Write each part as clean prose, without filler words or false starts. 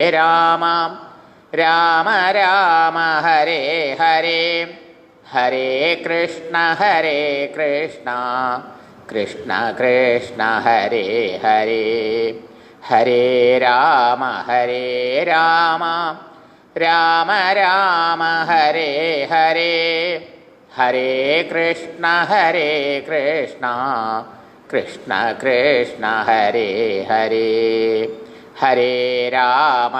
രാമ രാമ രാമ ഹരേ ഹരേ ഹരേ കൃഷ്ണ കൃഷ്ണ കൃഷ്ണ ഹരേ ഹരേ ഹരേ രാമ രാമ രാമ ഹരേ ഹരേ ഹരേ കൃഷ്ണ കൃഷ്ണ കൃഷ്ണ ഹരേ ഹരേ ഹരേ രാമ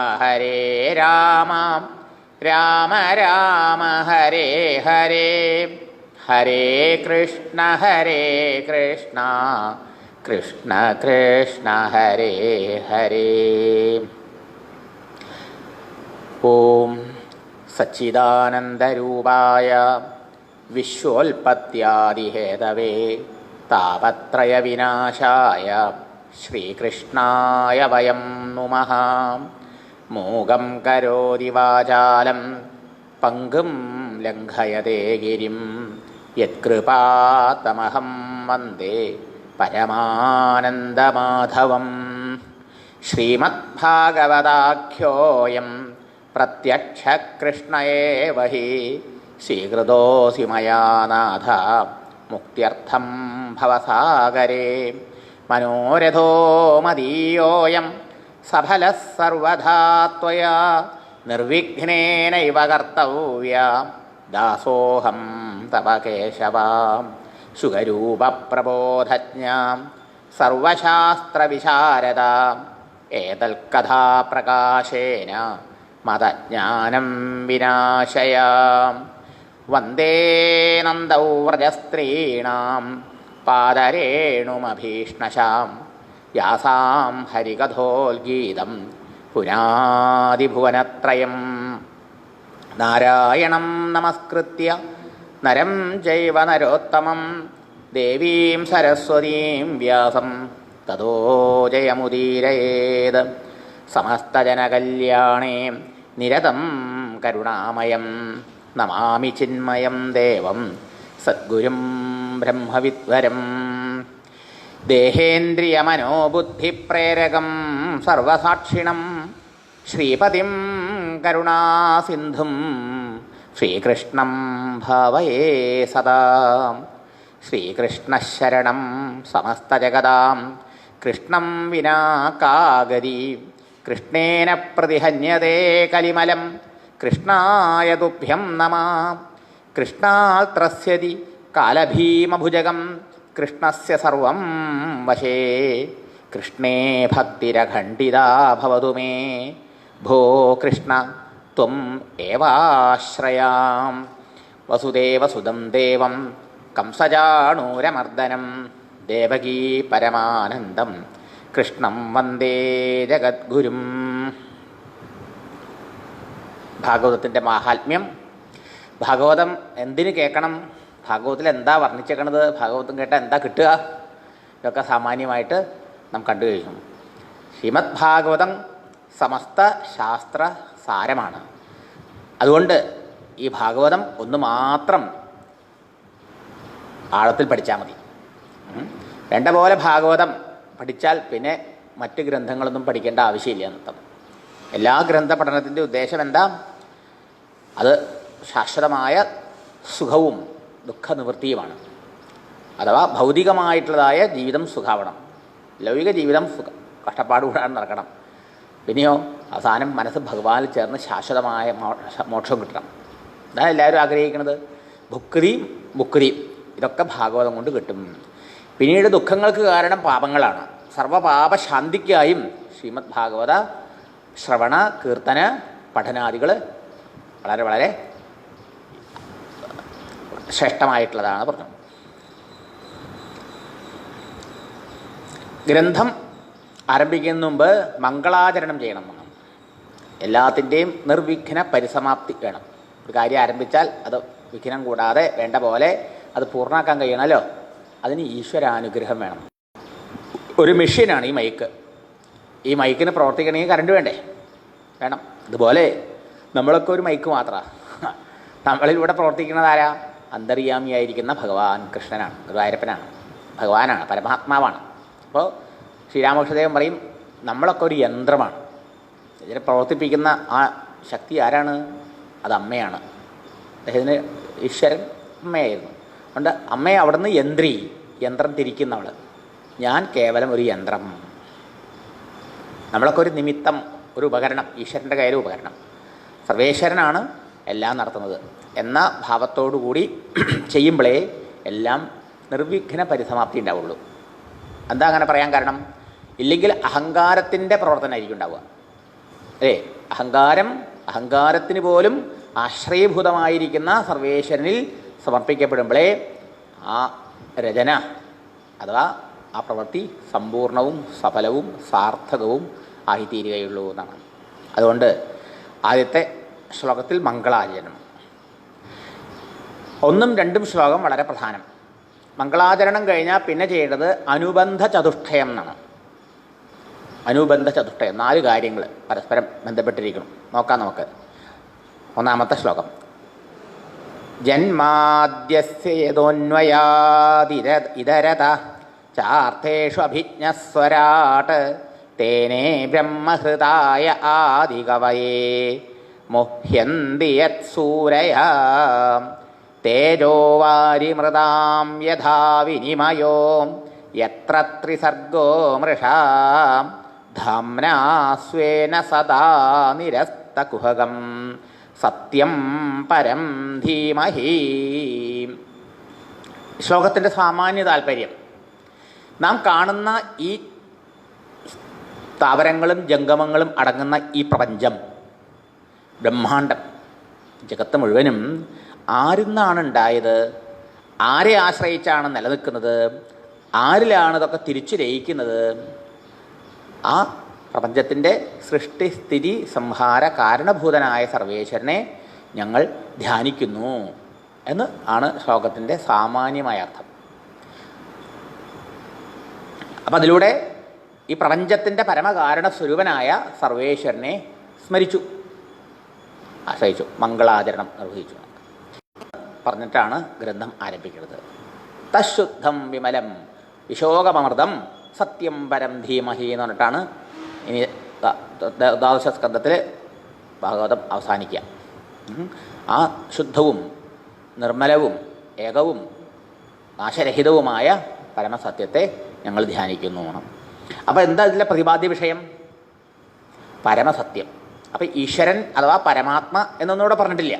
രാമ രാമ ഹരേ ഹരേ ഹരേ കൃഷ്ണ കൃഷ്ണ കൃഷ്ണ ഹരേ ഹരേ. ഓം സച്ചിദാനന്ദരൂപായ വിശ്വോൽപത്യാദിഹേതവേ താപത്രയവിനാശായ ശ്രീകൃഷ്ണായ വയം നുമഃ. മൂകം കരോതി വാചാലം പങ്കും ലംഘയതേ ഗിരിം യത്കൃപാതമഹം വന്ദേ പരമാനന്ദമാധവം. ശ്രീമദ്ഭാഗവതാഖ്യോയം പ്രത്യക്ഷ കൃഷ്ണ ഏവ ഹി സ്വീകൃതോऽസി മയാ നാഥ മുക്ത്യർത്ഥം ഭവസാഗരേ. മനോരഥോ മദീയോയം സഫലഃ സർവഥാ ത്വയാ നിർവിഘ്നേനൈവ കർത്തവ്യ ദാസോഹം തവ കേശവ. സുഖരൂപപ്രബോധജ്ഞാം സർവശാസ്ത്രവിശാരദ ഏതൽകഥാപ്രകാശേന മതജ്ഞാനം വിനാശയ. വന്ദേ നന്ദൗവ്രജസ്ത്രീണാം പാദരേണുമഭീഷ്ണശാം യാസാം ഹരികഥോൽഗീതം പുനാദിഭുവനത്രയം. നാരായണം നമസ്കൃത്യ നരം ചൈവ നരോത്തമം ദേവീം സരസ്വതീം വ്യാസം തതോ ജയമുദീരയേത്. സമസ്തജനകല്യാണേ നിരതം കരുണാമയം നമാമി ചിന്മയം ദേവം സദ്ഗുരും ബ്രഹ്മവിദ്വരം. ദേഹേന്ദ്രിയമനോബുദ്ധിപ്രേരകം സർവസാക്ഷിണം ശ്രീപതിം കരുണാസിന്ധും ശ്രീകൃഷ്ണം ഭാവയേ സദാ. ശ്രീകൃഷ്ണശരണം സമസ്തജഗതാം കൃഷ്ണം വിനാ കാ ഗതി. കൃഷ്ണേന പ്രതിഹന്യതേ കലിമലം കൃഷ്ണായ തുഭ്യം നമഃ. കൃഷ്ണാൽ ത്രസ്യതി കാലഭീമഭുജഗം കൃഷ്ണസ്യ സർവം വശേ. കൃഷ്ണേ ഭക്തിരഖണ്ഡിതാ ഭവതു മേ ഭോ കൃഷ്ണ ത്വം ഏവാശ്രയാം. വസുദേവസുതം ദേവം കംസചാണൂരമർദ്ദനം ദേവകീ പരമാനന്ദം കൃഷ്ണം വന്ദേ ജഗദ്ഗുരും. ഭാഗവതത്തിൻ്റെ മാഹാത്മ്യം. ഭാഗവതം എന്തിനു കേൾക്കണം, ഭാഗവതത്തിൽ എന്താ വർണ്ണിച്ചേക്കണത്, ഭാഗവതം കേട്ടാൽ എന്താ കിട്ടുക, ഇതൊക്കെ സാമാന്യമായിട്ട് നാം കണ്ടു കഴിഞ്ഞു. ശ്രീമദ് ഭാഗവതം സമസ്ത ശാസ്ത്ര സാരമാണ്. അതുകൊണ്ട് ഈ ഭാഗവതം ഒന്ന് മാത്രം ആഴത്തിൽ പഠിച്ചാൽ മതി. വേണ്ട പോലെ ഭാഗവതം പഠിച്ചാൽ പിന്നെ മറ്റ് ഗ്രന്ഥങ്ങളൊന്നും പഠിക്കേണ്ട ആവശ്യമില്ല എന്നർത്ഥം. എല്ലാ ഗ്രന്ഥ പഠനത്തിൻ്റെ ഉദ്ദേശം എന്താ? അത് ശാശ്വതമായ സുഖവും ദുഃഖനിവൃത്തിയുമാണ്. അഥവാ ഭൗതികമായിട്ടുള്ളതായ ജീവിതം സുഖാവണം, ലൗകിക ജീവിതം കഷ്ടപ്പാടുകൂടാതെ നടക്കണം. പിന്നെയോ അവസാനം മനസ്സ് ഭഗവാനിൽ ചേർന്ന് ശാശ്വതമായ മോക്ഷം കിട്ടണം. അതാണ് എല്ലാവരും ആഗ്രഹിക്കുന്നത്. ഭുക്തിയും മുക്തിയും ഇതൊക്കെ ഭാഗവതം കൊണ്ട് കിട്ടും. പിന്നീട് ദുഃഖങ്ങൾക്ക് കാരണം പാപങ്ങളാണ്. സർവപാപശാന്തിക്കായും ശ്രീമദ് ഭാഗവത ശ്രവണ കീർത്തന പഠനാദികൾ വളരെ വളരെ ശ്രേഷ്ഠമായിട്ടുള്ളതാണ് പറഞ്ഞു. ഗ്രന്ഥം ആരംഭിക്കുന്നതിന് മുമ്പ് മംഗളാചരണം ചെയ്യണം. എല്ലാത്തിൻ്റെയും നിർവിഘ്ന പരിസമാപ്തി വേണം. ഒരു കാര്യം ആരംഭിച്ചാൽ അത് വിഘ്നം കൂടാതെ വേണ്ട പോലെ അത് പൂർണ്ണമാക്കാൻ കഴിയണമല്ലോ. അതിന് ഈശ്വരാനുഗ്രഹം വേണം. ഒരു മെഷീനാണ് ഈ മൈക്ക്. ഈ മൈക്കിന് പ്രവർത്തിക്കണമെങ്കിൽ കറണ്ട് വേണ്ടേ? വേണം. അതുപോലെ നമ്മളൊക്കെ ഒരു മൈക്ക് മാത്രമാണ്. നമ്മളിലൂടെ പ്രവർത്തിക്കുന്നത് ആരാ? അന്തര്യാമിയായിരിക്കുന്ന ഭഗവാൻ കൃഷ്ണനാണ്, ഗുരുവായൂരപ്പനാണ്, ഭഗവാനാണ്, പരമാത്മാവാണ്. അപ്പോൾ ശ്രീരാമകൃഷ്ണദേവൻ പറയും നമ്മളൊക്കെ ഒരു യന്ത്രമാണ്. ഇതിനെ പ്രവർത്തിപ്പിക്കുന്ന ആ ശക്തി ആരാണ്? അത് അമ്മയാണ്. അദ്ദേഹത്തിന് ഈശ്വരൻ അമ്മയായിരുന്നു. അതുകൊണ്ട് അമ്മയെ അവിടുന്ന് യന്ത്രം തിരിക്കുന്നവൾ. ഞാൻ കേവലം ഒരു യന്ത്രം. നമ്മളൊക്കെ ഒരു നിമിത്തം, ഒരു ഉപകരണം, ഈശ്വരൻ്റെ കയ്യിലെ ഉപകരണം. സർവേശ്വരനാണ് എല്ലാം നടത്തുന്നത് എന്ന ഭാവത്തോടു കൂടി ചെയ്യുമ്പോഴേ എല്ലാം നിർവിഘ്ന പരിസമാപ്തി ഉണ്ടാവുള്ളൂ. എന്താ അങ്ങനെ പറയാൻ കാരണം? ഇല്ലെങ്കിൽ അഹങ്കാരത്തിൻ്റെ പ്രവർത്തനമായിരിക്കും ഉണ്ടാവുക. അഹങ്കാരത്തിന് പോലും ആശ്രയഭൂതമായിരിക്കുന്ന സർവേശ്വരനിൽ സമർപ്പിക്കപ്പെടുമ്പോഴേ ആ രചന അഥവാ ആ പ്രവൃത്തി സമ്പൂർണവും സഫലവും സാർത്ഥകവും ആയിത്തീരുകയുള്ളൂ എന്നാണ്. അതുകൊണ്ട് ആദ്യത്തെ ശ്ലോകത്തിൽ മംഗളാചരണം. 1ഉം 2ഉം ശ്ലോകം വളരെ പ്രധാനം. മംഗളാചരണം കഴിഞ്ഞാൽ പിന്നെ ചെയ്യേണ്ടത് അനുബന്ധ ചതുഷ്ടയം എന്നാണ്. അനുബന്ധ ചതുഷ്ടയം, 4 കാര്യങ്ങൾ പരസ്പരം ബന്ധപ്പെട്ടിരിക്കണം. നോക്കാം നമുക്ക്. 1-ാമത്തെ ശ്ലോകം. ജന്മാദ്യസ്യ യദോന്വയാദിതരത ചാർത്ഥേഷു അഭിജ്ഞസ്വരാട് തേനേ ബ്രഹ്മഹൃതായ ആദികവയേ മുഹ്യന്തി യത്സൂരയാ തേജോ വാരിമൃതാം യഥാ വിനിമയോ യത്ര ത്രിസർഗോ മൃഷാ ധാമ്നാ സ്വേന സദാ നിരസ്തകുഹകം സത്യം പരം ധീമഹി. ശ്ലോകത്തിൻ്റെ സാമാന്യ താല്പര്യം, നാം കാണുന്ന ഈ സ്ഥാവരങ്ങളും ജംഗമങ്ങളും അടങ്ങുന്ന ഈ പ്രപഞ്ചം, ബ്രഹ്മാണ്ടം, ജഗത്ത് മുഴുവനും ആരിൽ ഉണ്ടായത്, ആരെ ആശ്രയിച്ചാണ് നിലനിൽക്കുന്നത്, ആരിലാണ് ഇതൊക്കെ തിരിച്ചു ലയിക്കുന്നത്? ആ പ്രപഞ്ചത്തിൻ്റെ സൃഷ്ടി സ്ഥിതി സംഹാര കാരണഭൂതനായ സർവേശ്വരനെ ഞങ്ങൾ ധ്യാനിക്കുന്നു എന്ന് ആണ് ശ്ലോകത്തിൻ്റെ സാമാന്യമായ അർത്ഥം. അപ്പം അതിലൂടെ ഈ പ്രപഞ്ചത്തിൻ്റെ പരമകാരണ സ്വരൂപനായ സർവേശ്വരനെ സ്മരിച്ചു, ആശ്രയിച്ചു, മംഗളാചരണം നിർവഹിച്ചു പറഞ്ഞിട്ടാണ് ഗ്രന്ഥം ആരംഭിക്കുന്നത്. തശുദ്ധം വിമലം വിശോകമൃതം സത്യം പരം ധീമഹി എന്ന് പറഞ്ഞിട്ടാണ് ഇനി ദ്വാദശ സ്കന്ധത്തിൽ ഭാഗവതം അവസാനിക്കുക. ആ ശുദ്ധവും നിർമ്മലവും ഏകവും നാശരഹിതവുമായ പരമസത്യത്തെ ഞങ്ങൾ ധ്യാനിക്കുന്നു. അപ്പോൾ എന്താ ഇതിലെ പ്രതിപാദ്യ വിഷയം? പരമസത്യം. അപ്പം ഈശ്വരൻ അഥവാ പരമാത്മ എന്നൊന്നും ഇവിടെ പറഞ്ഞിട്ടില്ല.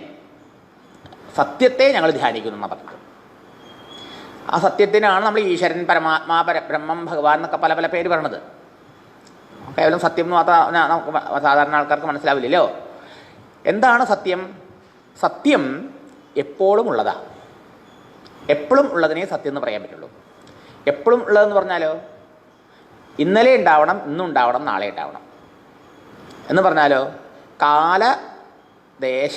സത്യത്തെ ഞങ്ങൾ ധ്യാനിക്കുന്നു എന്നാണ് പറഞ്ഞത്. ആ സത്യത്തിനാണ് നമ്മൾ ഈശ്വരൻ, പരമാത്മാ, പരബ്രഹ്മം, ഭഗവാൻ എന്നൊക്കെ പല പല പേര് പറയണത്. കേവലം സത്യം എന്ന് മാത്രം നമുക്ക് സാധാരണ ആൾക്കാർക്ക് മനസ്സിലാവില്ലല്ലോ. എന്താണ് സത്യം? സത്യം എപ്പോഴും ഉള്ളതാണ്. എപ്പോഴും ഉള്ളതിനെ സത്യം എന്ന് പറയാൻ പറ്റുള്ളൂ. എപ്പോഴും ഉള്ളതെന്ന് പറഞ്ഞാലോ, ഇന്നലെ ഉണ്ടാവണം, ഇന്നും ഉണ്ടാവണം, നാളെ ഉണ്ടാവണം എന്ന് പറഞ്ഞാലോ, കാലദേശ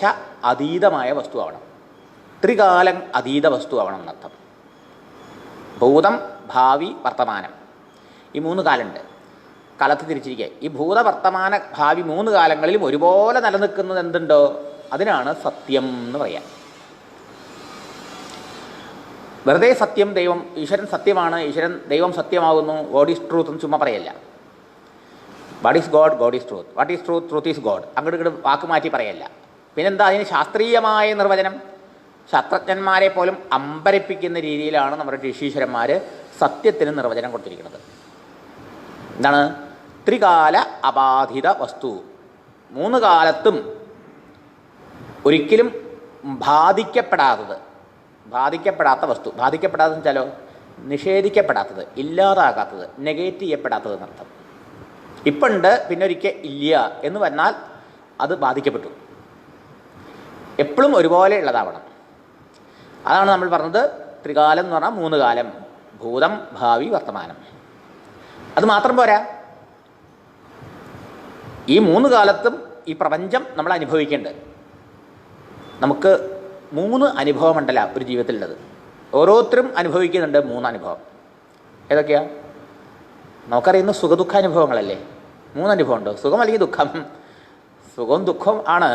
അതീതമായ വസ്തുവാവണം, ത്രികാലം അതീത വസ്തുവാവണം എന്നർത്ഥം. ഭൂതം, ഭാവി, വർത്തമാനം, ഈ 3 കാലമുണ്ട്. കാലത്ത് തിരിച്ചിരിക്കുക. ഈ ഭൂത, വർത്തമാന, ഭാവി 3 കാലങ്ങളിലും ഒരുപോലെ നിലനിൽക്കുന്നത് എന്തുണ്ടോ അതിനാണ് സത്യം എന്ന് പറയാം. വെറുതെ സത്യം, ദൈവം, ഈശ്വരൻ സത്യമാണ്, ഈശ്വരൻ ദൈവം സത്യമാകുന്നു, ഗോഡ് ഈസ് ട്രൂത്ത് എന്ന് ചുമ്മാ പറയല്ല. What is God? God is truth. What is truth? Truth is God. അങ്ങോട്ട് ഇങ്ങോട്ട് വാക്ക് മാറ്റി പറയല്ല. പിന്നെന്താ അതിന് ശാസ്ത്രീയമായ നിർവചനം? ശാസ്ത്രജ്ഞന്മാരെ പോലും അമ്പരപ്പിക്കുന്ന രീതിയിലാണ് നമ്മുടെ ഋഷീശ്വരന്മാർ സത്യത്തിന് നിർവചനം കൊടുത്തിരിക്കുന്നത്. എന്താണ്? ത്രികാല അബാധിത വസ്തു. 3 കാലത്തും ഒരിക്കലും ബാധിക്കപ്പെടാത്ത വസ്തു. ബാധിക്കപ്പെടാതെന്ന് വെച്ചാലോ, നിഷേധിക്കപ്പെടാത്തത്, ഇല്ലാതാകാത്തത്, നെഗേറ്റ് ചെയ്യപ്പെടാത്തത് എന്നർത്ഥം. ഇപ്പം ഉണ്ട്, പിന്നെ ഒരിക്കൽ ഇല്ല എന്ന് പറഞ്ഞാൽ അത് ബാധിക്കപ്പെട്ടു. എപ്പോഴും ഒരുപോലെ ഉള്ളതാവണം. അതാണ് നമ്മൾ പറഞ്ഞത്. ത്രികാലം എന്ന് പറഞ്ഞാൽ 3 കാലം: ഭൂതം, ഭാവി, വർത്തമാനം. അത് മാത്രം പോരാ, ഈ 3 കാലത്തും ഈ പ്രപഞ്ചം നമ്മൾ അനുഭവിക്കേണ്ടത്. നമുക്ക് 3 അനുഭവമുണ്ടല്ല ഒരു ജീവിതത്തിലുള്ളത്. ഓരോരുത്തരും അനുഭവിക്കുന്നുണ്ട് 3 അനുഭവം. ഏതൊക്കെയാ? നമുക്കറിയുന്ന സുഖദുഃഖാനുഭവങ്ങളല്ലേ. 3 അനുഭവമുണ്ടോ? സുഖം അല്ലെങ്കിൽ ദുഃഖം? സുഖവും ദുഃഖവും ആണ്.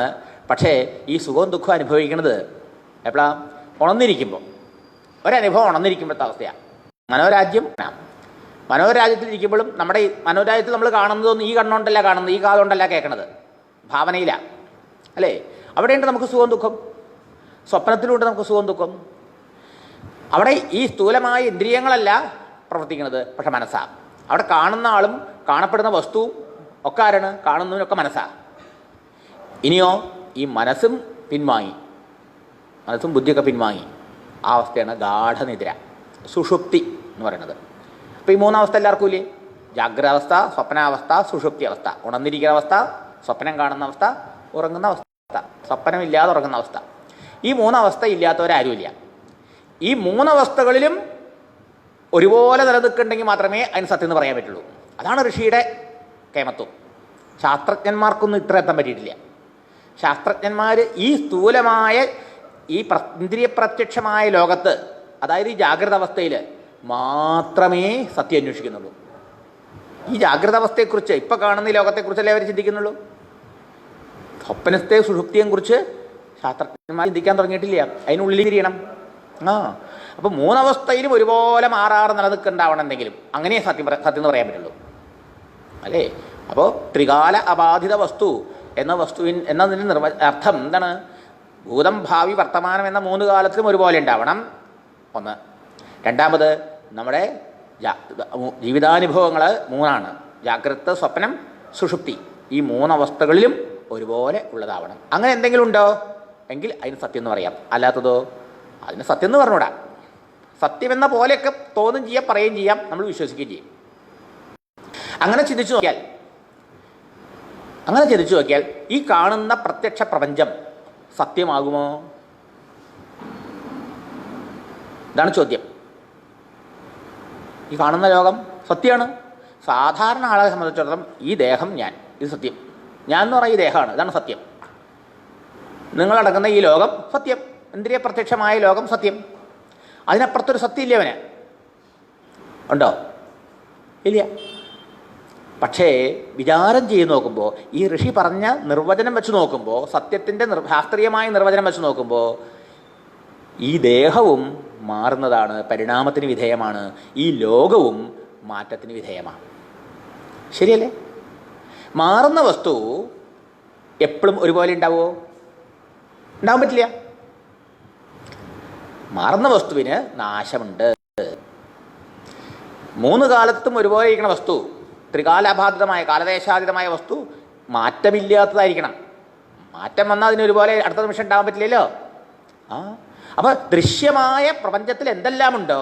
പക്ഷേ ഈ സുഖവും ദുഃഖവും അനുഭവിക്കുന്നത് എപ്പോഴാണ്? ഉണർന്നിരിക്കുമ്പോൾ. ഒരനുഭവം ഉണർന്നിരിക്കുമ്പോഴത്തെ അവസ്ഥയാണ്. മനോരാജ്യത്തിൽ ഇരിക്കുമ്പോഴും നമ്മുടെ ഈ മനോരാജ്യത്തിൽ നമ്മൾ കാണുന്നതൊന്നും ഈ കണ്ണുകൊണ്ടല്ല കാണുന്നത്, ഈ കാതുകൊണ്ടല്ല കേൾക്കണത്. ഭാവനയിലാണ്, അല്ലേ? അവിടെയുണ്ട് നമുക്ക് സുഖം ദുഃഖം, സ്വപ്നത്തിലുണ്ട് നമുക്ക് സുഖം ദുഃഖം. അവിടെ ഈ സ്ഥൂലമായ ഇന്ദ്രിയങ്ങളല്ല പ്രവർത്തിക്കുന്നത്, പക്ഷെ മനസ്സാണ്. അവിടെ കാണുന്ന ആളും കാണപ്പെടുന്ന വസ്തുവും ഒക്കെ ആരാണ്? കാണുന്നതിനൊക്കെ മനസ്സാണ്. ഇനിയോ ഈ മനസ്സും പിൻവാങ്ങി, മനസ്സും ബുദ്ധിയൊക്കെ പിൻവാങ്ങി, ആ അവസ്ഥയാണ് ഗാഠനിദ്ര, സുഷുപ്തി എന്ന് പറയുന്നത്. അപ്പോൾ ഈ മൂന്നവസ്ഥ എല്ലാവർക്കും ഇല്ലേ? ജാഗ്രത അവസ്ഥ, സ്വപ്നാവസ്ഥ, സുഷുപ്തി അവസ്ഥ. ഉണർന്നിരിക്കുന്ന അവസ്ഥ, സ്വപ്നം കാണുന്ന അവസ്ഥ, ഉറങ്ങുന്ന അവസ്ഥ, സ്വപ്നമില്ലാതെ ഉറങ്ങുന്ന അവസ്ഥ. ഈ മൂന്നവസ്ഥ ഇല്ലാത്തവരാരുമില്ല. ഈ മൂന്നവസ്ഥകളിലും ഒരുപോലെ നിലനിൽക്കുന്നുണ്ടെങ്കിൽ മാത്രമേ അതിന് സത്യം എന്ന് പറയാൻ പറ്റുള്ളൂ. അതാണ് ഋഷിയുടെ കേമത്വം. ശാസ്ത്രജ്ഞന്മാർക്കൊന്നും ഇത്ര എത്താൻ പറ്റിയിട്ടില്ല. ശാസ്ത്രജ്ഞന്മാർ ഈ സ്ഥൂലമായ ഈ ഇന്ദ്രിയ പ്രത്യക്ഷമായ ലോകത്ത്, അതായത് ഈ ജാഗ്രത അവസ്ഥയിൽ മാത്രമേ സത്യം അന്വേഷിക്കുന്നുള്ളൂ. ഈ ജാഗ്രത അവസ്ഥയെക്കുറിച്ച്, ഇപ്പം കാണുന്ന ഈ ലോകത്തെക്കുറിച്ചല്ലേ അവർ ചിന്തിക്കുന്നുള്ളൂ. സ്വപ്നത്തെ സുഷുപ്തിയെയും കുറിച്ച് ശാസ്ത്രജ്ഞന്മാർ ചിന്തിക്കാൻ തുടങ്ങിയിട്ടില്ല. അതിനുള്ളിൽ തിരിയണം. അപ്പോൾ മൂന്നവസ്ഥയിലും ഒരുപോലെ മാറാറ് നിലനിൽക്കുന്നുണ്ടാവണമെന്തെങ്കിലും അങ്ങനെ സത്യം എന്ന് പറയാൻ പറ്റുള്ളൂ, അല്ലേ? അപ്പോൾ ത്രികാല അബാധിത വസ്തു എന്നതിന് അർത്ഥം എന്താണ്? ഭൂതം, ഭാവി, വർത്തമാനം എന്ന മൂന്ന് കാലത്തിലും ഒരുപോലെ ഉണ്ടാവണം, ഒന്ന്. രണ്ടാമത് നമ്മുടെ ജീവിതാനുഭവങ്ങൾ മൂന്നാണ്: ജാഗ്രത, സ്വപ്നം, സുഷുപ്തി. ഈ മൂന്നവസ്ഥകളിലും ഒരുപോലെ ഉള്ളതാവണം. അങ്ങനെ എന്തെങ്കിലും ഉണ്ടോ എങ്കിൽ അതിന് സത്യം എന്ന് പറയാം. അല്ലാത്തതോ അതിന് സത്യം എന്ന് പറഞ്ഞൂടാ. സത്യമെന്ന പോലെയൊക്കെ തോന്നും ചെയ്യാം, പറയുകയും ചെയ്യാം, നമ്മൾ വിശ്വസിക്കുകയും ചെയ്യും. അങ്ങനെ ചിന്തിച്ചു നോക്കിയാൽ ഈ കാണുന്ന പ്രത്യക്ഷ പ്രപഞ്ചം സത്യമാകുമോ? ഇതാണ് ചോദ്യം. ഈ കാണുന്ന ലോകം സത്യമാണ്. സാധാരണ ആളെ സംബന്ധിച്ചിടത്തോളം ഈ ദേഹം ഞാൻ, ഇത് സത്യം. ഞാൻ എന്ന് പറയുന്ന ഈ ദേഹമാണ്, ഇതാണ് സത്യം. നിങ്ങളടങ്ങുന്ന ഈ ലോകം സത്യം, ഇന്ദ്രിയ പ്രത്യക്ഷമായ ലോകം സത്യം. അതിനപ്പുറത്തൊരു സത്യം ഇല്ല അവന്. ഉണ്ടോ? ഇല്ല. പക്ഷേ വിചാരം ചെയ്ത് നോക്കുമ്പോൾ, ഈ ഋഷി പറഞ്ഞ നിർവചനം വെച്ച് നോക്കുമ്പോൾ, സത്യത്തിൻ്റെ ശാസ്ത്രീയമായ നിർവചനം വെച്ച് നോക്കുമ്പോൾ, ഈ ദേഹവും മാറുന്നതാണ്, പരിണാമത്തിന് വിധേയമാണ്. ഈ ലോകവും മാറ്റത്തിന് വിധേയമാണ്. ശരിയല്ലേ? മാറുന്ന വസ്തു എപ്പോഴും ഒരുപോലെ ഉണ്ടാവുമോ? ഉണ്ടാവാൻ പറ്റില്ല. മാറുന്ന വസ്തുവിന് നാശമുണ്ട്. മൂന്ന് കാലത്തും ഒരുപോലെ ഇരിക്കുന്ന വസ്തു, ത്രികാലാബാധിതമായ കാലദേശാതീതമായ വസ്തു മാറ്റമില്ലാത്തതായിരിക്കണം. മാറ്റം വന്നാൽ അതിനൊരുപോലെ അടുത്ത നിമിഷം ഉണ്ടാവാൻ പറ്റില്ലല്ലോ. അപ്പോൾ ദൃശ്യമായ പ്രപഞ്ചത്തിൽ എന്തെല്ലാം ഉണ്ടോ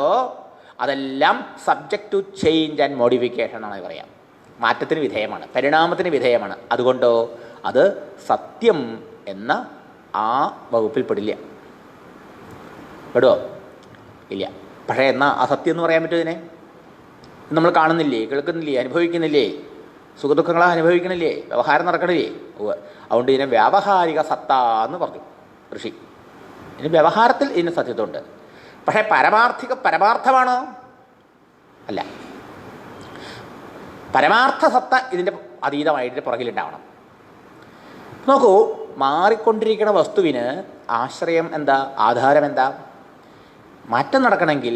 അതെല്ലാം subject to change and modification എന്നാണ് പറയാം. മാറ്റത്തിന് വിധേയമാണ്, പരിണാമത്തിന് വിധേയമാണ്. അതുകൊണ്ടോ അത് സത്യം എന്ന ആ വകുപ്പിൽ പെടില്ല. പെടുമോ? ഇല്ല. പക്ഷേ എന്നാൽ അസത്യം എന്ന് പറയാൻ പറ്റും ഇതിനെ? നമ്മൾ കാണുന്നില്ലേ, കേൾക്കുന്നില്ലേ, അനുഭവിക്കുന്നില്ലേ, സുഖദുഃഖങ്ങളെ അനുഭവിക്കണില്ലേ, വ്യവഹാരം നടക്കണില്ലേ? അതുകൊണ്ട് ഇതിനെ വ്യാവഹാരിക സത്ത എന്ന് പറഞ്ഞു ഋഷി. ഇനി വ്യവഹാരത്തിൽ ഇതിന് സത്യത്വമുണ്ട്. പക്ഷേ പരമാർത്ഥമാണോ? അല്ല. പരമാർത്ഥ സത്ത ഇതിൻ്റെ അതീതമായിട്ട് പുറകിലുണ്ടാവണം. നോക്കൂ, മാറിക്കൊണ്ടിരിക്കുന്ന വസ്തുവിന് ആശ്രയം എന്താ? ആധാരം എന്താ? മാറ്റം നടക്കണമെങ്കിൽ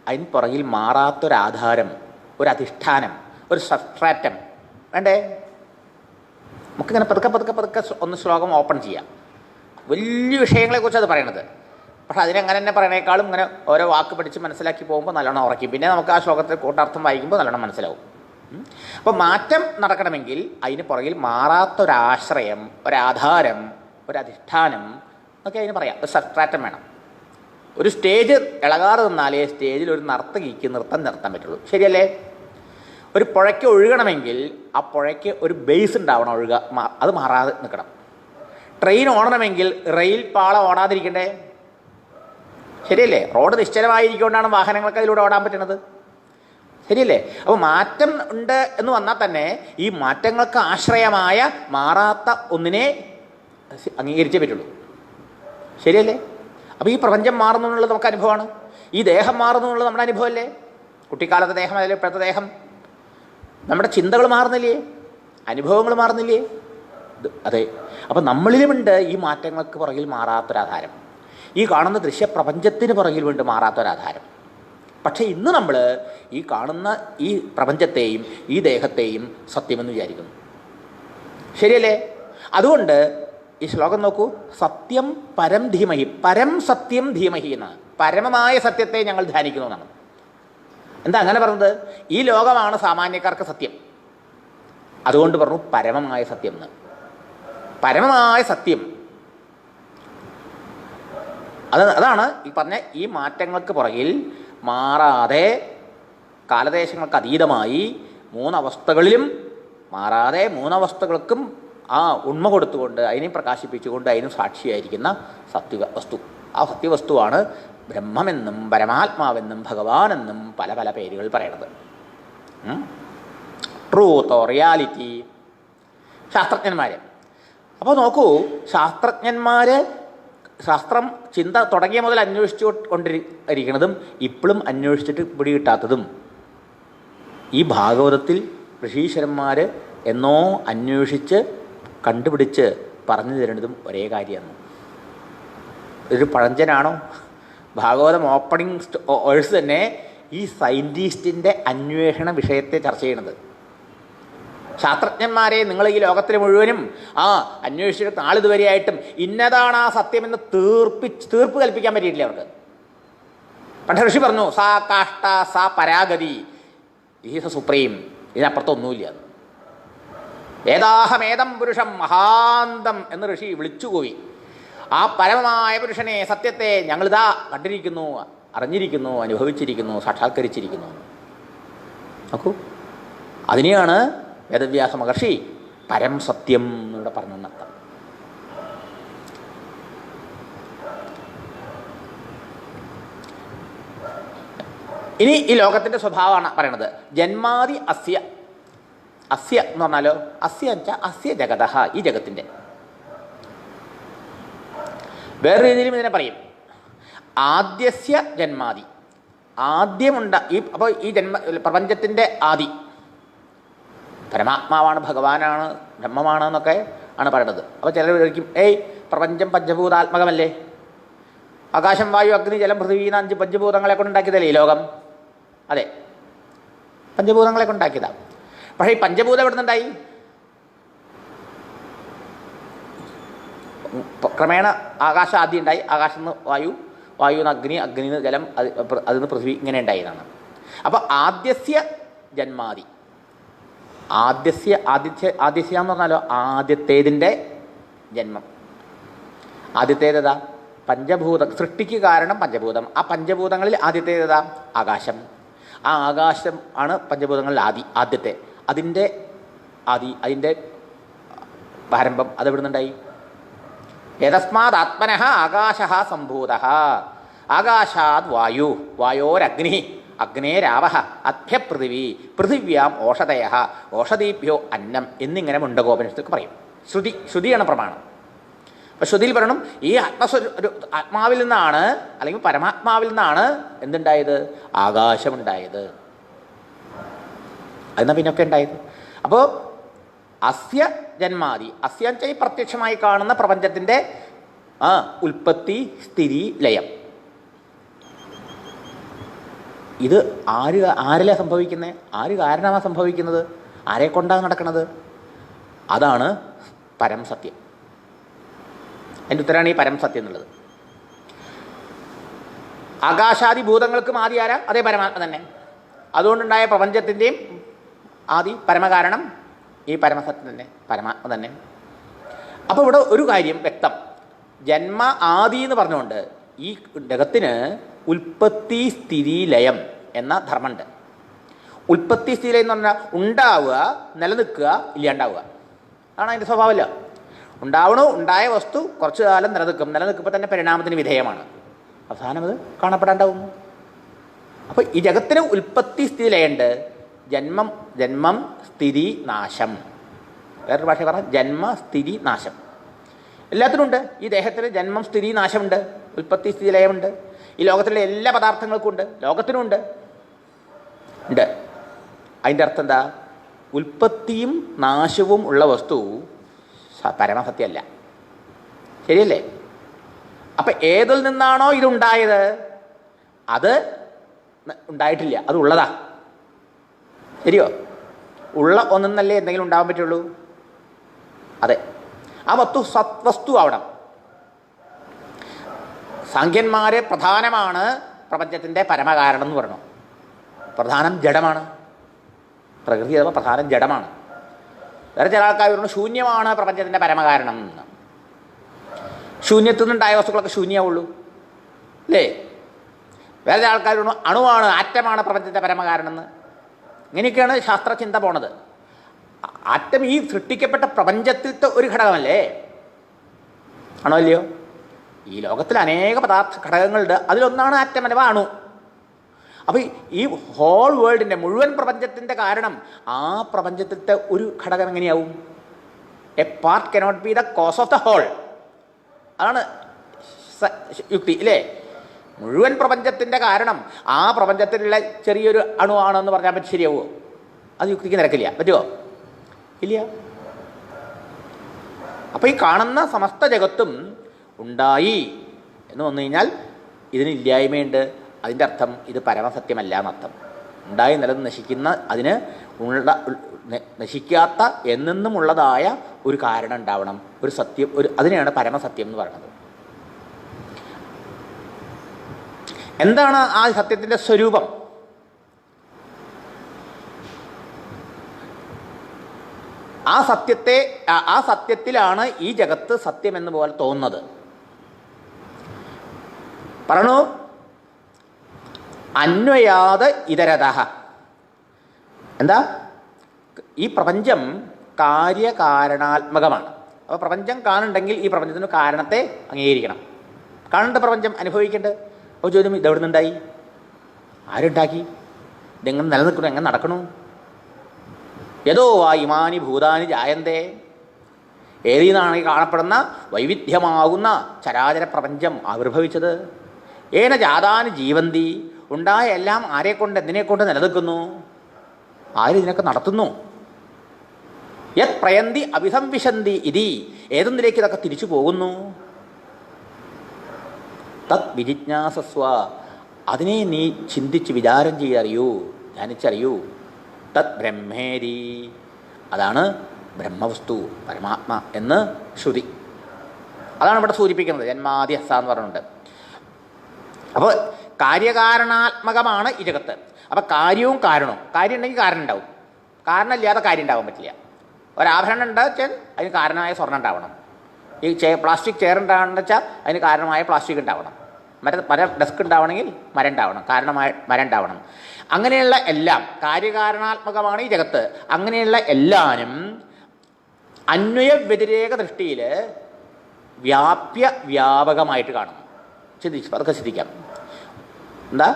അതിന് പുറകിൽ മാറാത്തൊരാധാരം, ഒരു അധിഷ്ഠാനം, ഒരു സബ്സ്ട്രാറ്റം വേണ്ടേ? നമുക്കിങ്ങനെ പതുക്കെ ഒന്ന് ശ്ലോകം ഓപ്പൺ ചെയ്യാം. വലിയ വിഷയങ്ങളെക്കുറിച്ച് അത് പറയണത്. പക്ഷെ അതിനങ്ങനെ തന്നെ പറയണേക്കാളും ഇങ്ങനെ ഓരോ വാക്ക് പഠിച്ച് മനസ്സിലാക്കി പോകുമ്പോൾ നല്ലോണം ഉറക്കും. പിന്നെ നമുക്ക് ആ ശ്ലോകത്തിൽ കൂട്ടാർത്ഥം വായിക്കുമ്പോൾ നല്ലോണം മനസ്സിലാവും. അപ്പോൾ മാറ്റം നടക്കണമെങ്കിൽ അതിന് പുറകിൽ മാറാത്തൊരാശ്രയം, ഒരാധാരം, ഒരധിഷ്ഠാനം ഒക്കെ അതിന് പറയാം. ഒരു സബ്സ്ട്രാറ്റം വേണം. ഒരു സ്റ്റേജ് ഇളകാതെ നിന്നാലേ സ്റ്റേജിൽ ഒരു നർത്തകിക്ക് നൃത്തം നിർത്താൻ പറ്റുള്ളൂ. ശരിയല്ലേ? ഒരു പുഴയ്ക്ക് ഒഴുകണമെങ്കിൽ ആ പുഴയ്ക്ക് ഒരു ബേസ് ഉണ്ടാവണം, അത് മാറാതെ നിൽക്കണം. ട്രെയിൻ ഓടണമെങ്കിൽ റെയിൽ പാള ഓടാതിരിക്കണ്ടേ? ശരിയല്ലേ? റോഡ് നിശ്ചലമായിരിക്കൊണ്ടാണ് വാഹനങ്ങൾക്ക് അതിലൂടെ ഓടാൻ പറ്റുന്നത്. ശരിയല്ലേ? അപ്പോൾ മാറ്റം ഉണ്ട് എന്ന് വന്നാൽ തന്നെ ഈ മാറ്റങ്ങൾക്ക് ആശ്രയമായ മാറാത്ത ഒന്നിനെ അംഗീകരിച്ചേ പറ്റുള്ളൂ. ശരിയല്ലേ? അപ്പോൾ ഈ പ്രപഞ്ചം മാറുന്നു എന്നുള്ളത് നമുക്ക് അനുഭവമാണ്. ഈ ദേഹം മാറുന്നു എന്നുള്ളത് നമ്മുടെ അനുഭവമല്ലേ? കുട്ടിക്കാലത്തെ ദേഹം അതിൽ ഇപ്പോഴത്തെ ദേഹം. നമ്മുടെ ചിന്തകൾ മാറുന്നില്ലേ? അനുഭവങ്ങൾ മാറുന്നില്ലേ? അതെ. അപ്പം നമ്മളിലുമുണ്ട് ഈ മാറ്റങ്ങൾക്ക് പുറകിൽ മാറാത്തൊരാധാരം. ഈ കാണുന്ന ദൃശ്യപ്രപഞ്ചത്തിന് പുറകിലുമുണ്ട് മാറാത്തൊരാധാരം. പക്ഷേ ഇന്ന് നമ്മൾ ഈ കാണുന്ന ഈ പ്രപഞ്ചത്തെയും ഈ ദേഹത്തെയും സത്യമെന്ന് വിചാരിക്കുന്നു. ശരിയല്ലേ? അതുകൊണ്ട് ഈ ശ്ലോകം നോക്കൂ, സത്യം പരം ധീമഹി, പരം സത്യം ധീമഹി എന്നാണ്. പരമമായ സത്യത്തെ ഞങ്ങൾ ധ്യാനിക്കുന്നു എന്നാണ്. എന്താ അങ്ങനെ പറഞ്ഞത്? ഈ ലോകമാണ് സാമാന്യക്കാർക്ക് സത്യം, അതുകൊണ്ട് പറഞ്ഞു പരമമായ സത്യം എന്ന്. പരമമായ സത്യം അതാണ് ഈ പറഞ്ഞ ഈ മാറ്റങ്ങൾക്ക് പുറകിൽ മാറാതെ കാലദേശങ്ങൾക്ക് അതീതമായി മൂന്നവസ്ഥകളിലും മാറാതെ മൂന്നവസ്ഥകൾക്കും ആ ഉണ്മ കൊടുത്തുകൊണ്ട് അതിനെ പ്രകാശിപ്പിച്ചുകൊണ്ട് അതിനും സാക്ഷിയായിരിക്കുന്ന സത്യവസ്തു. ആ സത്യവസ്തുവാണ് ബ്രഹ്മമെന്നും പരമാത്മാവെന്നും ഭഗവാനെന്നും പല പല പേരുകൾ പറയണത്. Truth, reality. ശാസ്ത്രജ്ഞന്മാർ, അപ്പോൾ നോക്കൂ, ശാസ്ത്രജ്ഞന്മാർ ശാസ്ത്രം ചിന്ത തുടങ്ങിയ മുതൽ അന്വേഷിച്ചു കൊണ്ടിരിക്കുന്നതും ഇപ്പോഴും അന്വേഷിച്ചിട്ട് പിടി കിട്ടാത്തതും ഈ ഭാഗവതത്തിൽ ഋഷീശ്വരന്മാർ എന്നോ അന്വേഷിച്ച് കണ്ടുപിടിച്ച് പറഞ്ഞു തരുന്നതും ഒരേ കാര്യമാണ്. ഒരു പഴഞ്ചനാണോ? ഭാഗവതം ഓപ്പണിംഗ് വേഴ്സ് തന്നെ ഈ സയൻറ്റിസ്റ്റിൻ്റെ അന്വേഷണ വിഷയത്തെ ചർച്ച ചെയ്യണത്. ശാസ്ത്രജ്ഞന്മാരെ നിങ്ങൾ ഈ ലോകത്തിൽ മുഴുവനും അന്വേഷിച്ചിട്ട് നാളിതുവരെയായിട്ടും ഇന്നതാണ് ആ സത്യമെന്ന് തീർപ്പ് കൽപ്പിക്കാൻ പറ്റിയിട്ടില്ല അവർക്ക്. പണ്ട് ഋഷി പറഞ്ഞു, സാ കാഷ്ട സാ പരാഗതി, ഈസ് സുപ്രീം, ഇതിനപ്പുറത്തൊന്നുമില്ല. വേദാഹമേദം പുരുഷം മഹാന്തം എന്ന് ഋഷി വിളിച്ചുപോയി. ആ പരമമായ പുരുഷനെ, സത്യത്തെ ഞങ്ങളിതാ കണ്ടിരിക്കുന്നു, അറിഞ്ഞിരിക്കുന്നു, അനുഭവിച്ചിരിക്കുന്നു, സാക്ഷാത്കരിച്ചിരിക്കുന്നു. നോക്കൂ, അതിനെയാണ് വേദവ്യാസ മഹർഷി പരം സത്യം എന്നിവിടെ പറഞ്ഞെന്നർത്ഥം. ഇനി ഈ ലോകത്തിൻ്റെ സ്വഭാവമാണ് പറയണത്. ജന്മാദി അസ്യ, അസ്യ എന്ന് പറഞ്ഞാലോ, അസ്യ എന്ന് വെച്ചാൽ അസ്യ ജഗതഃ, ഈ ജഗത്തിൻ്റെ. വേറെ രീതിയിലും ഇതിനെ പറയും ആദ്യസ്യ ജന്മാദി, അപ്പോൾ ഈ പ്രപഞ്ചത്തിൻ്റെ ആദി പരമാത്മാവാണ്, ഭഗവാനാണ്, ബ്രഹ്മമാണ് എന്നൊക്കെ ആണ് പറയണത്. അപ്പോൾ ചിലർ വിചാരിക്കും, പ്രപഞ്ചം പഞ്ചഭൂതാത്മകമല്ലേ, ആകാശം വായു അഗ്നി ജലം പൃഥ്വി എന്ന 5 പഞ്ചഭൂതങ്ങളെ കൊണ്ടുണ്ടാക്കിയതല്ലേ ഈ ലോകം? അതെ, പഞ്ചഭൂതങ്ങളെ കൊണ്ടുണ്ടാക്കിയതാണ്. പക്ഷേ ഈ പഞ്ചഭൂതം എവിടെ നിന്നുണ്ടായി? ക്രമേണ ആകാശം ആദ്യം ഉണ്ടായി, ആകാശം നിന്ന് വായു, വായു നിന്ന് അഗ്നി, അഗ്നിയിൽ നിന്ന് ജലം, അതിൽ നിന്ന് പൃഥ്വി, ഇങ്ങനെ ഉണ്ടായതാണ്. അപ്പോൾ ആദ്യസ്യ ജന്മാദി, ആദ്യസ്യ എന്ന് പറഞ്ഞാലോ ആദ്യത്തേതിൻ്റെ ജന്മം. ആദ്യത്തേതാ? പഞ്ചഭൂത, സൃഷ്ടിക്ക് കാരണം പഞ്ചഭൂതം. ആ പഞ്ചഭൂതങ്ങളിൽ ആദ്യത്തേതാ? ആകാശം. ആ ആകാശം ആണ് പഞ്ചഭൂതങ്ങളിൽ ആദ്യത്തെ. അതിൻ്റെ ആരംഭം അതെവിടെ നിന്നുണ്ടായി? യതസ്മാത് ആത്മനഃ ആകാശഃ സംഭൂതഃ, ആകാശാത് വായു, വായോരഗ്നി, അഗ്നേരാവഹ, അഭ്യ പൃഥിവി, പൃഥിവ്യാം ഓഷധയഃ, ഓഷധീഭ്യോ അന്നം എന്നിങ്ങനെ മുണ്ടകോപനിഷത്തൊക്കെ പറയും. ശ്രുതിയാണ് പ്രമാണം. അപ്പം ശ്രുതിയിൽ പറയണം ഈ ആത്മാവിൽ നിന്നാണ്, അല്ലെങ്കിൽ പരമാത്മാവിൽ നിന്നാണ് എന്തുണ്ടായത്? ആകാശമുണ്ടായത്. അതെന്നാ പിന്നൊക്കെ ഉണ്ടായത്. അപ്പോൾ അസ്യ ജന്മാദി, അസ്യ വെച്ചാൽ ഈ പ്രത്യക്ഷമായി കാണുന്ന പ്രപഞ്ചത്തിൻ്റെ ഉൽപ്പത്തി, സ്ഥിതി, ലയം. ഇത് ആരിലാ സംഭവിക്കുന്നത്? ആര് കാരണമാണ് സംഭവിക്കുന്നത്? ആരെ കൊണ്ടാണ് നടക്കുന്നത്? അതാണ് പരം സത്യം. അതിൻ്റെ ഉത്തരമാണ് ഈ പരം സത്യം എന്നുള്ളത്. ആകാശാദി ഭൂതങ്ങൾക്കും ആദി ആരാ? അതേ പരമാത്മ തന്നെ. അതുകൊണ്ടുണ്ടായ പ്രപഞ്ചത്തിൻ്റെയും ആദി പരമകാരണം ഈ പരമസത്യം തന്നെ, പരമാത്മ തന്നെ. അപ്പോൾ ഇവിടെ ഒരു കാര്യം വ്യക്തം, ജന്മ ആദി എന്ന് പറഞ്ഞുകൊണ്ട് ഈ ജഗത്തിന് ഉൽപ്പത്തി സ്ഥിതി ലയം എന്ന ധർമ്മമുണ്ട്. ഉൽപ്പത്തി സ്ഥിതി ലയം എന്ന് പറഞ്ഞാൽ ഉണ്ടാവുക, നിലനിൽക്കുക, ഇല്ലാണ്ടാവുക. അതാണ് അതിൻ്റെ സ്വഭാവമല്ല. ഉണ്ടാവണോ, ഉണ്ടായ വസ്തു കുറച്ചു കാലം നിലനിൽക്കുമ്പോൾ തന്നെ പരിണാമത്തിന് വിധേയമാണ്, അവസാനം അത് കാണപ്പെടാണ്ടാവുന്നു. അപ്പോൾ ഈ ജഗത്തിന് ഉൽപ്പത്തി സ്ഥിതി ലയുണ്ട്. ജന്മം സ്ഥിതി നാശം. വേറൊരു ഭാഷ പറഞ്ഞാൽ ജന്മ സ്ഥിതി നാശം എല്ലാത്തിനും ഉണ്ട്. ഈ ദേഹത്തിന് ജന്മം സ്ഥിതി നാശമുണ്ട്, ഉൽപ്പത്തി സ്ഥിതി ലയമുണ്ട്. ഈ ലോകത്തിലെ എല്ലാ പദാർത്ഥങ്ങൾക്കും ഉണ്ട്, ലോകത്തിനും ഉണ്ട്. അതിൻ്റെ അർത്ഥം എന്താ? ഉൽപ്പത്തിയും നാശവും ഉള്ള വസ്തു പരമസത്യമല്ല. ശരിയല്ലേ? അപ്പം ഏതിൽ നിന്നാണോ ഇതുണ്ടായത് അത് ഉണ്ടായിട്ടില്ല, അത് ഉള്ളതാ. ശരിയോ? ഉള്ള ഒന്നെന്നല്ലേ എന്തെങ്കിലും ഉണ്ടാവാൻ പറ്റുള്ളൂ. അതെ. ആ വസ്തു ആവണം. സാഖ്യന്മാര് പ്രധാനമാണ് പ്രപഞ്ചത്തിൻ്റെ പരമകാരണം എന്ന് പറഞ്ഞു. പ്രധാനം ജഡമാണ്, പ്രകൃതി അഥവാ പ്രധാനം ജഡമാണ്. വേറെ ചില ആൾക്കാർ പറഞ്ഞു ശൂന്യമാണ് പ്രപഞ്ചത്തിൻ്റെ പരമകാരണം എന്ന്. ശൂന്യത്തിൽ നിന്നുണ്ടായ വസ്തുക്കളൊക്കെ ശൂന്യമുള്ളൂ അല്ലേ? വേറെ ചില ആൾക്കാർ പറഞ്ഞു അണുവാണ്, ആറ്റമാണ് പ്രപഞ്ചത്തിൻ്റെ പരമകാരണം എന്ന്. ഇങ്ങനെയൊക്കെയാണ് ശാസ്ത്രചിന്ത പോണത്. ആറ്റം ഈ സൃഷ്ടിക്കപ്പെട്ട പ്രപഞ്ചത്തിലത്തെ ഒരു ഘടകമല്ലേ? ആണോ അല്ലയോ? ഈ ലോകത്തിൽ അനേക ഘടകങ്ങളുണ്ട്, അതിലൊന്നാണ് ആറ്റം അഥവാ അണു. അപ്പോൾ ഈ ഹോൾ വേൾഡിൻ്റെ മുഴുവൻ പ്രപഞ്ചത്തിൻ്റെ കാരണം ആ പ്രപഞ്ചത്തിലത്തെ ഒരു ഘടകം എങ്ങനെയാവും? A part cannot be the cause of the whole. അതാണ് യുക്തി അല്ലേ? മുഴുവൻ പ്രപഞ്ചത്തിൻ്റെ കാരണം ആ പ്രപഞ്ചത്തിലുള്ള ചെറിയൊരു അണുവാണെന്ന് പറഞ്ഞാൽ പറ്റി ശരിയാവുമോ? അത് യുക്തിക്ക് നിരക്കില്ല. പറ്റുമോ? ഇല്ല. അപ്പോൾ ഈ കാണുന്ന സമസ്ത ജഗത്തും ഉണ്ടായി എന്ന് വന്നു കഴിഞ്ഞാൽ ഇതിന് ഇല്ലായ്മയുണ്ട്. അതിൻ്റെ അർത്ഥം ഇത് പരമസത്യമല്ല എന്നർത്ഥം. ഉണ്ടായി നിലനിന്ന് നശിക്കുന്ന, അതിന് നശിക്കാത്ത എന്നെന്നുമുള്ളതായ ഒരു കാരണം ഉണ്ടാവണം, ഒരു സത്യം, അതിനെയാണ് പരമസത്യം എന്ന് പറയുന്നത്. എന്താണ് ആ സത്യത്തിൻ്റെ സ്വരൂപം? ആ സത്യത്തിലാണ് ഈ ജഗത്ത് സത്യമെന്ന് പോലെ തോന്നുന്നത്. പറഞ്ഞു അന്വയാത് ഇതരതഃ. എന്താ? ഈ പ്രപഞ്ചം കാര്യകാരണാത്മകമാണ്. അപ്പോൾ പ്രപഞ്ചം കാണുന്നുണ്ടെങ്കിൽ ഈ പ്രപഞ്ചത്തിന് കാരണത്തെ അംഗീകരിക്കണം. കാണേണ്ട പ്രപഞ്ചം അനുഭവിക്കേണ്ടത്. അപ്പോൾ ചോദ്യം, ഇതെവിടെ നിന്നുണ്ടായി? ആരുണ്ടാക്കി? ഇതെങ്ങനെ നിലനിൽക്കണു? എങ്ങനെ നടക്കണു? യതോ വാ ഇമാനി ഭൂതാനി ജായന്തേ. ഏതിൽ നിന്നാണ് ഈ കാണപ്പെടുന്ന വൈവിധ്യമാകുന്ന ചരാചര പ്രപഞ്ചം ആവിർഭവിച്ചത്? ഏന ജാതാനി ജീവന്തി. ഉണ്ടായ എല്ലാം ആരെക്കൊണ്ട്, എന്തിനെക്കൊണ്ട് നിലനിൽക്കുന്നു? ആരിതിനൊക്കെ നടത്തുന്നു? യത് പ്രയന്തി അഭിസംവിശന്തി ഇതി. ഏതെന്നിലേക്ക് ഇതൊക്കെ തിരിച്ചു പോകുന്നു? തത് വിജിജ്ഞാസസ്വ. അതിനെ നീ ചിന്തിച്ച് വിചാരം ചെയ്തറിയൂ, ധ്യാനിച്ചറിയൂ. തത് ബ്രഹ്മേരി. അതാണ് ബ്രഹ്മവസ്തു, പരമാത്മ എന്ന് ശ്രുതി. അതാണ് ഇവിടെ സൂചിപ്പിക്കുന്നത്. ജന്മാദി ഹസ എന്ന് പറഞ്ഞിട്ടുണ്ട്. അപ്പോൾ കാര്യകാരണാത്മകമാണ് ഈ ജഗത്ത്. അപ്പോൾ കാര്യവും കാരണവും. കാര്യം ഉണ്ടെങ്കിൽ കാരണം ഉണ്ടാവും, കാരണമില്ലാതെ കാര്യം ഉണ്ടാവാൻ പറ്റില്ല. ഒരാഭരണം ഉണ്ടാച്ചാൽ അതിന് കാരണമായ സ്വർണ്ണം ഉണ്ടാവണം. ഈ പ്ലാസ്റ്റിക് ചെയർ ഉണ്ടാവണമെന്ന് വെച്ചാൽ അതിന് കാരണമായ പ്ലാസ്റ്റിക് ഉണ്ടാവണം. മര ഡെസ്ക് ഉണ്ടാവണമെങ്കിൽ മരം ഉണ്ടാവണം, കാരണമായ മരം ഉണ്ടാവണം. അങ്ങനെയുള്ള എല്ലാം കാര്യകാരണാത്മകമാണ് ഈ ജഗത്ത്. അങ്ങനെയുള്ള എല്ലാനും അന്വയ വ്യതിരേക ദൃഷ്ടിയിൽ വ്യാപ്യ വ്യാപകമായിട്ട് കാണും. അതൊക്കെ ശ്രദ്ധിക്കാം. എന്താ?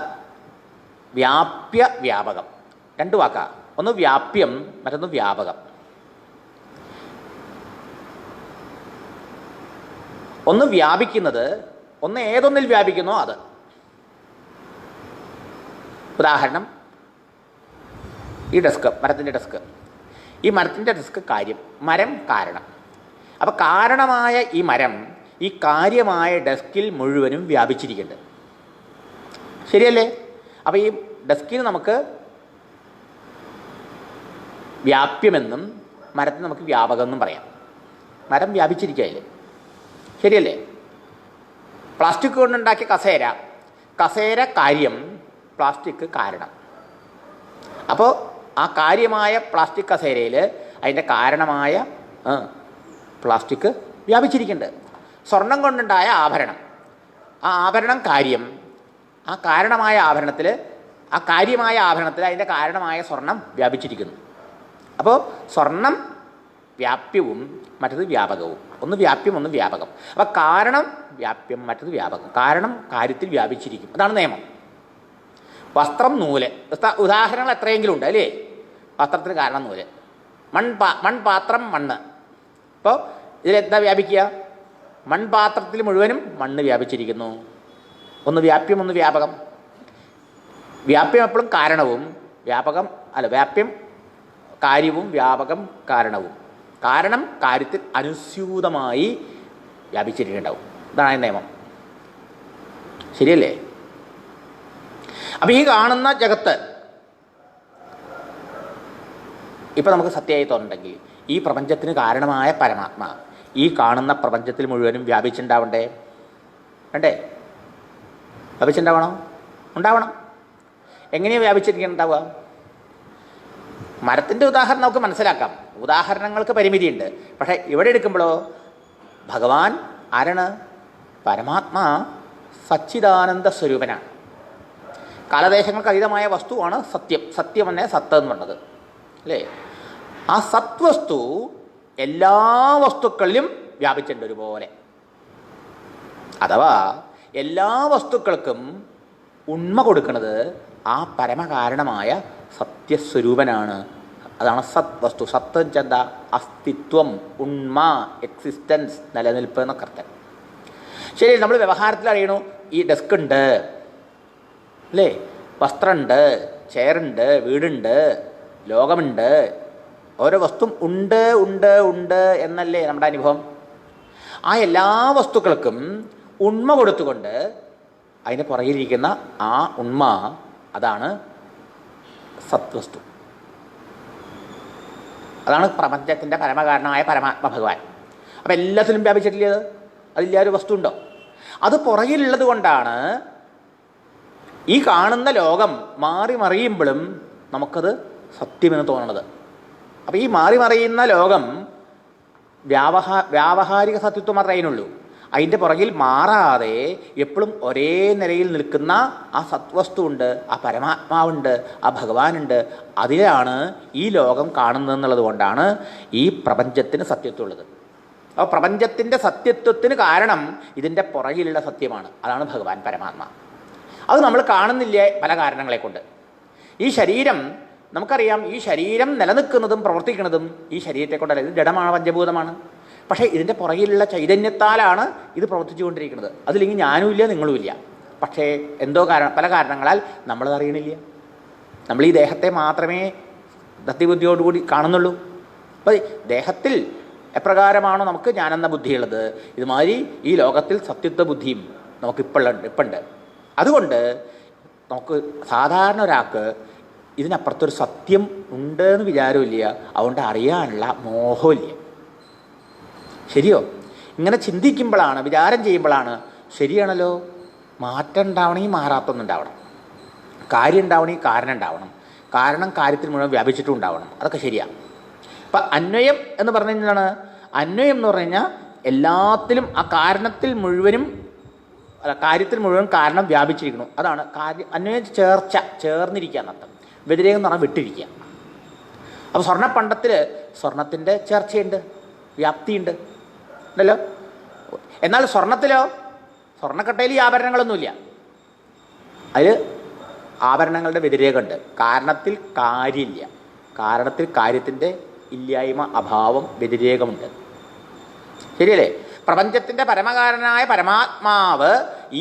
വ്യാപ്യ വ്യാപകം. രണ്ട് വാക്കാ. ഒന്ന് വ്യാപ്യം, മറ്റൊന്ന് വ്യാപകം. ഒന്ന് വ്യാപിക്കുന്നത്, ഒന്ന് ഏതൊന്നിൽ വ്യാപിക്കുന്നോ അത്. ഉദാഹരണം, ഈ ഡെസ്ക്, മരത്തിൻ്റെ ഡെസ്ക്. ഈ മരത്തിൻ്റെ ഡെസ്ക് കാര്യം, മരം കാരണം. അപ്പോൾ കാരണമായ ഈ മരം ഈ കാര്യമായ ഡെസ്കിൽ മുഴുവനും വ്യാപിച്ചിരിക്കുന്നുണ്ട്. ശരിയല്ലേ? അപ്പോൾ ഈ ഡെസ്കിന് നമുക്ക് വ്യാപ്യമെന്നും മരത്തിന് നമുക്ക് വ്യാപകമെന്നും പറയാം. മരം വ്യാപിച്ചിരിക്കുകയല്ലേ? ശരിയല്ലേ? പ്ലാസ്റ്റിക് കൊണ്ടുണ്ടാക്കിയ കസേര കാര്യം, പ്ലാസ്റ്റിക് കാരണം. അപ്പോൾ ആ കാര്യമായ പ്ലാസ്റ്റിക് കസേരയിൽ അതിൻ്റെ കാരണമായ പ്ലാസ്റ്റിക് വ്യാപിച്ചിരിക്കുന്നുണ്ട്. സ്വർണം കൊണ്ടുണ്ടായ ആഭരണം, ആ ആഭരണം കാര്യം, ആ കാരണമായ ആഭരണത്തിൽ, ആ കാര്യമായ ആഭരണത്തിൽ അതിൻ്റെ കാരണമായ സ്വർണം വ്യാപിച്ചിരിക്കുന്നു. അപ്പോൾ സ്വർണം വ്യാപ്യവും മറ്റത് വ്യാപകവും. ഒന്ന് വ്യാപ്യം, ഒന്ന് വ്യാപകം. അപ്പോൾ കാരണം വ്യാപ്യം, മറ്റത് വ്യാപകം. കാരണം കാര്യത്തിൽ വ്യാപിച്ചിരിക്കും. അതാണ് നിയമം. വസ്ത്രം, നൂല്, ഉദാഹരണങ്ങൾ എത്രയെങ്കിലും ഉണ്ട് അല്ലേ? വസ്ത്രത്തിന് കാരണം നൂല്, മൺപാത്രം, മണ്ണ്. അപ്പോൾ ഇതിലെന്താ വ്യാപിക്കുക? മൺപാത്രത്തിൽ മുഴുവനും മണ്ണ് വ്യാപിച്ചിരിക്കുന്നു. ഒന്ന് വ്യാപ്യം, ഒന്ന് വ്യാപകം. വ്യാപ്യം എപ്പോഴും കാരണവും, വ്യാപ്യം കാര്യവും, വ്യാപകം കാരണവും. കാരണം കാര്യത്തിൽ അനുസ്യൂതമായി വ്യാപിച്ചിരിക്കുന്നുണ്ടാവും. ഇതാണ് നിയമം. ശരിയല്ലേ? അപ്പം ഈ കാണുന്ന ജഗത്ത് ഇപ്പം നമുക്ക് സത്യമായി തോന്നുന്നുണ്ടെങ്കിൽ ഈ പ്രപഞ്ചത്തിന് കാരണമായ പരമാത്മ ഈ കാണുന്ന പ്രപഞ്ചത്തിൽ മുഴുവനും വ്യാപിച്ചുണ്ടാവണ്ടേ? വേണ്ടേ? വ്യാപിച്ചുണ്ടാവണോ? ഉണ്ടാവണം. എങ്ങനെയാണ് വ്യാപിച്ചിരിക്കുന്നുണ്ടാവുക? മരത്തിൻ്റെ ഉദാഹരണം നമുക്ക് മനസ്സിലാക്കാം. ഉദാഹരണങ്ങൾക്ക് പരിമിതിയുണ്ട്. പക്ഷേ ഇവിടെ എടുക്കുമ്പോഴോ ഭഗവാൻ ആരാണ്? പരമാത്മാ സച്ചിദാനന്ദ സ്വരൂപനാണ്. കാലദേശങ്ങൾക്ക് അതീതമായ വസ്തുവാണ് സത്യം. സത്യം തന്നെ സത്ത് എന്ന് പറഞ്ഞത് അല്ലേ? ആ സത്വസ്തു എല്ലാ വസ്തുക്കളിലും വ്യാപിച്ചിട്ടുണ്ട് ഒരുപോലെ. അഥവാ എല്ലാ വസ്തുക്കൾക്കും ഉണ്മ കൊടുക്കുന്നത് ആ പരമകാരണമായ സത്യസ്വരൂപനാണ്. അതാണ് സത് വസ്തു. സത്ത് ചെന്ത അസ്തിത്വം, ഉണ്മ, എക്സിസ്റ്റൻസ്, നിലനിൽപ്പ് എന്നൊക്കെ അർത്ഥം. ശരി, നമ്മൾ വ്യവഹാരത്തിൽ അറിയണു ഈ ഡെസ്ക് ഉണ്ട് അല്ലേ, വസ്ത്രമുണ്ട്, ചെയറുണ്ട്, വീടുണ്ട്, ലോകമുണ്ട്, ഓരോ വസ്തു ഉണ്ട് ഉണ്ട് ഉണ്ട് എന്നല്ലേ നമ്മുടെ അനുഭവം. ആ എല്ലാ വസ്തുക്കൾക്കും ഉണ്മ കൊടുത്തുകൊണ്ട് അതിന് പുറകിലിരിക്കുന്ന ആ ഉണ്മ, അതാണ് സത്വസ്തു. അതാണ് പ്രപഞ്ചത്തിൻ്റെ പരമകാരണമായ പരമാത്മ ഭഗവാൻ. അപ്പം എല്ലാത്തിലും വ്യാപിച്ചിട്ടില്ലേ അത്? അതില്ലാതൊരു വസ്തു ഉണ്ടോ? അത് പുറകിലുള്ളത് കൊണ്ടാണ് ഈ കാണുന്ന ലോകം മാറി മറിയുമ്പോഴും നമുക്കത് സത്യമെന്ന് തോന്നണത്. അപ്പം ഈ മാറി മറിയുന്ന ലോകം വ്യാവഹാരിക സത്യത്വം മാത്രമേ അതിനുള്ളൂ. അതിൻ്റെ പുറകിൽ മാറാതെ എപ്പോഴും ഒരേ നിലയിൽ നിൽക്കുന്ന ആ സത്വസ്തു ഉണ്ട്, ആ പരമാത്മാവുണ്ട്, ആ ഭഗവാനുണ്ട്. അതിലാണ് ഈ ലോകം കാണുന്നതെന്നുള്ളത് കൊണ്ടാണ് ഈ പ്രപഞ്ചത്തിന് സത്യത്വമുള്ളത്. അപ്പോൾ പ്രപഞ്ചത്തിൻ്റെ സത്യത്വത്തിന് കാരണം ഇതിൻ്റെ പുറകിലുള്ള സത്യമാണ്. അതാണ് ഭഗവാൻ പരമാത്മ. അത് നമ്മൾ കാണുന്നില്ല പല കാരണങ്ങളെ കൊണ്ട്. ഈ ശരീരം നമുക്കറിയാം, ഈ ശരീരം നിലനിൽക്കുന്നതും പ്രവർത്തിക്കുന്നതും ഈ ശരീരത്തെ കൊണ്ടല്ല. ഇത് ജഡമാണ്, പഞ്ചഭൂതമാണ്. പക്ഷേ ഇതിൻ്റെ പുറകിലുള്ള ചൈതന്യത്താലാണ് ഇത് പ്രവർത്തിച്ചുകൊണ്ടിരിക്കുന്നത്. അതില്ലെങ്കിൽ ഞാനുമില്ല, നിങ്ങളുമില്ല. പക്ഷേ എന്തോ പല കാരണങ്ങളാൽ നമ്മളത് അറിയണില്ല. നമ്മൾ ഈ ദേഹത്തെ മാത്രമേ ദത്തിബുദ്ധിയോടുകൂടി കാണുന്നുള്ളൂ. അപ്പോൾ ദേഹത്തിൽ എപ്രകാരമാണോ നമുക്ക് ഞാനെന്ന ബുദ്ധിയുള്ളത്, ഇതുമാതിരി ഈ ലോകത്തിൽ സത്യത്വ ബുദ്ധിയും ഇപ്പുണ്ട്. അതുകൊണ്ട് നമുക്ക് സാധാരണ ഒരാൾക്ക് ഇതിനപ്പുറത്തൊരു സത്യം ഉണ്ട് എന്ന് വിചാരമില്ല. അതുകൊണ്ട് അറിയാനുള്ള മോഹമില്ല. ശരിയോ? ഇങ്ങനെ ചിന്തിക്കുമ്പോഴാണ്, വിചാരം ചെയ്യുമ്പോഴാണ് ശരിയാണല്ലോ, മാറ്റം ഉണ്ടാവണമെങ്കിൽ മാറാത്തൊന്നുണ്ടാവണം, കാര്യം ഉണ്ടാവണമെങ്കിൽ കാരണം ഉണ്ടാവണം, കാരണം കാര്യത്തിൽ മുഴുവൻ വ്യാപിച്ചിട്ടും ഉണ്ടാവണം. അതൊക്കെ ശരിയാണ്. അപ്പം അന്വയം എന്ന് പറഞ്ഞു കഴിഞ്ഞാൽ, അന്വയം എന്ന് പറഞ്ഞു കഴിഞ്ഞാൽ എല്ലാത്തിലും ആ കാര്യത്തിൽ മുഴുവൻ കാരണം വ്യാപിച്ചിരിക്കണം. അതാണ് അന്വയം. ചേർന്നിരിക്കുക എന്നർത്ഥം. വ്യതിരേകം എന്ന് പറഞ്ഞാൽ വിട്ടിരിക്കുക. അപ്പോൾ സ്വർണ്ണപ്പണ്ടത്തിൽ സ്വർണത്തിൻ്റെ ചേർച്ചയുണ്ട്, വ്യാപ്തിയുണ്ട് ഉണ്ടല്ലോ. എന്നാൽ സ്വർണത്തിലോ, സ്വർണ്ണക്കട്ടയിൽ ഈ ആഭരണങ്ങളൊന്നുമില്ല. അതിൽ ആഭരണങ്ങളുടെ വ്യതിരേകമുണ്ട്. കാരണത്തിൽ കാര്യമില്ല, കാരണത്തിൽ കാര്യത്തിൻ്റെ ഇല്ലായ്മ, അഭാവം, വ്യതിരേകമുണ്ട്. ശരിയല്ലേ? പ്രപഞ്ചത്തിൻ്റെ പരമകാരനായ പരമാത്മാവ്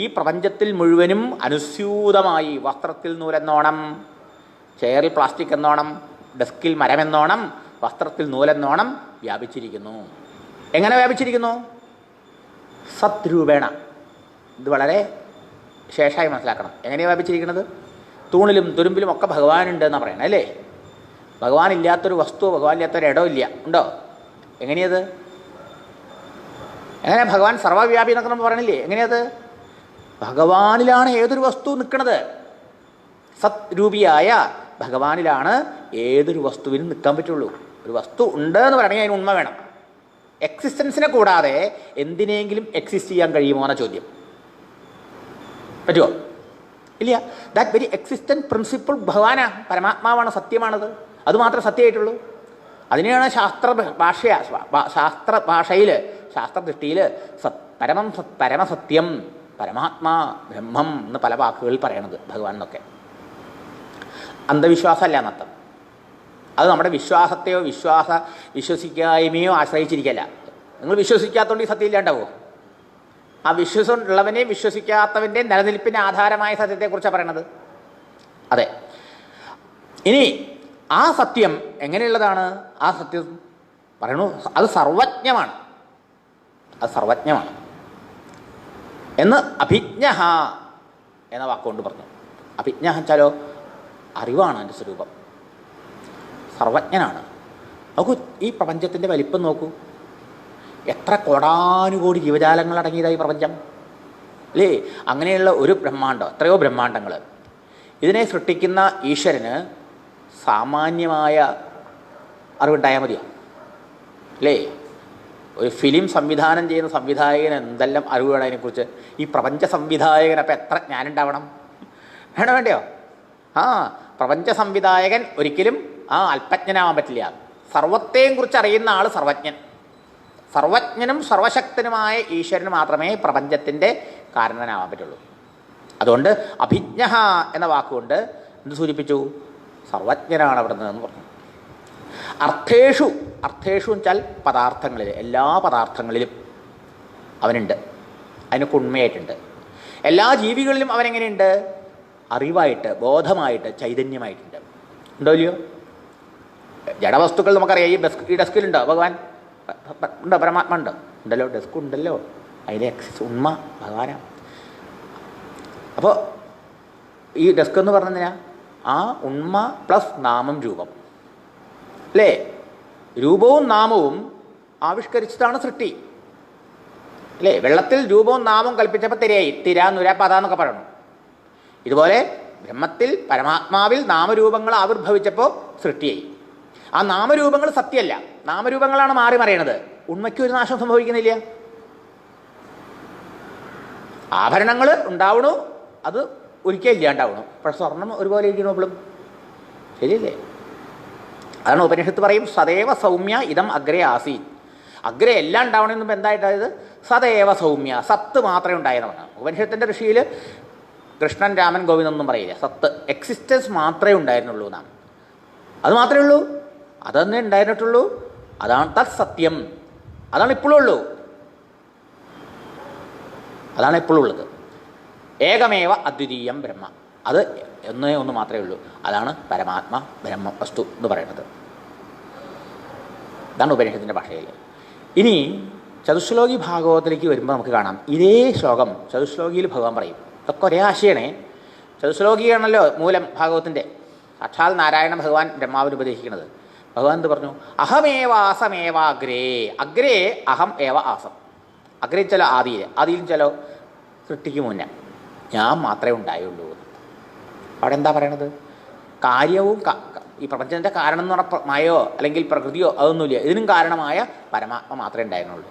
ഈ പ്രപഞ്ചത്തിൽ മുഴുവനും അനുസ്യൂതമായി, വസ്ത്രത്തിൽ നൂലെന്നോണം, ചെയറിൽ പ്ലാസ്റ്റിക് എന്നോണം, ഡെസ്കിൽ മരമെന്നോണം, വസ്ത്രത്തിൽ നൂലെന്നോണം വ്യാപിച്ചിരിക്കുന്നു. എങ്ങനെ വ്യാപിച്ചിരിക്കുന്നു? സദ്രൂപേണ. ഇത് വളരെ ശേഷമായി മനസ്സിലാക്കണം. എങ്ങനെയാണ് വ്യാപിച്ചിരിക്കുന്നത്? തൂണിലും തുരുമ്പിലും ഒക്കെ ഭഗവാനുണ്ട് എന്നാണ് പറയണത് അല്ലേ? ഭഗവാനില്ലാത്തൊരു വസ്തു, ഭഗവാനില്ലാത്തൊരു ഇടമില്ല. ഉണ്ടോ? എങ്ങനെയത്? എങ്ങനെ ഭഗവാൻ സർവ്വവ്യാപി എന്നൊക്കെ നമ്മൾ പറയണില്ലേ? എങ്ങനെയത്? ഭഗവാനിലാണ് ഏതൊരു വസ്തു നിൽക്കുന്നത്. സത് രൂപിയായ ഭഗവാനിലാണ് ഏതൊരു വസ്തുവിനും നിൽക്കാൻ പറ്റുള്ളൂ. ഒരു വസ്തു ഉണ്ട് എന്ന് പറയണമെങ്കിൽ അതിന് ഉണ്മ വേണം. എക്സിസ്റ്റൻസിനെ കൂടാതെ എന്തിനെങ്കിലും എക്സിസ്റ്റ് ചെയ്യാൻ കഴിയുമോ എന്ന ചോദ്യം. പറ്റുമോ? ഇല്ല. ദാറ്റ് വെരി എക്സിസ്റ്റൻറ്റ് പ്രിൻസിപ്പിൾ ഭഗവാനാണ്, പരമാത്മാവാണ്, സത്യമാണത്. അതുമാത്രമേ സത്യമായിട്ടുള്ളൂ. അതിനെയാണ് ശാസ്ത്ര ഭാഷയിൽ, ശാസ്ത്രദൃഷ്ടിയിൽ പരമസത്യം, പരമാത്മാ, ബ്രഹ്മം എന്ന് പല വാക്കുകളിൽ പറയണത് ഭഗവാൻ എന്നൊക്കെ. അന്ധവിശ്വാസമല്ല എന്നർത്ഥം. അത് നമ്മുടെ വിശ്വാസത്തെയോ വിശ്വസിക്കായ്മയോ ആശ്രയിച്ചിരിക്കല്ല. നിങ്ങൾ വിശ്വസിക്കാത്തതുകൊണ്ട് ഈ സത്യം ഇല്ലാണ്ടാവോ? ആ വിശ്വാസം ഉള്ളവനെയും വിശ്വസിക്കാത്തവൻ്റെയും നിലനിൽപ്പിന് ആധാരമായ സത്യത്തെക്കുറിച്ചാണ് പറയണത്. അതെ. ഇനി ആ സത്യം എങ്ങനെയുള്ളതാണ്? ആ സത്യം പറയണു, അത് സർവജ്ഞമാണ്. അത് സർവജ്ഞമാണ് എന്ന് അഭിജ്ഞ എന്ന വാക്കുകൊണ്ട് പറഞ്ഞു. അഭിജ്ഞ വെച്ചാലോ അറിവാണ് എൻ്റെ സ്വരൂപം. സർവജ്ഞനാണ്. നോക്കൂ, ഈ പ്രപഞ്ചത്തിൻ്റെ വലിപ്പം നോക്കൂ. എത്ര കോടാനുകോടി ജീവജാലങ്ങൾ അടങ്ങിയതായി പ്രപഞ്ചം അല്ലേ? അങ്ങനെയുള്ള ഒരു ബ്രഹ്മാണ്ടം, എത്രയോ ബ്രഹ്മാണ്ടങ്ങൾ. ഇതിനെ സൃഷ്ടിക്കുന്ന ഈശ്വരന് സാമാന്യമായ അറിവുണ്ടായാൽ മതിയോ അല്ലേ? ഒരു ഫിലിം സംവിധാനം ചെയ്യുന്ന സംവിധായകൻ എന്തെല്ലാം അറിവ് വേണം അതിനെക്കുറിച്ച്? ഈ പ്രപഞ്ച സംവിധായകൻ അപ്പം എത്ര ജ്ഞാനുണ്ടാവണം? വേണോ വേണ്ടയോ? പ്രപഞ്ച സംവിധായകൻ ഒരിക്കലും അല്പജ്ഞനാവാൻ പറ്റില്ല. സർവത്തെയും കുറിച്ച് അറിയുന്ന ആൾ സർവജ്ഞൻ. സർവജ്ഞനും സർവശക്തനുമായ ഈശ്വരന് മാത്രമേ പ്രപഞ്ചത്തിൻ്റെ കാരണനാവാൻ പറ്റുള്ളൂ. അതുകൊണ്ട് അഭിജ്ഞ എന്ന വാക്കുകൊണ്ട് എന്ത് സൂചിപ്പിച്ചു? സർവജ്ഞനാണ് അവിടെ നിന്നെന്ന് പറഞ്ഞു. അർത്ഥേഷു, അർത്ഥേഷു വെച്ചാൽ പദാർത്ഥങ്ങളിൽ, എല്ലാ പദാർത്ഥങ്ങളിലും അവനുണ്ട്, അതിനൊക്കെ ഉണ്മയായിട്ടുണ്ട്. എല്ലാ ജീവികളിലും അവനെങ്ങനെയുണ്ട്? അറിവായിട്ട്, ബോധമായിട്ട്, ചൈതന്യമായിട്ടുണ്ട്. ഉണ്ടോ ഇല്ലയോ? ജഡവസ്തുക്കൾ നമുക്കറിയാം. ഈ ഡെസ്കിലുണ്ടോ ഭഗവാൻ? ഉണ്ടോ? പരമാത്മ ഉണ്ടോ? ഉണ്ടല്ലോ, ഡെസ്ക് ഉണ്ടല്ലോ. അതിലെ എക്സിസ് ഉണ്മ ഭഗവാനാണ്. അപ്പോൾ ഈ ഡെസ്ക് എന്ന് പറഞ്ഞാൽ ആ ഉണ്മ പ്ലസ് നാമം രൂപം അല്ലേ? രൂപവും നാമവും ആവിഷ്കരിച്ചതാണ് സൃഷ്ടി അല്ലേ? വെള്ളത്തിൽ രൂപവും നാമവും കൽപ്പിച്ചപ്പോൾ തിരയായി, തിര, നുര, പത എന്നൊക്കെ പറയണം. ഇതുപോലെ ബ്രഹ്മത്തിൽ പരമാത്മാവിൽ നാമരൂപങ്ങൾ ആവിർഭവിച്ചപ്പോൾ സൃഷ്ടിയായി. ആ നാമരൂപങ്ങൾ സത്യമല്ല, നാമരൂപങ്ങളാണ് മാറി മറിയണത്. ഉണ്മയ്ക്ക് ഒരു നാശം സംഭവിക്കുന്നില്ല. ആഭരണങ്ങൾ ഉണ്ടാവണു, അത് ഒരിക്കലും ഇല്ലാണ്ടാവണു. പക്ഷെ സ്വർണം ഒരുപോലെ ഇരിക്കണപ്പോഴും ശരിയല്ലേ? അതാണ് ഉപനിഷത്ത് പറയും സദൈവ സൗമ്യ ഇതം അഗ്രേ ആസീൻ. അഗ്രേ എല്ലാം ഉണ്ടാവണമെന്നും എന്തായിട്ടായത്? സദൈവ സൗമ്യ, സത്ത് മാത്രമേ ഉണ്ടായെന്നാണ്. ഉപനിഷത്തിൻ്റെ ഋഷിയിൽ കൃഷ്ണൻ, രാമൻ, ഗോവിന്ദൊന്നും പറയില്ല. സത്ത്, എക്സിസ്റ്റൻസ് മാത്രമേ ഉണ്ടായിരുന്നുള്ളൂ നാം. അത് മാത്രമേ ഉള്ളൂ, അതന്നെ ഉണ്ടായിരുന്നിട്ടുള്ളൂ. അതാണ് തത് സത്യം. അതാണ് ഇപ്പോഴും ഉള്ളൂ, അതാണ് എപ്പോഴും ഉള്ളത്. ഏകമേവ അദ്വിതീയം ബ്രഹ്മ, അത് ഒന്നേ ഒന്ന് മാത്രമേ ഉള്ളൂ. അതാണ് പരമാത്മ ബ്രഹ്മ വസ്തു എന്ന് പറയുന്നത്. ഇതാണ് ഉപനിഷത്തിൻ്റെ ഭാഷയിൽ. ഇനി ചതുശ്ലോകി ഭാഗവതത്തിലേക്ക് വരുമ്പോൾ നമുക്ക് കാണാം ഇതേ ശ്ലോകം ചതുശ്ലോകിയിൽ ഭഗവാൻ പറയും. ഇതൊക്കെ ഒരേ ആശയണേ. ചതുശ്ലോകിയാണല്ലോ മൂലം ഭാഗവത്തിൻ്റെ. സാക്ഷാൽ നാരായണ ഭഗവാൻ ബ്രഹ്മാവിന് ഉപദേശിക്കുന്നത്. ഭഗവാൻ എന്ത് പറഞ്ഞു? അഹമേവാസമേവാഗ്രേ, അഗ്രേ അഹം ഏവ ആസം. അഗ്രേ ചില ആദിയിൽ, ആദിയിലും ചില സൃഷ്ടിക്ക് മുന്നേ ഞാൻ മാത്രമേ ഉണ്ടായുള്ളൂ. അവിടെ എന്താ പറയണത്? കാര്യവും ഈ പ്രപഞ്ചത്തിൻ്റെ കാരണം എന്ന് പറഞ്ഞാൽ മായയോ അല്ലെങ്കിൽ പ്രകൃതിയോ അതൊന്നുമില്ല. ഇതിനും കാരണമായ പരമാത്മ മാത്രമേ ഉണ്ടായിരുന്നുള്ളൂ.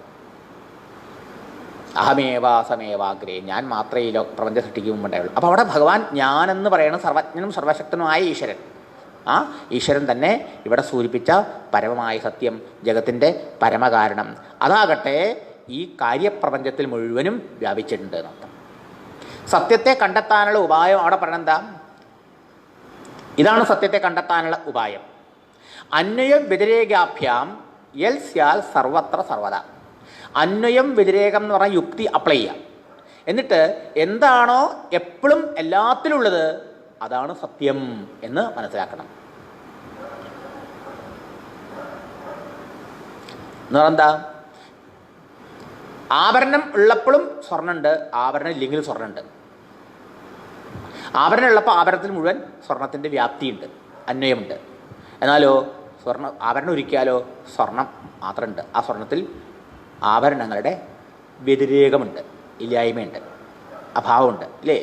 അഹമേവാസമേവാഗ്രേ, ഞാൻ മാത്രമേ ഈ പ്രപഞ്ച സൃഷ്ടിക്ക് മുമ്പ് ഉണ്ടായുള്ളൂ. അപ്പോൾ അവിടെ ഭഗവാൻ ഞാനെന്ന് പറയുന്നത് സർവജ്ഞനും സർവശക്തനുമായ ഈശ്വരൻ. ആ ഈശ്വരൻ തന്നെ ഇവിടെ സൂചിപ്പിച്ച പരമമായ സത്യം, ജഗത്തിൻ്റെ പരമകാരണം. അതാകട്ടെ ഈ കാര്യപ്രപഞ്ചത്തിൽ മുഴുവനും വ്യാപിച്ചിട്ടുണ്ട് എന്നർത്ഥം. സത്യത്തെ കണ്ടെത്താനുള്ള ഉപായം അവിടെ പറയണെന്താ? ഇതാണ് സത്യത്തെ കണ്ടെത്താനുള്ള ഉപായം. അന്വയം വ്യതിരേകാഭ്യാം യൽ സ്യാൽ സർവത്ര സർവത. അന്വയം വ്യതിരേകം എന്ന് പറഞ്ഞാൽ യുക്തി അപ്ലൈ ചെയ്യാം. എന്നിട്ട് എന്താണോ എപ്പോഴും എല്ലാത്തിലും ഉള്ളത് അതാണ് സത്യം എന്ന് മനസ്സിലാക്കണം. എന്ന് പറഞ്ഞാൽ എന്താ? ആഭരണം ഉള്ളപ്പോഴും സ്വർണ്ണമുണ്ട്, ആഭരണം ഇല്ലെങ്കിലും സ്വർണ്ണമുണ്ട്. ആഭരണം ഉള്ളപ്പോൾ ആഭരണത്തിൽ മുഴുവൻ സ്വർണത്തിൻ്റെ വ്യാപ്തിയുണ്ട്, അന്വയമുണ്ട്. എന്നാലോ ആഭരണം ഒരുക്കിയാലോ സ്വർണം മാത്രമുണ്ട്. ആ സ്വർണത്തിൽ ആഭരണങ്ങളുടെ വ്യതിരേകമുണ്ട്, ഇല്ലായ്മയുണ്ട്, അഭാവമുണ്ട് അല്ലേ?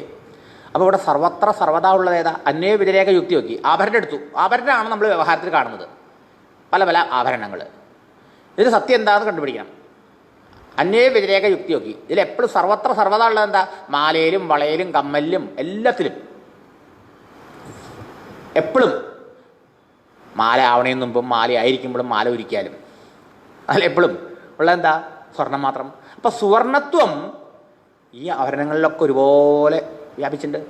അപ്പോൾ ഇവിടെ സർവത്ര സർവതാ ഉള്ളത് ഏതാ? അന്വയ വ്യതിരേക യുക്തി നോക്കി ആഭരണം എടുത്തു. ആഭരണമാണ് നമ്മൾ വ്യവഹാരത്തിൽ കാണുന്നത്, പല പല ആഭരണങ്ങൾ. ഇതിൽ സത്യം എന്താണെന്ന് കണ്ടുപിടിക്കണം. അന്വയ വ്യതിരേക യുക്തി നോക്കി ഇതിലെപ്പോഴും സർവത്ര സർവത ഉള്ളത് എന്താ? മാലയിലും വളയിലും കമ്മലിലും എല്ലാത്തിലും എപ്പോഴും മാല ആവണേന് മുമ്പും മാല ആയിരിക്കുമ്പോഴും മാല ഒരുക്കിയാലും അതിലെപ്പോഴും ഉള്ളതെന്താ? സ്വർണം മാത്രം. അപ്പം സുവർണത്വം ഈ ആഭരണങ്ങളിലൊക്കെ ഒരുപോലെ വ്യാപിച്ചിട്ടുണ്ട്.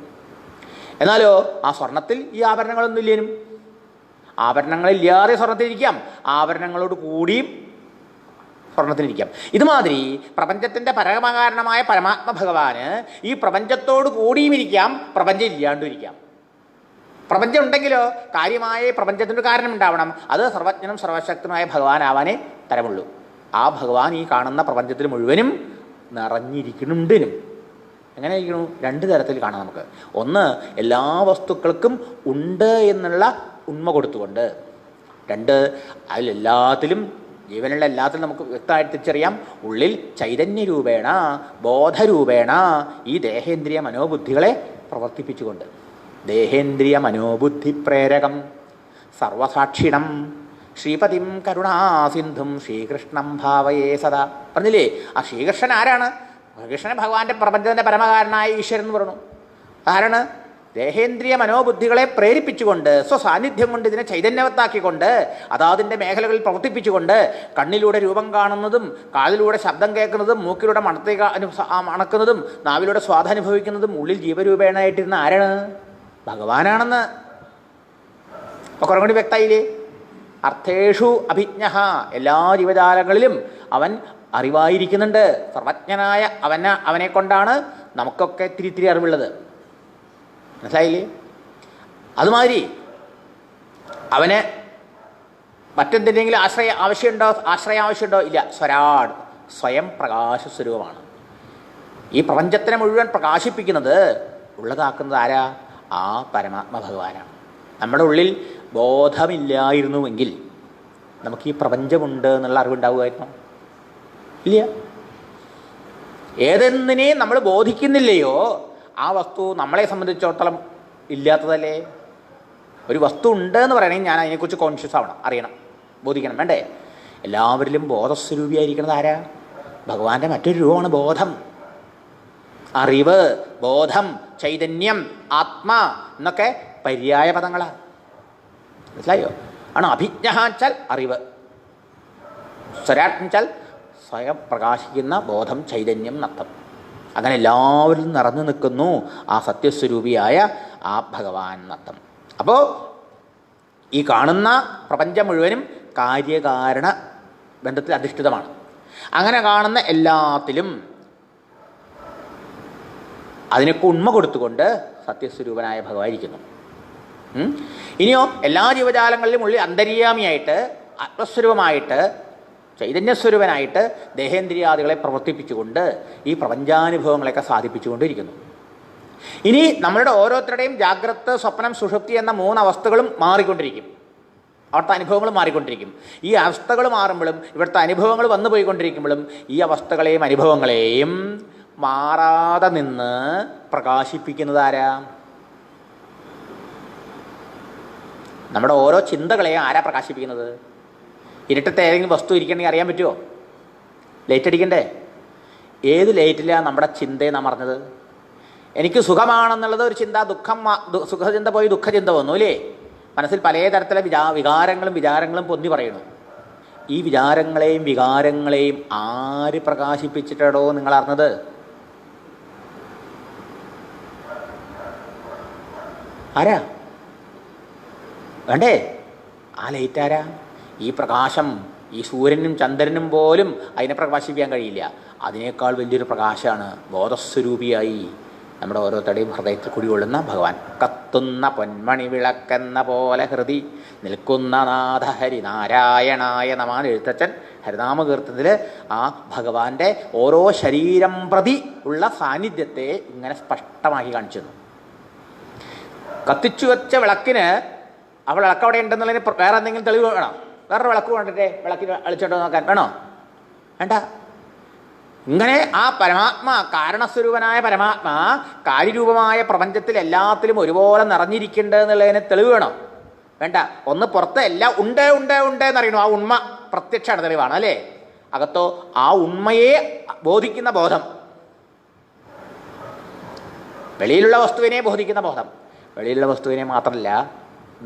എന്നാലോ ആ സ്വർണത്തിൽ ഈ ആഭരണങ്ങളൊന്നും ഇല്ലേനും. ആഭരണങ്ങളില്ലാതെ സ്വർണത്തിലിരിക്കാം, ആഭരണങ്ങളോട് കൂടിയും സ്വർണത്തിലിരിക്കാം. ഇതുമാതിരി പ്രപഞ്ചത്തിൻ്റെ പരമകാരണമായ പരമാത്മ ഭഗവാന് ഈ പ്രപഞ്ചത്തോട് കൂടിയും ഇരിക്കാം, പ്രപഞ്ചം ഇല്ലാണ്ടും ഇരിക്കാം. പ്രപഞ്ചം ഉണ്ടെങ്കിലോ കാര്യമായ പ്രപഞ്ചത്തിൻ്റെ കാരണം ഉണ്ടാവണം. അത് സർവജ്ഞനും സർവശക്തനുമായ ഭഗവാനാവാനേ തരമുള്ളൂ. ആ ഭഗവാൻ ഈ കാണുന്ന പ്രപഞ്ചത്തിൽ മുഴുവനും നിറഞ്ഞിരിക്കുന്നുണ്ടിനും. എങ്ങനെ ഇരിക്കണു? രണ്ട് തരത്തിൽ കാണാം നമുക്ക്. ഒന്ന്, എല്ലാ വസ്തുക്കൾക്കും ഉണ്ട് എന്നുള്ള ഉണ്മ കൊടുത്തുകൊണ്ട്. രണ്ട്, അതിലെല്ലാത്തിലും ജീവനുള്ള എല്ലാത്തിലും നമുക്ക് വ്യക്തമായിട്ട് തിരിച്ചറിയാം. ഉള്ളിൽ ചൈതന്യരൂപേണ ബോധരൂപേണ ഈ ദേഹേന്ദ്രിയ മനോബുദ്ധികളെ പ്രവർത്തിപ്പിച്ചുകൊണ്ട് ദേഹേന്ദ്രിയ മനോബുദ്ധി പ്രേരകം സർവസാക്ഷിണം ശ്രീപതിം കരുണാസിന്ധും ശ്രീകൃഷ്ണം ഭാവയേ സദാ. പറഞ്ഞില്ലേ, ആ ശ്രീകൃഷ്ണൻ ആരാണ്? ശ്രീകൃഷ്ണൻ ഭഗവാന്റെ പ്രപഞ്ചത്തിൻ്റെ പരമകാരനായ ഈശ്വരൻ എന്ന് പറഞ്ഞു. ആരാണ്? ദേഹേന്ദ്രിയ മനോബുദ്ധികളെ പ്രേരിപ്പിച്ചുകൊണ്ട് സ്വസാന്നിധ്യം കൊണ്ട് ഇതിനെ ചൈതന്യവത്താക്കിക്കൊണ്ട് അതാതിൻ്റെ മേഖലകളിൽ പ്രവർത്തിപ്പിച്ചുകൊണ്ട് കണ്ണിലൂടെ രൂപം കാണുന്നതും കാതിലൂടെ ശബ്ദം കേൾക്കുന്നതും മൂക്കിലൂടെ മണക്കുന്നതും നാവിലൂടെ സ്വാദനുഭവിക്കുന്നതും ഉള്ളിൽ ജീവരൂപേണായിട്ടിരുന്ന ആരാണ്? ഭഗവാനാണെന്ന് അപ്പോൾ കുറേ കൂടി വ്യക്തമായില്ലേ? അർത്ഥേഷു അഭിജ്ഞ, എല്ലാ ജീവജാലങ്ങളിലും അവൻ അറിവായിരിക്കുന്നുണ്ട്. സർവജ്ഞനായ അവനെ കൊണ്ടാണ് നമുക്കൊക്കെ തിരി അറിവുള്ളത്. മനസ്സിലായില്ലേ? അതുമാതിരി അവന് മറ്റെന്തെങ്കിലും ആശ്രയാവശ്യമുണ്ടോ? ഇല്ല. സ്വരാട് സ്വയം പ്രകാശ സ്വരൂപമാണ്. ഈ പ്രപഞ്ചത്തിനെ മുഴുവൻ പ്രകാശിപ്പിക്കുന്നത് ഉള്ളതാക്കുന്നത് ആരാ? ആ പരമാത്മ ഭഗവാനാണ്. നമ്മുടെ ഉള്ളിൽ ബോധമില്ലായിരുന്നുവെങ്കിൽ നമുക്ക് ഈ പ്രപഞ്ചമുണ്ട് എന്നുള്ള അറിവുണ്ടാവുമായിരുന്നു? ഇല്ല. ഏതെന്നിനെയും നമ്മൾ ബോധിക്കുന്നില്ലയോ ആ വസ്തു നമ്മളെ സംബന്ധിച്ചിടത്തോളം ഇല്ലാത്തതല്ലേ? ഒരു വസ്തു ഉണ്ട് എന്ന് പറയണമെങ്കിൽ ഞാൻ അതിനെക്കുറിച്ച് കോൺഷ്യസ് ആവണം, അറിയണം, ബോധിക്കണം, വേണ്ടേ? എല്ലാവരിലും ബോധസ്വരൂപിയായിരിക്കുന്നത് ആരാ? ഭഗവാന്റെ മറ്റൊരു രൂപമാണ് ബോധം. അറിവ്, ബോധം, ചൈതന്യം, ആത്മാ എന്നൊക്കെ പര്യായ പദങ്ങളാണ്. മനസ്സിലായോ? ആണോ? അഭിജ്ഞാച്ചാൽ അറിവ്, സ്വരാജ്ഞാൽ സ്വയം പ്രകാശിക്കുന്ന ബോധം, ചൈതന്യം, നത്തം. അങ്ങനെ എല്ലാവരിലും നിറഞ്ഞു നിൽക്കുന്നു ആ സത്യസ്വരൂപിയായ ആ ഭഗവാൻ നത്തം. അപ്പോൾ ഈ കാണുന്ന പ്രപഞ്ചം മുഴുവനും കാര്യകാരണ ബന്ധത്തിൽ അധിഷ്ഠിതമാണ്. അങ്ങനെ കാണുന്ന എല്ലാത്തിലും അതിനൊക്കെ ഉണ്മ കൊടുത്തുകൊണ്ട് സത്യസ്വരൂപനായ ഭഗവാൻ ഇരിക്കുന്നു. ഇനിയോ എല്ലാ ജീവജാലങ്ങളിലും ഉള്ളിൽ അന്തര്യാമിയായിട്ട് ആത്മസ്വരൂപമായിട്ട് ചൈതന്യസ്വരൂപനായിട്ട് ദേഹേന്ദ്രിയാദികളെ പ്രവർത്തിപ്പിച്ചുകൊണ്ട് ഈ പ്രപഞ്ചാനുഭവങ്ങളെയൊക്കെ സാധിപ്പിച്ചുകൊണ്ടിരിക്കുന്നു. ഇനി നമ്മളുടെ ഓരോരുത്തരുടെയും ജാഗ്രത, സ്വപ്നം, സുഷുപ്തി എന്ന 3 അവസ്ഥകളും മാറിക്കൊണ്ടിരിക്കും. അവിടുത്തെ അനുഭവങ്ങൾ മാറിക്കൊണ്ടിരിക്കും. ഈ അവസ്ഥകൾ മാറുമ്പോഴും ഇവിടുത്തെ അനുഭവങ്ങൾ വന്നു പോയിക്കൊണ്ടിരിക്കുമ്പോഴും ഈ അവസ്ഥകളെയും അനുഭവങ്ങളെയും മാറാതെ നിന്ന് പ്രകാശിപ്പിക്കുന്നത് ആരാ? നമ്മുടെ ഓരോ ചിന്തകളെയും ആരാ പ്രകാശിപ്പിക്കുന്നത്? ഇരുട്ടത്തെ ഏതെങ്കിലും വസ്തു ഇരിക്കണമെങ്കിൽ അറിയാൻ പറ്റുമോ? ലൈറ്റ് അടിക്കണ്ടേ? ഏത് ലൈറ്റിലാണ് നമ്മുടെ ചിന്തയെ നാം അറിഞ്ഞത്? എനിക്ക് സുഖമാണെന്നുള്ളത് ഒരു ചിന്ത, സുഖചിന്ത പോയി ദുഃഖചിന്ത വന്നു അല്ലേ? മനസ്സിൽ പലതരത്തിലെ വിചാരങ്ങളും പൊന്തി പറയണു. ഈ വിചാരങ്ങളെയും വികാരങ്ങളെയും ആര് പ്രകാശിപ്പിച്ചിട്ടോ നിങ്ങൾ അറിഞ്ഞത്? ആരാ? വേണ്ടേ? ആ ലൈറ്റ് ആരാ? ഈ പ്രകാശം, ഈ സൂര്യനും ചന്ദ്രനും പോലും അതിനെ പ്രകാശിപ്പിക്കാൻ കഴിയില്ല. അതിനേക്കാൾ വലിയൊരു പ്രകാശമാണ് ബോധസ്വരൂപിയായി നമ്മുടെ ഓരോരുത്തരുടെയും ഹൃദയത്തിൽ കുടികൊള്ളുന്ന ഭഗവാൻ. കത്തുന്ന പൊന്മണി വിളക്കെന്ന പോലെ ഹൃദി നിൽക്കുന്ന നാഥ ഹരി നാരായണായ നമാൻ എഴുത്തച്ഛൻ ഹരിനാമകീർത്തനത്തിൽ ആ ഭഗവാന്റെ ഓരോ ശരീരം പ്രതി ഉള്ള സാന്നിധ്യത്തെ ഇങ്ങനെ സ്പഷ്ടമാക്കി കാണിച്ചിരുന്നു. കത്തിച്ചു വെച്ച വിളക്കിന് ആ വിളക്ക് അവിടെ ഉണ്ടെന്നുള്ളതിന് വേറെ എന്തെങ്കിലും തെളിവ് വേണം? വേറൊരു വിളക്ക് കൊണ്ടിട്ടേ വിളക്കിന് അളിച്ചോട്ടോ നോക്കാൻ വേണോ? വേണ്ട. ഇങ്ങനെ ആ പരമാത്മാ, കാരണസ്വരൂപനായ പരമാത്മാ കാര്യരൂപമായ പ്രപഞ്ചത്തിൽ എല്ലാത്തിലും ഒരുപോലെ നിറഞ്ഞിരിക്കേണ്ടത് എന്നുള്ളതിന് തെളിവ് വേണോ? വേണ്ട. ഒന്ന് പുറത്ത് എല്ലാം ഉണ്ട് എന്നറിയണു. ആ ഉണ്മ പ്രത്യക്ഷമാണ്, തെളിവാണ് അല്ലേ? അകത്തോ ആ ഉണ്മയെ ബോധിക്കുന്ന ബോധം, വെളിയിലുള്ള വസ്തുവിനെ ബോധിക്കുന്ന ബോധം. വെളിയിലുള്ള വസ്തുവിനെ മാത്രമല്ല,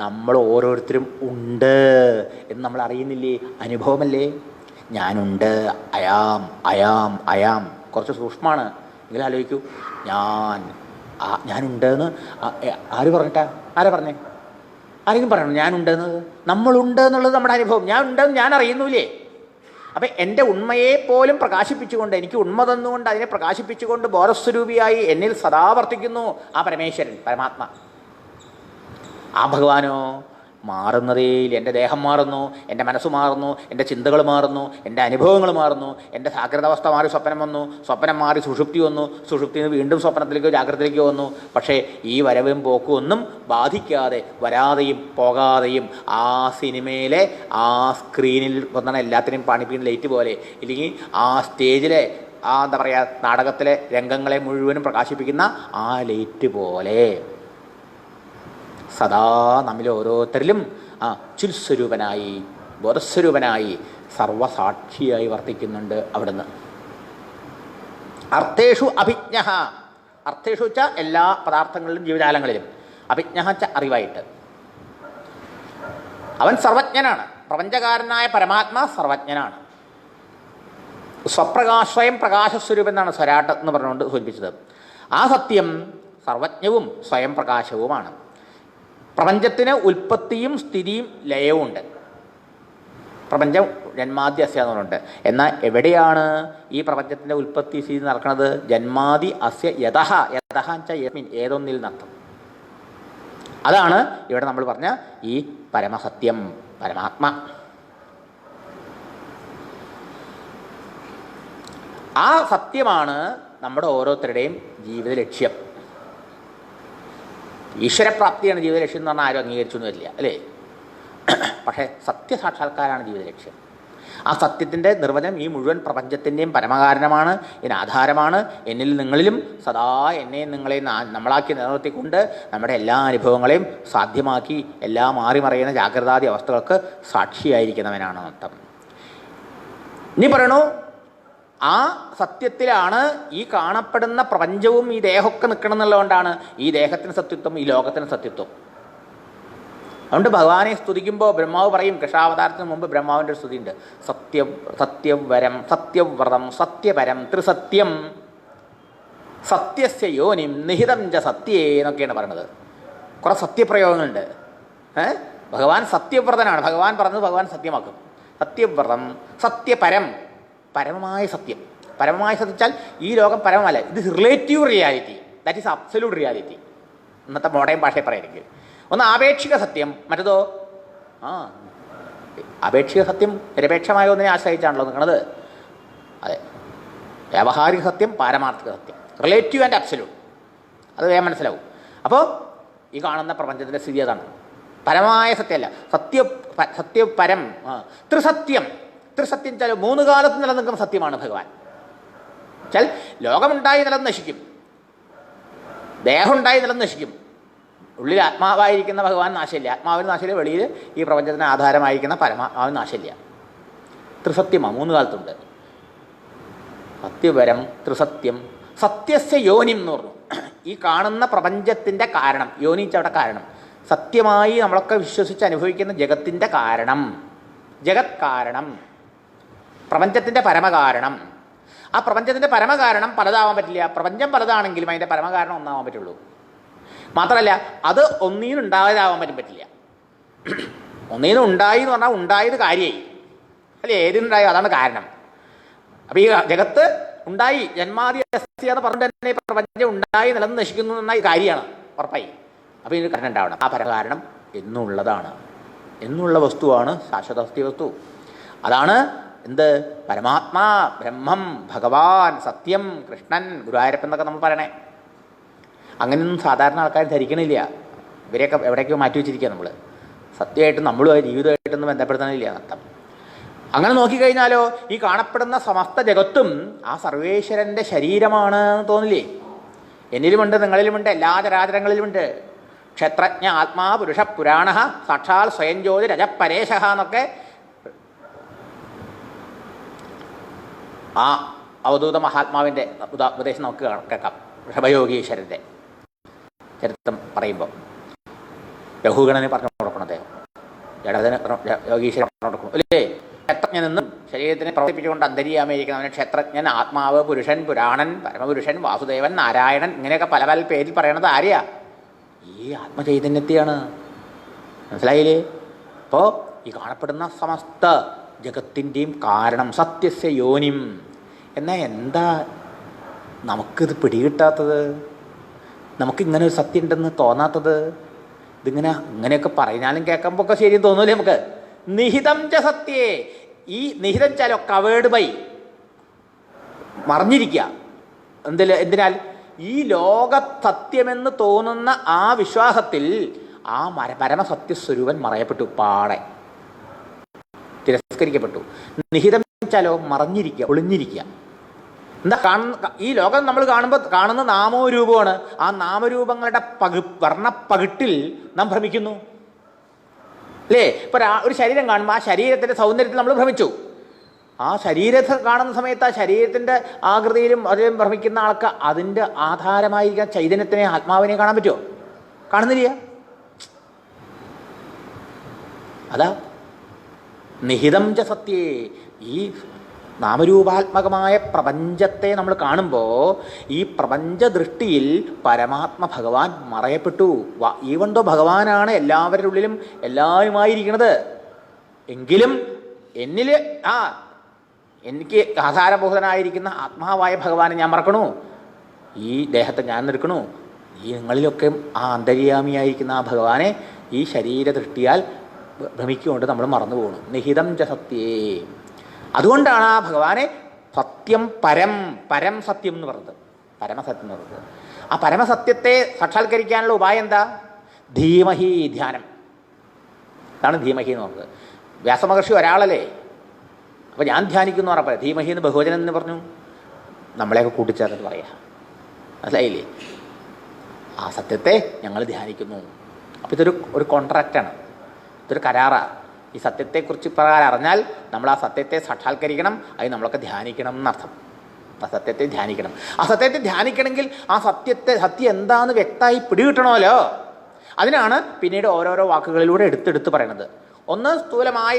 നമ്മൾ ഓരോരുത്തരും ഉണ്ട് എന്ന് നമ്മൾ അറിയുന്നില്ലേ? അനുഭവമല്ലേ? ഞാനുണ്ട്, അയാം കുറച്ച് സൂക്ഷ്മമാണ്. എങ്കിലും ആലോചിക്കൂ, ഞാനുണ്ട് എന്ന് ആര് പറഞ്ഞിട്ടാ? ആരാ പറഞ്ഞേ? ആരെങ്കിലും പറയണം ഞാനുണ്ടെന്നത്? നമ്മളുണ്ട് എന്നുള്ളത് നമ്മുടെ അനുഭവം. ഞാൻ ഉണ്ടെന്ന് ഞാൻ അറിയുന്നില്ലേ? അപ്പം എൻ്റെ ഉണ്മയെ പോലും പ്രകാശിപ്പിച്ചുകൊണ്ട്, എനിക്ക് ഉണ്മ തന്നുകൊണ്ട് അതിനെ പ്രകാശിപ്പിച്ചുകൊണ്ട് ബോധസ്വരൂപിയായി എന്നിൽ സദാ വർത്തിക്കുന്നു ആ പരമേശ്വരൻ, പരമാത്മ. ആ ഭഗവാനോ മാറുന്നതേയില്ല. എൻ്റെ ദേഹം മാറുന്നു, എൻ്റെ മനസ്സ് മാറുന്നു, എൻ്റെ ചിന്തകൾ മാറുന്നു, എൻ്റെ അനുഭവങ്ങൾ മാറുന്നു, എൻ്റെ ജാഗ്രതാവസ്ഥ മാറി സ്വപ്നം വന്നു, സ്വപ്നം മാറി സുഷുപ്തി വന്നു, സുഷുപ്തിയിൽ നിന്ന് വീണ്ടും സ്വപ്നത്തിലേക്കോ ജാഗ്രതയിലേക്കോ വന്നു. പക്ഷേ ഈ വരവും പോക്കും ഒന്നും ബാധിക്കാതെ വരാതെയും പോകാതെയും ആ സിനിമയിലെ ആ സ്ക്രീനിൽ വന്നാണ് എല്ലാത്തിനെയും പണിപ്പിക്കുന്ന ലൈറ്റ് പോലെ, ഇല്ലെങ്കിൽ ആ സ്റ്റേജിലെ ആ എന്താ പറയുക നാടകത്തിലെ രംഗങ്ങളെ മുഴുവനും പ്രകാശിപ്പിക്കുന്ന ആ ലൈറ്റ് പോലെ സദാ നമ്മിൽ ഓരോരുത്തരിലും ആ ചിൽസ്വരൂപനായി ബോധസ്വരൂപനായി സർവസാക്ഷിയായി വർത്തിക്കുന്നുണ്ട് അവിടുന്ന്. അർത്ഥേഷു അഭിജ്ഞ, അർത്ഥേഷു വെച്ച എല്ലാ പദാർത്ഥങ്ങളിലും ജീവജാലങ്ങളിലും, അഭിജ്ഞ വെച്ച അറിവായിട്ട്. അവൻ സർവജ്ഞനാണ്. പ്രപഞ്ചകാരനായ പരമാത്മാ സർവജ്ഞനാണ്. സ്വയം പ്രകാശസ്വരൂപം എന്നാണ് സ്വരാട്ട് എന്ന് പറഞ്ഞുകൊണ്ട് സൂചിപ്പിച്ചത്. ആ സത്യം സർവജ്ഞവും സ്വയം പ്രകാശവുമാണ്. പ്രപഞ്ചത്തിന് ഉൽപ്പത്തിയും സ്ഥിതിയും ലയവും ഉണ്ട്. പ്രപഞ്ചം ജന്മാദി അസ്യ എന്നുണ്ട്. എന്നാൽ എവിടെയാണ് ഈ പ്രപഞ്ചത്തിൻ്റെ ഉൽപ്പത്തി സ്ഥിതി നടക്കുന്നത്? ജന്മാദി അസ്യ യതഹ, യതഹ വെച്ചാൽ യസ്മിൻ, ഏതൊന്നിൽ നടത്തും. അതാണ് ഇവിടെ നമ്മൾ പറഞ്ഞ ഈ പരമസത്യം, പരമാത്മ. ആ സത്യമാണ് നമ്മുടെ ഓരോരുത്തരുടെയും ജീവിത ലക്ഷ്യം. ഈശ്വരപ്രാപ്തിയാണ് ജീവിത ലക്ഷ്യം എന്ന് പറഞ്ഞാൽ ആരും അംഗീകരിച്ചൊന്നും വരില്ല, അല്ലേ? പക്ഷേ സത്യസാക്ഷാത്കാരമാണ് ജീവിത ലക്ഷ്യം. ആ സത്യത്തിൻ്റെ നിർവചനം ഈ മുഴുവൻ പ്രപഞ്ചത്തിൻ്റെയും പരമകാരണമാണ്, ഇതിന് ആധാരമാണ്. എന്നിൽ നിങ്ങളിലും സദാ എന്നെയും നിങ്ങളെയും നമ്മളാക്കി നിലനിർത്തിക്കൊണ്ട് നമ്മുടെ എല്ലാ അനുഭവങ്ങളെയും സാധ്യമാക്കി എല്ലാ മാറിമറിയുന്ന ജാഗ്രതാദി അവസ്ഥകൾക്ക് സാക്ഷിയായിരിക്കുന്നവനാണ് അർത്ഥം. ഇനി പറയണു, ആ സത്യത്തിലാണ് ഈ കാണപ്പെടുന്ന പ്രപഞ്ചവും ഈ ദേഹമൊക്കെ നിൽക്കണം എന്നുള്ളതുകൊണ്ടാണ് ഈ ദേഹത്തിന് സത്യത്വം, ഈ ലോകത്തിന് സത്യത്വം. അതുകൊണ്ട് ഭഗവാനെ സ്തുതിക്കുമ്പോൾ ബ്രഹ്മാവ് പറയും, കൃഷ്ണാവതാരത്തിന് മുമ്പ് ബ്രഹ്മാവിൻ്റെ ഒരു സ്തുതിയുണ്ട്. സത്യവരം സത്യവ്രതം സത്യപരം ത്രിസത്യം സത്യസ്യ യോനിം നിഹിതം ച സത്യേ എന്നൊക്കെയാണ് പറയുന്നത്. കുറേ സത്യപ്രയോഗങ്ങളുണ്ട്. ഭഗവാൻ സത്യവ്രതനാണ്. ഭഗവാൻ പറഞ്ഞത് ഭഗവാൻ സത്യമാക്കും. സത്യവ്രതം സത്യപരം, പരമമായ സത്യം. പരമമായ സത്യം വെച്ചാൽ ഈ ലോകം പരമമല്ല, ഇത് relative reality, that is absolute reality. ഇന്നത്തെ മോഡേൺ ഭാഷയിൽ പറയുന്നെങ്കിൽ ഒന്ന് ആപേക്ഷിക സത്യം, മറ്റേതോ ആപേക്ഷിക സത്യം നിരപേക്ഷമായ ഒന്നിനെ ആശ്രയിച്ചാണല്ലോ നിൽക്കുന്നത്. അതെ, വ്യാവഹാരിക സത്യം, പാരമാർത്ഥിക സത്യം, റിലേറ്റീവ് ആൻഡ് അബ്സല്യൂട്ട്. അത് വേഗം മനസ്സിലാവും. അപ്പോൾ ഈ കാണുന്ന പ്രപഞ്ചത്തിൻ്റെ സ്ഥിതി അതാണ്. പരമായ സത്യമല്ല, സത്യപരം. ത്രിസത്യം, ത്രിസത്യം വെച്ചാൽ മൂന്ന് കാലത്ത് നിലനിൽക്കുന്ന സത്യമാണ് ഭഗവാൻ. വെച്ചാൽ ലോകമുണ്ടായി നിലം നശിക്കും, ദേഹമുണ്ടായി നിലം നശിക്കും, ഉള്ളിൽ ആത്മാവായിരിക്കുന്ന ഭഗവാൻ നാശമില്ല. ആത്മാവിന് നാശമില്ല, വെളിയിൽ ഈ പ്രപഞ്ചത്തിന് ആധാരമായിരിക്കുന്ന പരമാത്മാവിന് നാശമില്ല. ത്രിസത്യമാണ്, മൂന്ന് കാലത്തുണ്ട്. സത്യപരം ത്രിസത്യം സത്യസ്യ യോനിം എന്ന് പറഞ്ഞു. ഈ കാണുന്ന പ്രപഞ്ചത്തിൻ്റെ കാരണം, യോനിച്ച അവിടെ കാരണം, സത്യമായി നമ്മളൊക്കെ വിശ്വസിച്ച് അനുഭവിക്കുന്ന ജഗത്തിൻ്റെ കാരണം, ജഗത് കാരണം, പ്രപഞ്ചത്തിൻ്റെ പരമകാരണം. ആ പ്രപഞ്ചത്തിൻ്റെ പരമകാരണം പലതാവാൻ പറ്റില്ല. പ്രപഞ്ചം പലതാണെങ്കിലും അതിൻ്റെ പരമകാരണം ഒന്നാവാൻ പറ്റുള്ളൂ. മാത്രമല്ല അത് ഒന്നീന്ന് ഉണ്ടായതാവാൻ പറ്റില്ല. ഒന്നീന്ന് ഉണ്ടായി എന്ന് പറഞ്ഞാൽ ഉണ്ടായത് കാര്യമായി, അല്ലെ? ഏതിനുണ്ടായോ അതാണ് കാരണം. അപ്പോൾ ഈ ജഗത്ത് ഉണ്ടായി, ജന്മാദി എന്ന് പറഞ്ഞു തന്നെ പ്രപഞ്ചം ഉണ്ടായി നിലന്ന് നശിക്കുന്നു എന്ന കാര്യമാണ്, ഉറപ്പായി. അപ്പോൾ ഇതിന് കാരണം ഉണ്ടാവണം. ആ പരമകാരണം എന്നുള്ളതാണ്, എന്നുള്ള വസ്തുവാണ് ശാശ്വത വസ്തു. അതാണ് എന്ത്? പരമാത്മാ, ബ്രഹ്മം, ഭഗവാൻ, സത്യം, കൃഷ്ണൻ, ഗുരുവായൂരപ്പൻ എന്നൊക്കെ നമ്മൾ പറയണേ. അങ്ങനെയൊന്നും സാധാരണ ആൾക്കാർ ധരിക്കണില്ല. ഇവരെയൊക്കെ എവിടേക്കോ മാറ്റി വെച്ചിരിക്കുക. നമ്മൾ സത്യമായിട്ടും നമ്മളുമായി ജീവിതമായിട്ടൊന്നും ബന്ധപ്പെടുത്തണില്ല എന്നർത്ഥം. അങ്ങനെ നോക്കിക്കഴിഞ്ഞാലോ ഈ കാണപ്പെടുന്ന സമസ്ത ജഗത്തും ആ സർവേശ്വരൻ്റെ ശരീരമാണ് എന്ന് തോന്നില്ലേ? എന്നിലുമുണ്ട്, നിങ്ങളിലുമുണ്ട്, എല്ലാ ചരാചരങ്ങളിലുമുണ്ട്. ക്ഷത്രജ്ഞ ആത്മാ പുരുഷ പുരാണ സാക്ഷാൽ സ്വയം ജ്യോതി രജപരേശ എന്നൊക്കെ ആ അവധൂത മഹാത്മാവിൻ്റെ ഉപദേശം നമുക്ക് കേൾക്കാം. ഋഷഭയോഗീശ്വരൻ്റെ ചരിത്രം പറയുമ്പോൾ രഘുഗണനെ പറഞ്ഞു കൊടുക്കണം, അദ്ദേഹം ജഡത്തിന് യോഗീശ്വരൻ പറഞ്ഞു കൊടുക്കണം, അല്ലേ? ക്ഷത്രജ്ഞനെന്നും ശരീരത്തിനെ പ്രവർത്തിപ്പിച്ചുകൊണ്ട് അന്തര്യാമയിരിക്കുന്നവന് ക്ഷത്രജ്ഞൻ, ആത്മാവ്, പുരുഷൻ, പുരാണൻ, പരമപുരുഷൻ, വാസുദേവൻ, നാരായണൻ, ഇങ്ങനെയൊക്കെ പല പല പേരിൽ പറയണത് ആരെയാ? ഈ ആത്മചൈതന്യത്തെയാണ്. മനസ്സിലായില്ലേ? അപ്പോൾ ഈ കാണപ്പെടുന്ന സമസ്ത ജഗത്തിൻ്റെയും കാരണം സത്യസ്യ യോനിം. എന്നാൽ എന്താ നമുക്കിത് പിടികിട്ടാത്തത്? നമുക്കിങ്ങനെ ഒരു സത്യം ഉണ്ടെന്ന് തോന്നാത്തത്? ഇങ്ങനെയൊക്കെ പറഞ്ഞാലും കേൾക്കുമ്പോൾ ഒക്കെ ശരിയെന്ന് തോന്നൂലേ നമുക്ക്. നിഹിതം ച സത്യേ, ഈ നിഹിതം ചാലോ കവേർഡ് ബൈ, മറിഞ്ഞിരിക്കുക. എന്തിനാൽ ഈ ലോക സത്യമെന്ന് തോന്നുന്ന ആ വിശ്വാസത്തിൽ ആ പരമസത്യസ്വരൂപൻ മറയപ്പെട്ടു, പാടെ തിരസ്കരിക്കപ്പെട്ടു. നിഹിതം ചാലോ മറഞ്ഞിരിക്കുക, ഒളിഞ്ഞിരിക്കുക. എന്താ ഈ ലോകം നമ്മൾ കാണുന്ന നാമോ രൂപമാണ്. ആ നാമരൂപങ്ങളുടെ വർണ്ണപ്പകിട്ടിൽ നാം ഭ്രമിക്കുന്നു അല്ലേ? ഇപ്പൊ ഒരു ശരീരം കാണുമ്പോൾ ആ ശരീരത്തിന്റെ സൗന്ദര്യത്തിൽ നമ്മൾ ഭ്രമിച്ചു. ആ ശരീരത്തെ കാണുന്ന സമയത്ത് ആ ശരീരത്തിന്റെ ആകൃതിയിലും അതിലും ഭ്രമിക്കുന്ന ആൾക്ക് അതിൻ്റെ ആധാരമായിരിക്കുന്ന ചൈതന്യത്തിനെ, ആത്മാവിനെ കാണാൻ പറ്റുമോ? കാണുന്നില്ല. അതാ നിഹിതം ച സത്യേ. ഈ നാമരൂപാത്മകമായ പ്രപഞ്ചത്തെ നമ്മൾ കാണുമ്പോൾ ഈ പ്രപഞ്ച ദൃഷ്ടിയിൽ പരമാത്മ ഭഗവാൻ മറയപ്പെട്ടു. ഈവണ്ടോ ഭഗവാനാണ് എല്ലാവരുടെ ഉള്ളിലും എല്ലാവരുമായിരിക്കുന്നത്, എങ്കിലും എനിക്ക് ആധാരബോധനായിരിക്കുന്ന ആത്മാവായ ഭഗവാനെ ഞാൻ മറക്കണു, ഈ ദേഹത്തെ ഞാൻ നിൽക്കണു. ഈ നിങ്ങളിലൊക്കെ ആ അന്തര്യാമിയായിരിക്കുന്ന ആ ഭഗവാനെ ഈ ശരീര ദൃഷ്ടിയാൽ ഭ്രമിക്കൊണ്ട് നമ്മൾ മറന്നു പോകണു. നിഹിതം ച സത്യേ. അതുകൊണ്ടാണ് ആ ഭഗവാനെ സത്യം പരം സത്യം എന്ന് പറഞ്ഞത്, പരമസത്യം എന്ന് പറഞ്ഞത്. ആ പരമസത്യത്തെ സാക്ഷാത്കരിക്കാനുള്ള ഉപായം എന്താ? ധീമഹി, ധ്യാനം. അതാണ് ധീമഹി എന്ന് പറഞ്ഞത്. വ്യാസമഹർഷി ഒരാളല്ലേ, അപ്പോൾ ഞാൻ ധ്യാനിക്കുന്നു പറഞ്ഞപ്പോൾ ധീമഹി എന്ന് ബഹുവചനം എന്ന് പറഞ്ഞു. നമ്മളെയൊക്കെ കൂട്ടിച്ചേർന്നിട്ട് പറയാ, മനസ്സിലായില്ലേ? ആ സത്യത്തെ ഞങ്ങൾ ധ്യാനിക്കുന്നു. അപ്പോൾ ഇതൊരു കോൺട്രാക്റ്റാണ്, ഇതൊരു കരാറാണ്. ഈ സത്യത്തെക്കുറിച്ച് പ്രകാരം അറിഞ്ഞാൽ നമ്മൾ ആ സത്യത്തെ സാക്ഷാത്കരിക്കണം, അത് നമ്മളൊക്കെ ധ്യാനിക്കണം എന്നർത്ഥം. ആ സത്യത്തെ ധ്യാനിക്കണം. ആ സത്യത്തെ ധ്യാനിക്കണമെങ്കിൽ ആ സത്യം എന്താണെന്ന് വ്യക്തമായി പിടികിട്ടണമല്ലോ. അതിനാണ് പിന്നീട് ഓരോരോ വാക്കുകളിലൂടെ എടുത്തെടുത്ത് പറയണത്. ഒന്ന് സ്ഥൂലമായ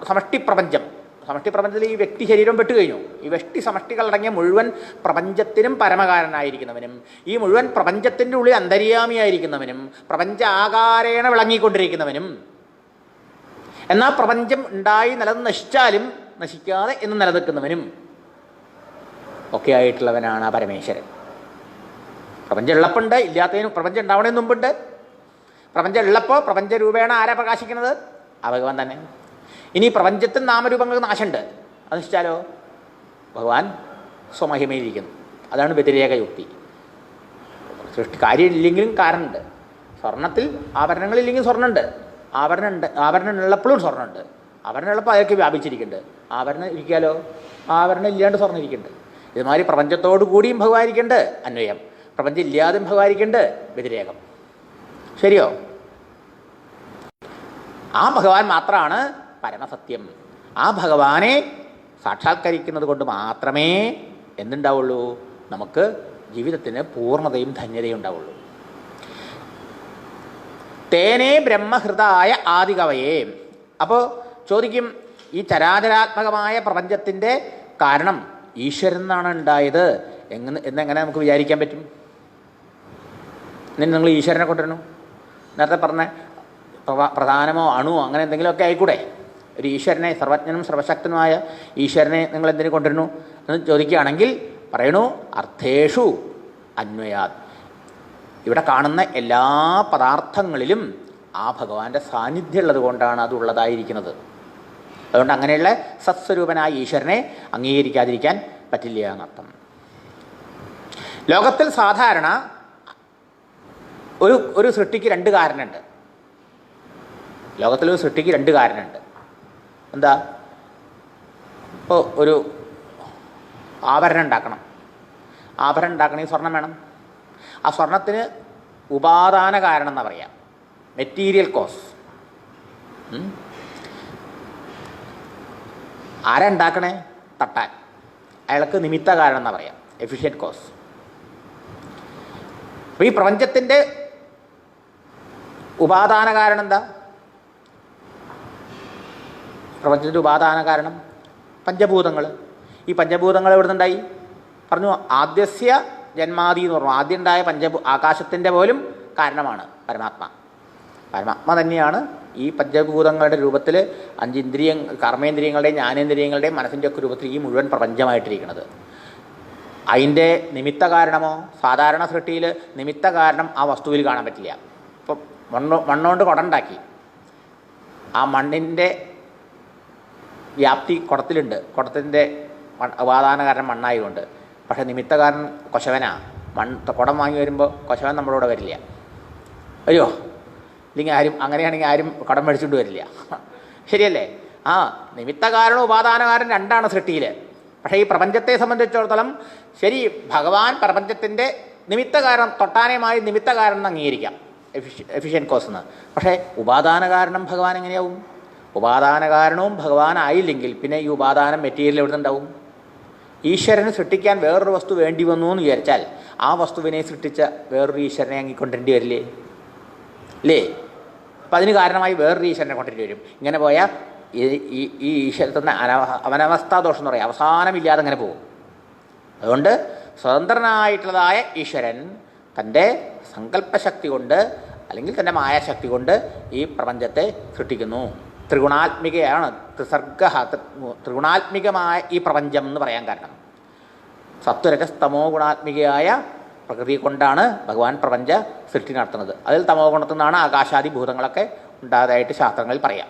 സമഷ്ടി പ്രപഞ്ചം. സമഷ്ടി പ്രപഞ്ചത്തിൽ ഈ വ്യക്തി ശരീരം പെട്ടുകഴിഞ്ഞു. ഈ വ്യക്തി സമഷ്ടികളടങ്ങിയ മുഴുവൻ പ്രപഞ്ചത്തിനും പരമകാരനായിരിക്കുന്നവനും ഈ മുഴുവൻ പ്രപഞ്ചത്തിൻ്റെ ഉള്ളിൽ അന്തര്യാമിയായിരിക്കുന്നവനും പ്രപഞ്ച ആകാരേണ വിളങ്ങിക്കൊണ്ടിരിക്കുന്നവനും, എന്നാൽ പ്രപഞ്ചം ഉണ്ടായി നശിച്ചാലും നശിക്കാതെ എന്ന് നിലനിൽക്കുന്നവനും ഒക്കെ ആയിട്ടുള്ളവനാണ് ആ പരമേശ്വരൻ. പ്രപഞ്ചം ഉള്ളപ്പുണ്ട്, ഇല്ലാത്തതിനും പ്രപഞ്ചം ഉണ്ടാവണതിന് മുമ്പുണ്ട്. പ്രപഞ്ചം ഉള്ളപ്പോൾ പ്രപഞ്ച രൂപേണ ആരാ പ്രകാശിക്കുന്നത്? ആ ഭഗവാൻ തന്നെ. ഇനി പ്രപഞ്ചത്തിൽ നാമരൂപങ്ങൾക്ക് നാശമുണ്ട്, അത് നശിച്ചാലോ? ഭഗവാൻ സ്വമഹിമയിലിരിക്കുന്നു. അതാണ് വ്യതിരേക യുക്തി. കാര്യമില്ലെങ്കിലും കാരണമുണ്ട്. സ്വർണത്തിൽ ആഭരണങ്ങളില്ലെങ്കിൽ സ്വർണ്ണമുണ്ട്, ആഭരണം ഉള്ളപ്പോഴും സ്വർണ്ണമുണ്ട്. ആഭരണം ഉള്ളപ്പോൾ അതൊക്കെ വ്യാപിച്ചിരിക്കുന്നുണ്ട്. ആഭരണം ഇരിക്കാലോ? ആഭരണം ഇല്ലാണ്ട് സ്വർണ്ണം ഇരിക്കുന്നുണ്ട്. ഇതുമാതിരി പ്രപഞ്ചത്തോടു കൂടിയും ഭഗവാനിക്കുന്നുണ്ട് അന്വയം, പ്രപഞ്ചം ഇല്ലാതെയും ഭഗവാനിക്കുന്നുണ്ട് വ്യതിരേകം. ശരിയോ? ആ ഭഗവാൻ മാത്രമാണ് പരമസത്യം. ആ ഭഗവാനെ സാക്ഷാത്കരിക്കുന്നത് കൊണ്ട് മാത്രമേ എന്തുണ്ടാവുള്ളൂ? നമുക്ക് ജീവിതത്തിന് പൂർണ്ണതയും ധന്യതയും ഉണ്ടാവുള്ളൂ. തേനേ ബ്രഹ്മഹൃതായ ആദികവയെ. അപ്പോൾ ചോദിക്കും, ഈ ചരാചരാത്മകമായ പ്രപഞ്ചത്തിൻ്റെ കാരണം ഈശ്വരൻ എന്നാണ് ഉണ്ടായത് എന്നെങ്ങനെ നമുക്ക് വിചാരിക്കാൻ പറ്റും? നിങ്ങൾ ഈശ്വരനെ കൊണ്ടുവരണു. നേരത്തെ പറഞ്ഞ പ്രധാനമോ അണുവോ അങ്ങനെ എന്തെങ്കിലുമൊക്കെ ആയിക്കൂടെ? ഒരു ഈശ്വരനെ, സർവജ്ഞനും സർവശക്തനുമായ ഈശ്വരനെ നിങ്ങൾ എന്തിനു കൊണ്ടുവരുന്നു എന്ന് ചോദിക്കുകയാണെങ്കിൽ പറയണു, അർത്ഥേഷു അന്വയാത്. ഇവിടെ കാണുന്ന എല്ലാ പദാർത്ഥങ്ങളിലും ആ ഭഗവാന്റെ സാന്നിധ്യം ഉള്ളത് കൊണ്ടാണ് അതുള്ളതായിരിക്കുന്നത്. അതുകൊണ്ട് അങ്ങനെയുള്ള സത്സ്വരൂപനായ ഈശ്വരനെ അംഗീകരിക്കാതിരിക്കാൻ പറ്റില്ല എന്നർത്ഥം. ലോകത്തിൽ സാധാരണ ഒരു സൃഷ്ടിക്ക് രണ്ട് കാരണമുണ്ട്. ലോകത്തിലൊരു സൃഷ്ടിക്ക് രണ്ട് കാരണമുണ്ട്. എന്താ? ഇപ്പോൾ ഒരു ആഭരണം ഉണ്ടാക്കണം. ആഭരണം ഉണ്ടാക്കണമെങ്കിൽ സ്വർണം വേണം. ആ സ്വർണത്തിന് ഉപാദാന കാരണം എന്നാ പറയാം, മെറ്റീരിയൽ കോസ്. ആരാ ഉണ്ടാക്കണേ? തട്ടാൻ. അയാൾക്ക് നിമിത്ത കാരണം എന്നാ പറയാം, എഫിഷ്യൻറ്റ് കോസ്. അപ്പോൾ ഈ പ്രപഞ്ചത്തിൻ്റെ ഉപാദാന കാരണം എന്താ? പ്രപഞ്ചത്തിൻ്റെ ഉപാദാന കാരണം പഞ്ചഭൂതങ്ങൾ. ഈ പഞ്ചഭൂതങ്ങൾ എവിടെ നിന്നുണ്ടായി പറഞ്ഞു? ആദ്യസ്യ ജന്മാദി എന്ന് പറഞ്ഞു. ആദ്യം ഉണ്ടായ ആകാശത്തിൻ്റെ പോലും കാരണമാണ് പരമാത്മ. പരമാത്മ തന്നെയാണ് ഈ പഞ്ചഭൂതങ്ങളുടെ രൂപത്തിൽ, കർമ്മേന്ദ്രിയങ്ങളുടെയും ജ്ഞാനേന്ദ്രിയങ്ങളുടെയും മനസ്സിൻ്റെ ഒക്കെ രൂപത്തിൽ ഈ മുഴുവൻ പ്രപഞ്ചമായിട്ടിരിക്കുന്നത്. അതിൻ്റെ നിമിത്ത കാരണമോ? സാധാരണ സൃഷ്ടിയിൽ നിമിത്ത കാരണം ആ വസ്തുവിൽ കാണാൻ പറ്റില്ല. ഇപ്പം മണ്ണുകൊണ്ട് കുടമുണ്ടാക്കി. ആ മണ്ണിൻ്റെ വ്യാപ്തി കുടത്തിലുണ്ട്. കുടത്തിൻ്റെ ഉപാദാന കാരണം മണ്ണായതുകൊണ്ട്. പക്ഷേ നിമിത്തകാരൻ കൊശവനാ. കുടം വാങ്ങി വരുമ്പോൾ കൊശവൻ നമ്മുടെ കൂടെ വരില്ല. വരുമോ? ഇല്ലെങ്കിൽ അങ്ങനെയാണെങ്കിൽ ആരും കുടം മേടിച്ചുകൊണ്ട് വരില്ല. ശരിയല്ലേ? നിമിത്തകാരണവും ഉപാദാനകാരൻ രണ്ടാണ് സൃഷ്ടിയിൽ. പക്ഷേ ഈ പ്രപഞ്ചത്തെ സംബന്ധിച്ചിടത്തോളം ശരി, ഭഗവാൻ പ്രപഞ്ചത്തിൻ്റെ നിമിത്തകാരണം, തൊട്ടാനയമായി നിമിത്തകാരണം എന്ന് അംഗീകരിക്കാം, എഫിഷ്യൻറ്റ് കോസ് എന്ന്. പക്ഷേ ഉപാദാനകാരണം ഭഗവാൻ എങ്ങനെയാവും? ഉപാദാനകാരണവും ഭഗവാൻ ആയില്ലെങ്കിൽ പിന്നെ ഈ ഉപാദാനം മെറ്റീരിയൽ എവിടെ നിന്നുണ്ടാവും? ഈശ്വരന് സൃഷ്ടിക്കാൻ വേറൊരു വസ്തു വേണ്ടി വന്നു എന്ന് വിചാരിച്ചാൽ ആ വസ്തുവിനെ സൃഷ്ടിച്ച വേറൊരു ഈശ്വരനെ അങ്ങിക്കൊണ്ടേണ്ടി വരില്ലേ? അല്ലേ? അപ്പം അതിന് കാരണമായി വേറൊരു ഈശ്വരനെ കൊണ്ടേണ്ടി വരും. ഇങ്ങനെ പോയാൽ ഈ ഈശ്വരത്തിന് അവനവസ്ഥാദോഷം എന്ന് പറയും, അവസാനമില്ലാതെ അങ്ങനെ പോകും. അതുകൊണ്ട് സ്വതന്ത്രനായിട്ടുള്ളതായ ഈശ്വരൻ തൻ്റെ സങ്കല്പശക്തി കൊണ്ട് അല്ലെങ്കിൽ തൻ്റെ മായാശക്തി കൊണ്ട് ഈ പ്രപഞ്ചത്തെ സൃഷ്ടിക്കുന്നു. ത്രിഗുണാത്മികയാണ്, ത്രിഗുണാത്മികമായ ഈ പ്രപഞ്ചം എന്ന് പറയാൻ കാരണം സത്വരജസ്തമോ ഗുണാത്മികയായ പ്രകൃതി കൊണ്ടാണ് ഭഗവാൻ പ്രപഞ്ച സൃഷ്ടി നടത്തുന്നത്. അതിൽ തമോ ഗുണത്തിൽ നിന്നാണ് ആകാശാദി ഭൂതങ്ങളൊക്കെ ഉണ്ടായതായിട്ട് ശാസ്ത്രങ്ങളിൽ പറയാം.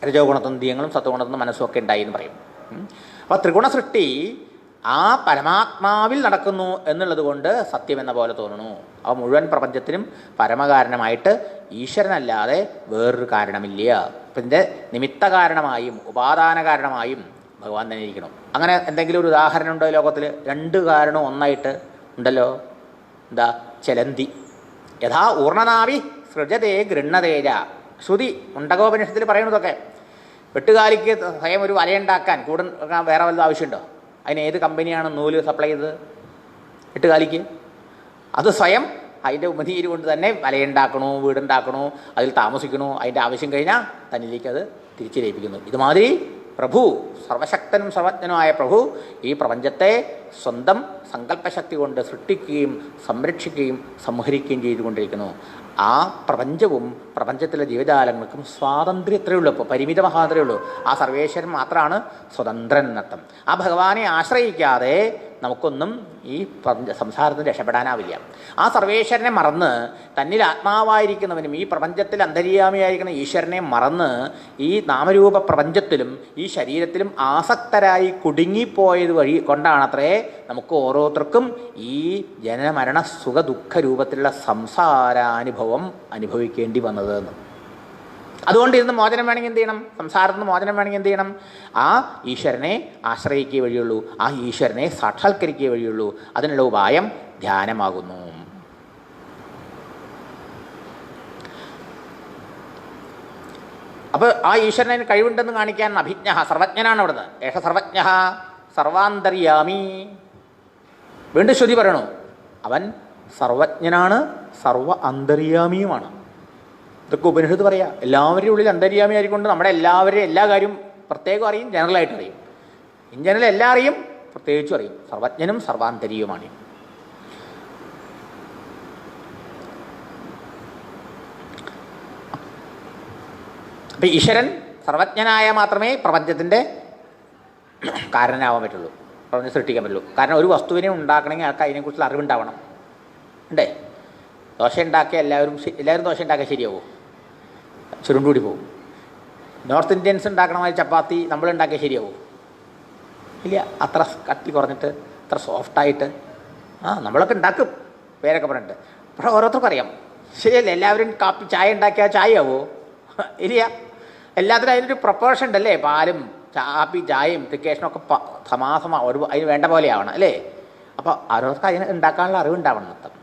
രജോ ഗുണത്തിൽ നിന്ന് ദീയങ്ങളും സത്വഗുണത്തിൽ നിന്ന് മനസ്സുമൊക്കെ ഉണ്ടായി എന്ന് പറയും. അപ്പോൾ ത്രിഗുണ സൃഷ്ടി ആ പരമാത്മാവിൽ നടക്കുന്നു എന്നുള്ളത് കൊണ്ട് സത്യമെന്ന പോലെ തോന്നുന്നു. ആ മുഴുവൻ പ്രപഞ്ചത്തിനും പരമകാരണമായിട്ട് ഈശ്വരനല്ലാതെ വേറൊരു കാരണമില്ല. അപ്പം ഇതിൻ്റെ നിമിത്ത കാരണമായും ഉപാദാന കാരണമായും ഭഗവാൻ തന്നെ ഇരിക്കണം. അങ്ങനെ എന്തെങ്കിലും ഒരു ഉദാഹരണം ഉണ്ടോ ലോകത്തിൽ? രണ്ട് കാരണം ഒന്നായിട്ട് ഉണ്ടല്ലോ. എന്താ? ചലന്തി യഥാ ഊർണനാവി സൃജതേ ഗൃണ്ണതേജ. ശ്രുതി മുണ്ടകോപനിഷത്തിൽ പറയുന്നതൊക്കെ. വെട്ടുകാലിക്ക് സ്വയം ഒരു വലയുണ്ടാക്കാൻ വേറെ വല്ലതും ആവശ്യമുണ്ടോ? അതിന് ഏത് കമ്പനിയാണ് നൂല് സപ്ലൈ ചെയ്തത്? വെട്ടുകാലിക്ക് അത് സ്വയം അതിൻ്റെ ഉമനീര് കൊണ്ട് തന്നെ വലയുണ്ടാക്കണു, വീടുണ്ടാക്കണു, അതിൽ താമസിക്കണു. അതിൻ്റെ ആവശ്യം കഴിഞ്ഞാൽ തന്നിലേക്ക് അത് തിരിച്ചു ലയിപ്പിക്കുന്നു. ഇതുമാതിരി പ്രഭു, സർവശക്തനും സർവജ്ഞനുമായ പ്രഭു ഈ പ്രപഞ്ചത്തെ സ്വന്തം സങ്കല്പശക്തി കൊണ്ട് സൃഷ്ടിക്കുകയും സംരക്ഷിക്കുകയും സംഹരിക്കുകയും ചെയ്തുകൊണ്ടിരിക്കുന്നു. ആ പ്രപഞ്ചവും പ്രപഞ്ചത്തിലെ ജീവജാലങ്ങൾക്കും സ്വാതന്ത്ര്യത്രയേ ഉള്ളൂ, ഇപ്പോൾ പരിമിത മഹാത്രയേ ഉള്ളൂ. ആ സർവേശ്വരൻ മാത്രമാണ് സ്വതന്ത്രൻ എന്നർത്ഥം. ആ ഭഗവാനെ ആശ്രയിക്കാതെ നമുക്കൊന്നും ഈ സംസാരത്തിന് രക്ഷപ്പെടാനാവില്ല. ആ സർവേശ്വരനെ മറന്ന് തന്നിൽ ആത്മാവായിരിക്കുന്നവനും ഈ പ്രപഞ്ചത്തിൽ അന്തര്യാമിയായിരിക്കുന്ന ഈശ്വരനെ മറന്ന് ഈ നാമരൂപ പ്രപഞ്ചത്തിലും ഈ ശരീരത്തിലും ആസക്തരായി കുടുങ്ങിപ്പോയത് വഴി കൊണ്ടാണത്രേ നമുക്ക് ഓരോരുത്തർക്കും ഈ ജനമരണ സുഖ ദുഃഖ രൂപത്തിലുള്ള സംസാരാനുഭവം അനുഭവിക്കേണ്ടി വന്നതെന്ന്. അതുകൊണ്ട് ഇതിന് മോചനം വേണമെങ്കിൽ എന്ത് ചെയ്യണം? സംസാരത്തിൽ നിന്ന് മോചനം വേണമെങ്കിൽ എന്ത് ചെയ്യണം? ആ ഈശ്വരനെ ആശ്രയിക്കുക വഴിയുള്ളൂ, ആ ഈശ്വരനെ സാക്ഷാത്കരിക്കുക വഴിയുള്ളൂ. അതിനുള്ള ഉപായം ധ്യാനമാകുന്നു. അപ്പോൾ ആ ഈശ്വരന് കഴിവുണ്ടെന്ന് കാണിക്കാൻ അഭിജ്ഞ, സർവജ്ഞനാണ് അവിടുന്ന്. ഏഷ സർവജ്ഞ സർവാന്തര്യാമി. വീണ്ടും ശ്രുതി പറയണു, അവൻ സർവജ്ഞനാണ്, സർവ അന്തര്യാമിയുമാണ്. ഇതൊക്കെ ഉപനിഷത്ത് പറയാം. എല്ലാവരുടെയും ഉള്ളിൽ അന്തര്യാമി ആയിക്കൊണ്ട് നമ്മുടെ എല്ലാവരെയും എല്ലാ കാര്യവും പ്രത്യേകം അറിയും, ജനറലായിട്ട് അറിയും. ഇൻ ജനറൽ എല്ലാം അറിയും, പ്രത്യേകിച്ചും അറിയും. സർവജ്ഞനും സർവാന്തരീയമാണ്. അപ്പം ഈശ്വരൻ സർവജ്ഞനായ മാത്രമേ പ്രപഞ്ചത്തിൻ്റെ കാരണനാവാൻ പറ്റുള്ളൂ, പ്രപഞ്ചം സൃഷ്ടിക്കാൻ പറ്റുള്ളൂ. കാരണം ഒരു വസ്തുവിനെ ഉണ്ടാക്കണമെങ്കിൽ ആൾക്ക് അതിനെക്കുറിച്ചുള്ള അറിവുണ്ടാവണം. ഉണ്ടേ? ദോശ ഉണ്ടാക്കിയ എല്ലാവരും ദോശ ഉണ്ടാക്കിയാൽ ശരിയാവും, ചുരുണ്ടുകൂടി പോകും. നോർത്ത് ഇന്ത്യൻസ് ഉണ്ടാക്കണമായി ചപ്പാത്തി നമ്മൾ ഉണ്ടാക്കിയാൽ ശരിയാവും? ഇല്ല. അത്ര കട്ടി കുറഞ്ഞിട്ട് അത്ര സോഫ്റ്റായിട്ട് നമ്മളൊക്കെ ഉണ്ടാക്കും, പേരൊക്കെ പറഞ്ഞിട്ട്. പക്ഷേ ഓരോരുത്തർക്കും അറിയാം, ശരിയല്ലേ? എല്ലാവരും ചായ ഉണ്ടാക്കിയാൽ ചായയാവോ? ഇല്ല. എല്ലാത്തിനും അതിനൊരു പ്രൊപ്പോർഷൻ ഉണ്ടല്ലേ? പാലും ചായയും തിക്കേഷനൊക്കെ സമാസമാണ്, അതിന് വേണ്ട പോലെ ആവണം അല്ലേ? അപ്പോൾ ഓരോരുത്തർക്ക് അതിന് ഉണ്ടാക്കാനുള്ള അറിവുണ്ടാവണം എന്നർത്ഥം.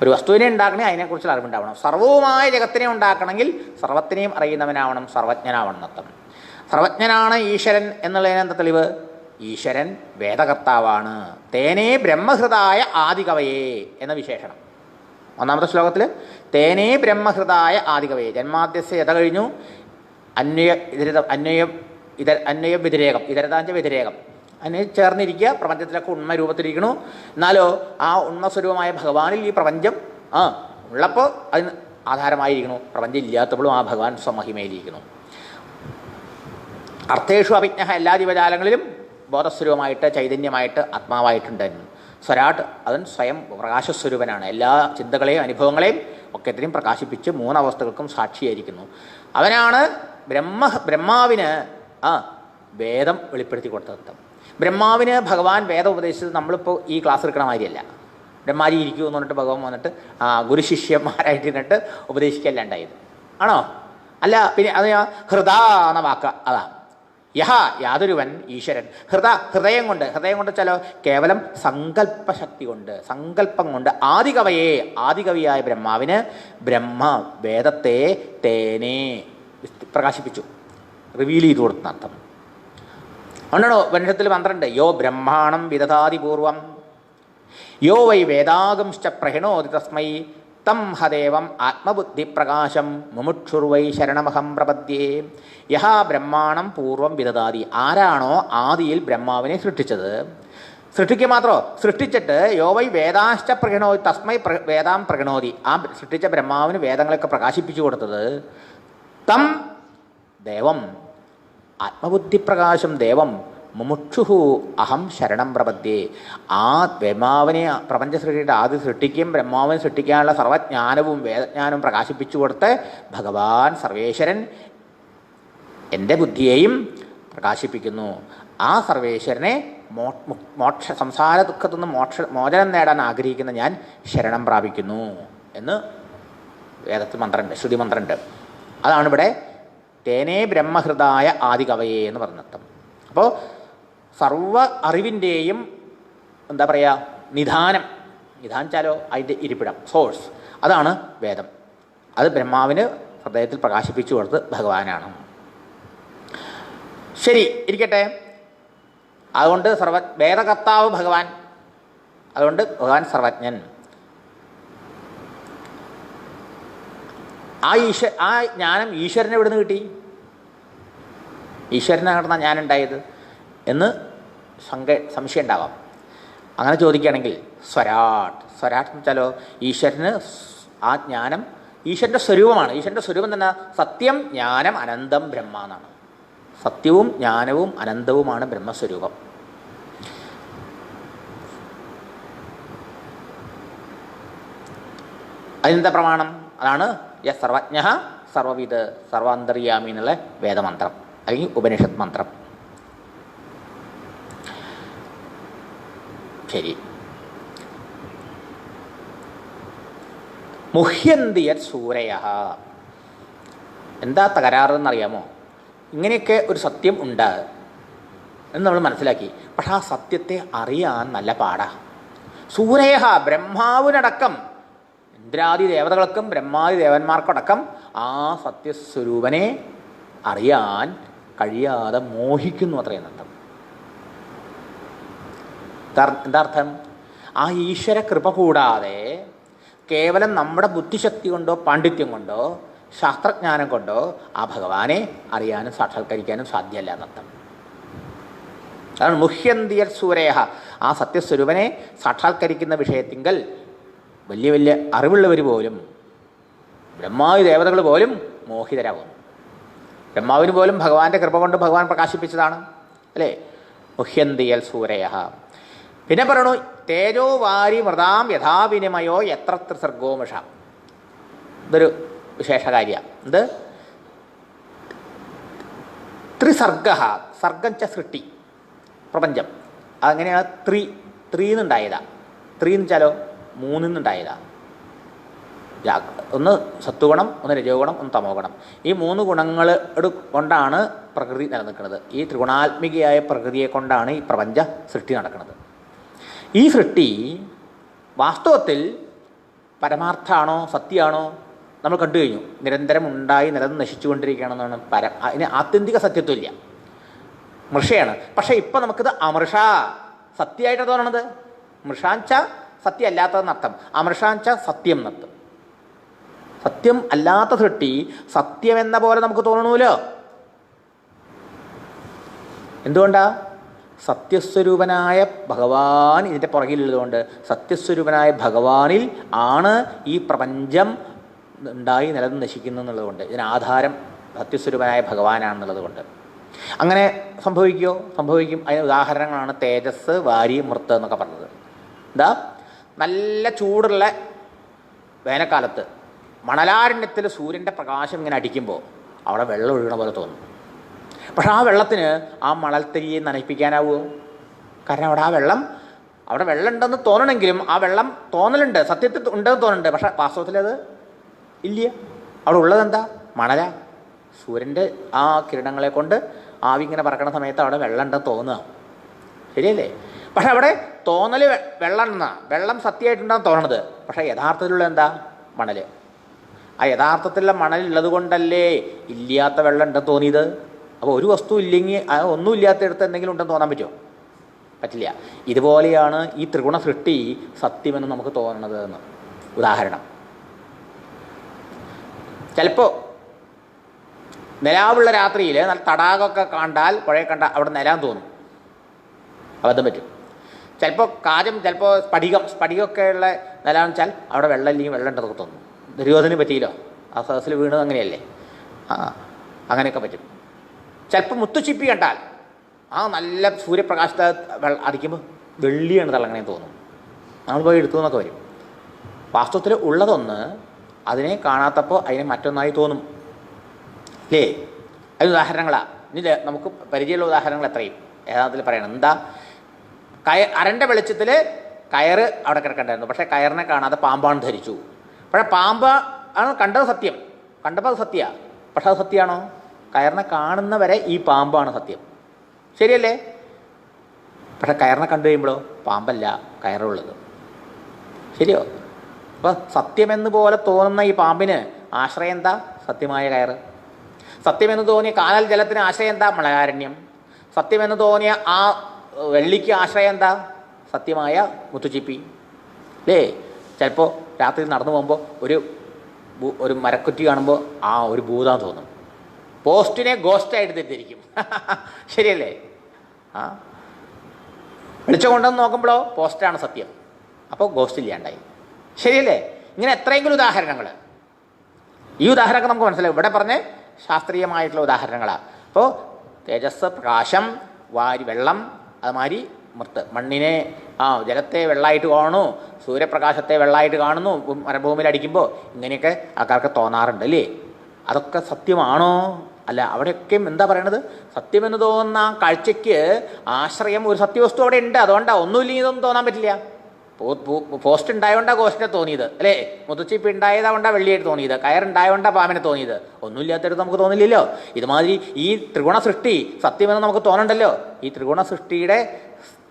ഒരു വസ്തുവിനെ ഉണ്ടാക്കണേ അതിനെക്കുറിച്ചുള്ള അറിവുണ്ടാവണം. സർവവുമായ ജഗത്തിനെ ഉണ്ടാക്കണമെങ്കിൽ സർവത്തിനെയും അറിയുന്നവനാവണം, സർവജ്ഞനാവണം എന്നർത്ഥം. സർവജ്ഞനാണ് ഈശ്വരൻ എന്നുള്ളതിനെന്താ തെളിവ്? ഈശ്വരൻ വേദകർത്താവാണ്. തേനേ ബ്രഹ്മഹൃതായ ആദികവയേ എന്ന വിശേഷണം. ഒന്നാമത്തെ ശ്ലോകത്തിൽ തേനേ ബ്രഹ്മഹൃതായ ആദികവയേ. ജന്മാദ്യസ്യ യഥ കഴിഞ്ഞു, അന്വയ വ്യതിരേകം, ഇതരതാഞ്ച വ്യതിരേകം, അതിന് ചേർന്നിരിക്കുക. പ്രപഞ്ചത്തിലൊക്കെ ഉണ്മ രൂപത്തിലിരിക്കണു. എന്നാലോ ആ ഉണ്മസ്വരൂപമായ ഭഗവാനിൽ ഈ പ്രപഞ്ചം ഉള്ളപ്പോൾ അതിന് ആധാരമായിരിക്കണു. പ്രപഞ്ചം ഇല്ലാത്തപ്പോഴും ആ ഭഗവാൻ സ്വമഹിമയിലിരിക്കുന്നു. അർത്ഥേഷു അഭിജ്ഞ, എല്ലാ ജീവജാലങ്ങളിലും ബോധസ്വരൂപമായിട്ട് ചൈതന്യമായിട്ട് ആത്മാവായിട്ടുണ്ടായിരുന്നു. സ്വരാട്ട് അവൻ സ്വയം പ്രകാശസ്വരൂപനാണ്. എല്ലാ ചിന്തകളെയും അനുഭവങ്ങളെയും ഒക്കത്തിനെയും പ്രകാശിപ്പിച്ച് മൂന്നവസ്ഥകൾക്കും സാക്ഷിയായിരിക്കുന്നു. അവനാണ് ബ്രഹ്മാവിന് വേദം വെളിപ്പെടുത്തി കൊടുത്തത്. ബ്രഹ്മാവിന് ഭഗവാൻ വേദം ഉപദേശിച്ചത് നമ്മളിപ്പോൾ ഈ ക്ലാസ് എടുക്കണ മാതിരിയല്ല. ബ്രഹ്മാജി ഇരിക്കൂ എന്ന് പറഞ്ഞിട്ട് ഭഗവാൻ വന്നിട്ട് ഗുരുശിഷ്യന്മാരായിട്ട് ഇരുന്നിട്ട് ഉപദേശിക്കല്ല ഉണ്ടായത് ആണോ? അല്ല. പിന്നെ അത് ഹൃദ എന്ന വാക്ക് അതാണ്. യഹ യാതൊരുവൻ ഈശ്വരൻ ഹൃദയം കൊണ്ട് വെച്ചാലോ കേവലം സങ്കല്പശക്തി കൊണ്ട്, സങ്കല്പം കൊണ്ട് ആദികവിയായ ബ്രഹ്മാവിന് വേദത്തെ തേനെ പ്രകാശിപ്പിച്ചു, റിവീൽ ചെയ്തു കൊടുത്തർത്ഥം. അതുകൊണ്ടാണോ ഉപനിഷത്തിൽ 12 യോ ബ്രഹ്മാണം വിദധാതിപൂർവം യോ വൈ വേദാഗംശ്ച പ്രഹിണോതി തസ്മൈ തം ഹദേവം ആത്മബുദ്ധിപ്രകാശം മുമുക്ഷുർവൈ ശരണമഹം പ്രപദ്യേ. യഹാ ബ്രഹ്മാണം പൂർവം വിദധാതി, ആരാണോ ആദിയിൽ ബ്രഹ്മാവിനെ സൃഷ്ടിച്ചത്, സൃഷ്ടിക്കുക മാത്രമോ സൃഷ്ടിച്ചിട്ട് യോ വൈ വേദാശ്ച പ്രഹിണോതി തസ്മൈ വേദാം പ്രഹിണോതി, ആ സൃഷ്ടിച്ച ബ്രഹ്മാവിന് വേദങ്ങളൊക്കെ പ്രകാശിപ്പിച്ചു കൊടുത്തത് തം ദേവം ആത്മബുദ്ധിപ്രകാശം ദേവം മുമുക്ഷുഹു അഹം ശരണം പ്രപദ്യേ. ആ ബ്രഹ്മാവിനെ പ്രപഞ്ച സൃഷ്ടിയുടെ ആദ്യം സൃഷ്ടിക്കുകയും ബ്രഹ്മാവിനെ സൃഷ്ടിക്കാനുള്ള സർവജ്ഞാനവും വേദജ്ഞാനവും പ്രകാശിപ്പിച്ചു കൊടുത്ത് ഭഗവാൻ സർവേശ്വരൻ എൻ്റെ ബുദ്ധിയെയും പ്രകാശിപ്പിക്കുന്നു. ആ സർവേശ്വരനെ സംസാര ദുഃഖത്തു നിന്ന് മോചനം നേടാൻ ആഗ്രഹിക്കുന്ന ഞാൻ ശരണം പ്രാപിക്കുന്നു എന്ന് വേദത്തിൽ മന്ത്രമുണ്ട്, ശ്രുതി മന്ത്രമുണ്ട്. അതാണ് ഇവിടെ തേനേ ബ്രഹ്മഹൃദായ ആദികവയെ എന്ന് പറഞ്ഞർത്ഥം. അപ്പോൾ സർവ അറിവിൻ്റെയും എന്താ പറയുക നിധാനിച്ചാലോ അതിൻ്റെ ഇരിപ്പിടം, സോഴ്സ്, അതാണ് വേദം. അത് ബ്രഹ്മാവിന് ഹൃദയത്തിൽ പ്രകാശിപ്പിച്ചു കൊടുത്ത് ഭഗവാനാണ്. ശരി ഇരിക്കട്ടെ. അതുകൊണ്ട് വേദകർത്താവ് ഭഗവാൻ, അതുകൊണ്ട് ഭഗവാൻ സർവജ്ഞൻ. ആ ജ്ഞാനം ഈശ്വരനെ എവിടെ നിന്ന് കിട്ടി? ഈശ്വരനാണ് ഞാനുണ്ടായത് എന്ന് സംശയം ഉണ്ടാവാം. അങ്ങനെ ചോദിക്കുകയാണെങ്കിൽ സ്വരാട്ട് എന്ന് വെച്ചാലോ ഈശ്വരന് ആ ജ്ഞാനം ഈശ്വരൻ്റെ സ്വരൂപമാണ്. ഈശ്വരൻ്റെ സ്വരൂപം തന്നെ സത്യം ജ്ഞാനം അനന്തം ബ്രഹ്മ എന്നാണ്. സത്യവും ജ്ഞാനവും അനന്തവുമാണ് ബ്രഹ്മസ്വരൂപം. അതിനെന്താ പ്രമാണം? അതാണ് സർവജ്ഞ സർവവിദ് സർവാന്തര്യാമി എന്നുള്ള വേദമന്ത്രം അല്ലെങ്കിൽ ഉപനിഷത്ത് മന്ത്രം. ശരി. മുഹ്യന്തിയത് സൂരയ. എന്താ തകരാറെന്നറിയാമോ? ഇങ്ങനെയൊക്കെ ഒരു സത്യം ഉണ്ട് എന്ന് നമ്മൾ മനസ്സിലാക്കി. പക്ഷെ ആ സത്യത്തെ അറിയാൻ നല്ല പാടാ. സൂരയ ബ്രഹ്മാവിനടക്കം, ഇന്ദ്രാദി ദേവതകൾക്കും ബ്രഹ്മാദി ദേവന്മാർക്കടക്കം ആ സത്യസ്വരൂപനെ അറിയാൻ കഴിയാതെ മോഹിക്കുന്നു അത്രയും അർത്ഥം. എന്താ അർത്ഥം? ആ ഈശ്വര കൃപ കൂടാതെ കേവലം നമ്മുടെ ബുദ്ധിശക്തി കൊണ്ടോ പാണ്ഡിത്യം കൊണ്ടോ ശാസ്ത്രജ്ഞാനം കൊണ്ടോ ആ ഭഗവാനെ അറിയാനും സാക്ഷാത്കരിക്കാനും സാധ്യമല്ല എന്നർത്ഥം. അതാണ് മുഹ്യന്തിയർ സൂരേഹ. ആ സത്യസ്വരൂപനെ സാക്ഷാത്കരിക്കുന്ന വിഷയത്തിങ്കൽ വലിയ വലിയ അറിവുള്ളവർ പോലും, ബ്രഹ്മാവി ദേവതകൾ പോലും മോഹിതരാകുന്നു. ബ്രഹ്മാവിന് പോലും ഭഗവാന്റെ കൃപ കൊണ്ട് ഭഗവാൻ പ്രകാശിപ്പിച്ചതാണ് അല്ലേ? മുഹ്യന്തിയൽ സൂരയ. പിന്നെ പറയണു തേജോ വാരി മൃതാം യഥാവിനിമയോ എത്ര ത്രിസർഗോമിഷ. ഇതൊരു വിശേഷ കാര്യമാണ്. ഇത് ത്രിസർഗ, സർഗം ച സൃഷ്ടി, പ്രപഞ്ചം. അതങ്ങനെയാണ് ത്രീന്നുണ്ടായതാ. ത്രീ എന്ന് വെച്ചാലോ മൂന്നിന്നുണ്ടായതാ. ഒന്ന് സത്വഗുണം, ഒന്ന് രജോഗുണം, ഒന്ന് തമോ ഗുണം. ഈ 3 ഗുണങ്ങൾ കൊണ്ടാണ് പ്രകൃതി നിലനിൽക്കുന്നത്. ഈ ത്രിഗുണാത്മികയായ പ്രകൃതിയെ കൊണ്ടാണ് ഈ പ്രപഞ്ച സൃഷ്ടി നടക്കുന്നത്. ഈ സൃഷ്ടി വാസ്തവത്തിൽ പരമാർത്ഥമാണോ സത്യമാണോ നമ്മൾ കണ്ടു കഴിഞ്ഞു. നിരന്തരം ഉണ്ടായി നിലനിന്ന് നശിച്ചുകൊണ്ടിരിക്കുകയാണെന്നാണ് അതിന് ആത്യന്തിക സത്യത്വമില്ല, മൃഷയാണ്. പക്ഷേ ഇപ്പം നമുക്കിത് അമൃഷ സത്യമായിട്ടാണ് തോന്നണത്. മൃഷാഞ്ച സത്യം അല്ലാത്തതെന്നർത്ഥം, അമൃഷാഞ്ച സത്യം എന്നർത്ഥം. സത്യം അല്ലാത്ത സൃഷ്ടി സത്യമെന്ന പോലെ നമുക്ക് തോന്നണമല്ലോ. എന്തുകൊണ്ടാ? സത്യസ്വരൂപനായ ഭഗവാൻ ഇതിൻ്റെ പുറകിലുള്ളതുകൊണ്ട്. സത്യസ്വരൂപനായ ഭഗവാനിൽ ആണ് ഈ പ്രപഞ്ചം ഉണ്ടായി നിലനിന്ന് നശിക്കുന്നു എന്നുള്ളതുകൊണ്ട്, ഇതിനാധാരം സത്യസ്വരൂപനായ ഭഗവാനാണെന്നുള്ളത് കൊണ്ട്. അങ്ങനെ സംഭവിക്കും. അതിന് ഉദാഹരണങ്ങളാണ് തേജസ്, വാരി, മൃത്ത് എന്നൊക്കെ പറഞ്ഞത്. എന്താ? നല്ല ചൂടുള്ള വേനൽക്കാലത്ത് മണലാരണ്യത്തിൽ സൂര്യൻ്റെ പ്രകാശം ഇങ്ങനെ അടിക്കുമ്പോൾ അവിടെ വെള്ളം ഒഴുകണ പോലെ തോന്നും. പക്ഷെ ആ വെള്ളത്തിന് ആ മണൽത്തരിയെ നനയിപ്പിക്കാനാവുമോ? കാരണം അവിടെ വെള്ളം ഉണ്ടെന്ന് തോന്നണമെങ്കിലും ആ വെള്ളം തോന്നലുണ്ട്, സത്യത്തിൽ ഉണ്ടെന്ന് തോന്നുന്നുണ്ട്, പക്ഷെ വാസ്തവത്തിൽ അത് ഇല്ല. അവിടെ ഉള്ളതെന്താ? മണല. സൂര്യൻ്റെ ആ കിരണങ്ങളെ കൊണ്ട് ആവി ഇങ്ങനെ പറക്കണ സമയത്ത് അവിടെ വെള്ളം ഉണ്ടെന്ന് തോന്നുക, ശരിയല്ലേ? പക്ഷെ അവിടെ തോന്നൽ വെള്ളം സത്യമായിട്ടുണ്ടെന്ന് തോന്നണത്, പക്ഷേ യഥാർത്ഥത്തിലുള്ള എന്താ? മണൽ. ആ യഥാർത്ഥത്തിലുള്ള മണലുള്ളത് കൊണ്ടല്ലേ ഇല്ലാത്ത വെള്ളം ഉണ്ടെന്ന് തോന്നിയത്. അപ്പോൾ ഒരു വസ്തു ഇല്ലെങ്കിൽ ഒന്നും ഇല്ലാത്തടത്ത് എന്തെങ്കിലും ഉണ്ടെന്ന് തോന്നാൻ പറ്റുമോ? പറ്റില്ല. ഇതുപോലെയാണ് ഈ ത്രിഗുണ സൃഷ്ടി സത്യമെന്ന് നമുക്ക് തോന്നണത് എന്ന്. ഉദാഹരണം, ചിലപ്പോൾ നിലാവുള്ള രാത്രിയിൽ നല്ല തടാകമൊക്കെ കണ്ടാൽ, പുഴയെ കണ്ടാൽ അവിടെ നിലാൻ തോന്നും, അബദ്ധം പറ്റും. ചിലപ്പോൾ ചിലപ്പോൾ സ്ഫടികമൊക്കെ ഉള്ള നിലാന്ന് വെച്ചാൽ അവിടെ വെള്ളം ഇല്ലെങ്കിൽ വെള്ളം ഉണ്ടെന്നൊക്കെ തോന്നും. ദുര്യോധന പറ്റിയില്ലോ, ആ സദസ്സിൽ വീണത് അങ്ങനെയല്ലേ? അങ്ങനെയൊക്കെ പറ്റും. ചിലപ്പോൾ മുത്തുച്ചിപ്പി കണ്ടാൽ ആ നല്ല സൂര്യപ്രകാശത്തെ അടിക്കുമ്പോൾ വെള്ളിയാണ് തിളങ്ങണേ തോന്നും, നമ്മൾ പോയി എടുത്തു എന്നൊക്കെ വരും. വാസ്തവത്തിൽ ഉള്ളതൊന്ന് അതിനെ കാണാത്തപ്പോൾ അതിനെ മറ്റൊന്നായി തോന്നും, അല്ലേ? അത് ഉദാഹരണങ്ങളാണ്. ഇനി നമുക്ക് പരിചയമുള്ള ഉദാഹരണങ്ങൾ എത്രയും ഏതാത്തിൽ പറയണം. എന്താ? അരൻ്റെ വെളിച്ചത്തിൽ കയറ് അവിടെ കിടക്കണ്ടായിരുന്നു, പക്ഷേ കയറിനെ കാണാതെ പാമ്പാണ് ധരിച്ചു. പക്ഷേ പാമ്പ് ആണ് കണ്ടത് സത്യം, കണ്ടപ്പോൾ അത് സത്യമാണ്. പക്ഷെ അത് സത്യമാണോ? കയറിനെ കാണുന്നവരെ ഈ പാമ്പാണ് സത്യം, ശരിയല്ലേ? പക്ഷെ കയറിനെ കണ്ടു കഴിയുമ്പോഴോ പാമ്പല്ല കയറുള്ളത്, ശരിയോ? അപ്പോൾ സത്യമെന്ന് പോലെ തോന്നുന്ന ഈ പാമ്പിന് ആശ്രയം എന്താ? സത്യമായ കയറ്. സത്യമെന്ന് തോന്നിയ കാനൽ ജലത്തിന് ആശ്രയം എന്താ? മണലാരണ്യം. സത്യമെന്ന് തോന്നിയ ആ വെള്ളിക്ക് ആശ്രയം എന്താ? സത്യമായ മുത്തുച്ചിപ്പി, അല്ലേ? ചിലപ്പോൾ രാത്രി നടന്നു പോകുമ്പോൾ ഒരു മരക്കുറ്റി കാണുമ്പോൾ ഒരു ഭൂതാൻ തോന്നും, പോസ്റ്റിനെ ഗോസ്റ്റായിട്ട് തെറ്റിദ്ധരിക്കും, ശരിയല്ലേ? വെളിച്ചം കൊണ്ടെന്ന് നോക്കുമ്പോഴോ പോസ്റ്റാണ് സത്യം, അപ്പോൾ ഗോസ്റ്റ് ഇല്ലാണ്ടായി, ശരിയല്ലേ? ഇങ്ങനെ എത്രയെങ്കിലും ഉദാഹരണങ്ങൾ. ഈ ഉദാഹരണമൊക്കെ നമുക്ക് മനസ്സിലാവും. ഇവിടെ പറഞ്ഞ് ശാസ്ത്രീയമായിട്ടുള്ള ഉദാഹരണങ്ങളാണ്. അപ്പോൾ തേജസ്, പ്രകാശം, വെള്ളം, അതുമാതിരി മണ്ണിനെ ജലത്തെ വെള്ളമായിട്ട് കാണുന്നു, സൂര്യപ്രകാശത്തെ വെള്ളമായിട്ട് കാണുന്നു, മരുഭൂമിയിൽ അടിക്കുമ്പോൾ ഇങ്ങനെയൊക്കെ ആൾക്കാർക്ക് തോന്നാറുണ്ട്, അല്ലേ? അതൊക്കെ സത്യമാണോ? അല്ല. അവിടെയൊക്കെ എന്താ പറയണത്? സത്യമെന്ന് തോന്നുന്ന കാഴ്ചയ്ക്ക് ആശ്രയം ഒരു സത്യവസ്തു അവിടെ ഉണ്ട്. അതുകൊണ്ടാണ് ഒന്നുമില്ലെങ്കിൽ ഇതൊന്നും തോന്നാൻ പറ്റില്ല. പോസ്റ്റ് ഉണ്ടായതുകൊണ്ടാണ് ഗോസ്റ്റിനെ തോന്നിയത്, അല്ലേ? മുത്തുച്ചിപ്പ് ഉണ്ടായതുകൊണ്ടാണ് വെള്ളിയായിട്ട് തോന്നിയത്, കയറുണ്ടായതുകൊണ്ടാണ് പാമ്പിനെ തോന്നിയത്. ഒന്നുമില്ലാത്തടത്ത് നമുക്ക് തോന്നില്ലല്ലോ. ഇതുമാതിരി ഈ ത്രിഗുണ സൃഷ്ടി സത്യമെന്ന് നമുക്ക് തോന്നണ്ടല്ലോ. ഈ ത്രിഗുണ സൃഷ്ടിയുടെ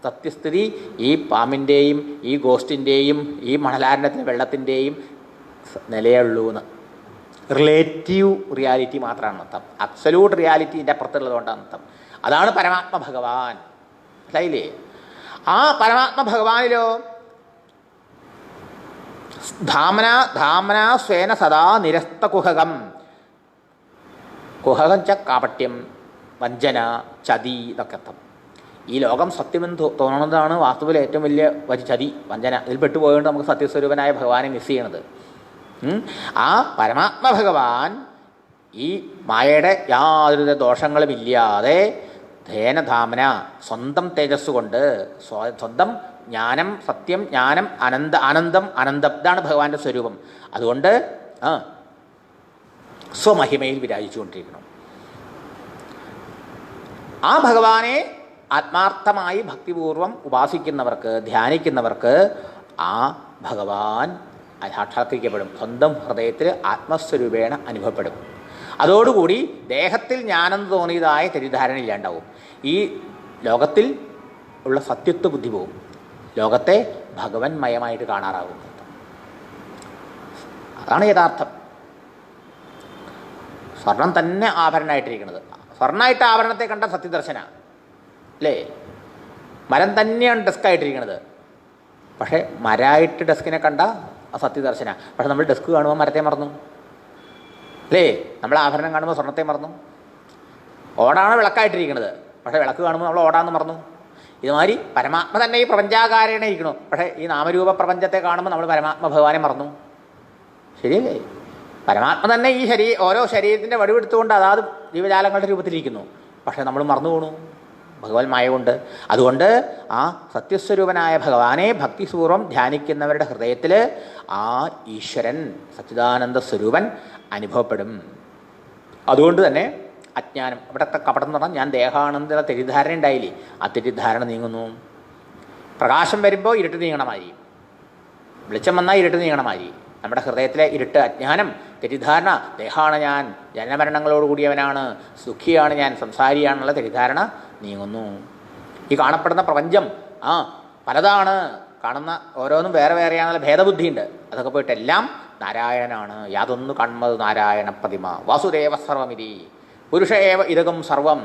സത്യസ്ഥിതി ഈ പാമ്പിൻ്റെയും ഈ ഗോസ്റ്റിൻ്റെയും ഈ മണലാരണ്യത്തിലെ വെള്ളത്തിൻ്റെയും നിലയുള്ളൂ എന്ന്. റിലേറ്റീവ് റിയാലിറ്റി മാത്രമാണ് അർത്ഥം, അബ്സല്യൂട്ട് റിയാലിറ്റിൻ്റെ അപ്പുറത്തുള്ളതുകൊണ്ടാണ് അർത്ഥം. അതാണ് പരമാത്മ ഭഗവാൻ, മനസ്സിലായില്ലേ? ആ പരമാത്മ ഭഗവാനിലോ ധാമന സ്വേന സദാ നിരസ്ത കുഹകം. കുഹകം ച കാപട്യം, വഞ്ചന, ചതി, ഇതൊക്കെ അർത്ഥം. ഈ ലോകം സത്യമെന്ന് തോന്നുന്നതാണ് വാസ്തവത്തിൽ ഏറ്റവും വലിയ ചതി, വഞ്ചന. ഇതിൽ പെട്ടുപോയതുകൊണ്ട് നമുക്ക് സത്യസ്വരൂപനായ ഭഗവാനെ മിസ് ചെയ്യണത്. ആ പരമാത്മ ഭഗവാൻ ഈ മായയുടെ യാതൊരു ദോഷങ്ങളും ഇല്ലാതെ ധേനധാമന സ്വന്തം തേജസ് കൊണ്ട്, സ്വന്തം ജ്ഞാനം, സത്യം, ജ്ഞാനം, ആനന്ദം, ഇതാണ് ഭഗവാന്റെ സ്വരൂപം. അതുകൊണ്ട് സ്വമഹിമയിൽ വിരാജിച്ചുകൊണ്ടിരിക്കണം. ആ ഭഗവാനെ ആത്മാർത്ഥമായി ഭക്തിപൂർവം ഉപാസിക്കുന്നവർക്ക്, ധ്യാനിക്കുന്നവർക്ക് ആ ഭഗവാൻ സാക്ഷാത്കരിക്കപ്പെടും, സ്വന്തം ഹൃദയത്തിൽ ആത്മസ്വരൂപേണ അനുഭവപ്പെടും. അതോടുകൂടി ദേഹത്തിൽ ഞാനെന്ന് തോന്നിയതായ തെറ്റിദ്ധാരണ ഇല്ലാണ്ടാവും. ഈ ലോകത്തിൽ ഉള്ള സത്യത്വ ബുദ്ധി പോവും, ലോകത്തെ ഭഗവന്മയമായിട്ട് കാണാറാവും. അതാണ് യഥാർത്ഥം. സ്വർണം തന്നെ ആഭരണമായിട്ടിരിക്കുന്നത്. സ്വർണ്ണമായിട്ട് ആഭരണത്തെ കണ്ട സത്യദർശന, അല്ലേ? മരം തന്നെയാണ് ഡെസ്കായിട്ടിരിക്കുന്നത്, പക്ഷേ മരമായിട്ട് ഡെസ്കിനെ കണ്ട സത്യദർശന. പക്ഷെ നമ്മൾ ഡെസ്ക് കാണുമ്പോൾ മരത്തെ മറന്നു, അല്ലേ? നമ്മൾ ആഭരണം കാണുമ്പോൾ സ്വർണ്ണത്തെ മറന്നു. ഓടാണ് വിളക്കായിട്ടിരിക്കുന്നത്, പക്ഷേ വിളക്ക് കാണുമ്പോൾ നമ്മൾ ഓടാന്ന് മറന്നു. ഇതുമാതിരി പരമാത്മ തന്നെ ഈ പ്രപഞ്ചാകാരേണ ഇരിക്കണു, പക്ഷേ ഈ നാമരൂപ പ്രപഞ്ചത്തെ കാണുമ്പോൾ നമ്മൾ പരമാത്മ ഭഗവാനെ മറന്നു, ശരിയല്ലേ? പരമാത്മ തന്നെ ഈ ഓരോ ശരീരത്തിൻ്റെ വടിവെടുത്തുകൊണ്ട് അതാത് ജീവജാലങ്ങളുടെ രൂപത്തിലിരിക്കുന്നു, പക്ഷേ നമ്മൾ മറന്നു പോണു. ഭഗവത് മായ കൊണ്ട്. അതുകൊണ്ട് ആ സത്യസ്വരൂപനായ ഭഗവാനെ ഭക്തിപൂർവ്വം ധ്യാനിക്കുന്നവരുടെ ഹൃദയത്തിൽ ആ ഈശ്വരൻ സച്ചിദാനന്ദ സ്വരൂപൻ അനുഭവപ്പെടും. അതുകൊണ്ട് തന്നെ അജ്ഞാനം, ഇവിടുത്തെ കപടം എന്ന് പറഞ്ഞാൽ ഞാൻ ദേഹാണെന്നുള്ള തെറ്റിദ്ധാരണ ഉണ്ടായില്ലേ, ആ തെറ്റിദ്ധാരണ നീങ്ങുന്നു. പ്രകാശം വരുമ്പോൾ ഇരുട്ട് നീങ്ങണമായിരിക്കും, വെളിച്ചം വന്നാൽ ഇരുട്ട് നീങ്ങണമായിരിക്കും. നമ്മുടെ ഹൃദയത്തിലെ ഇരുട്ട്, അജ്ഞാനം, തെറ്റിദ്ധാരണ, ദേഹമാണ് ഞാൻ, ജനനമരണങ്ങളോട് കൂടിയവനാണ്, സുഖിയാണ് ഞാൻ, സംസാരിയാണെന്നുള്ള തെറ്റിദ്ധാരണ നീങ്ങുന്നു. ഈ കാണപ്പെടുന്ന പ്രപഞ്ചം പലതാണ്, കാണുന്ന ഓരോന്നും വേറെ വേറെയാണെന്നുള്ള ഭേദബുദ്ധിയുണ്ട്. അതൊക്കെ പോയിട്ട് എല്ലാം നാരായണനാണ്. യാതൊന്നു കൺമത് നാരായണ പ്രതിമ വാസുദേവ സർവമിതി പുരുഷ ഏവ ഇതകം സർവം,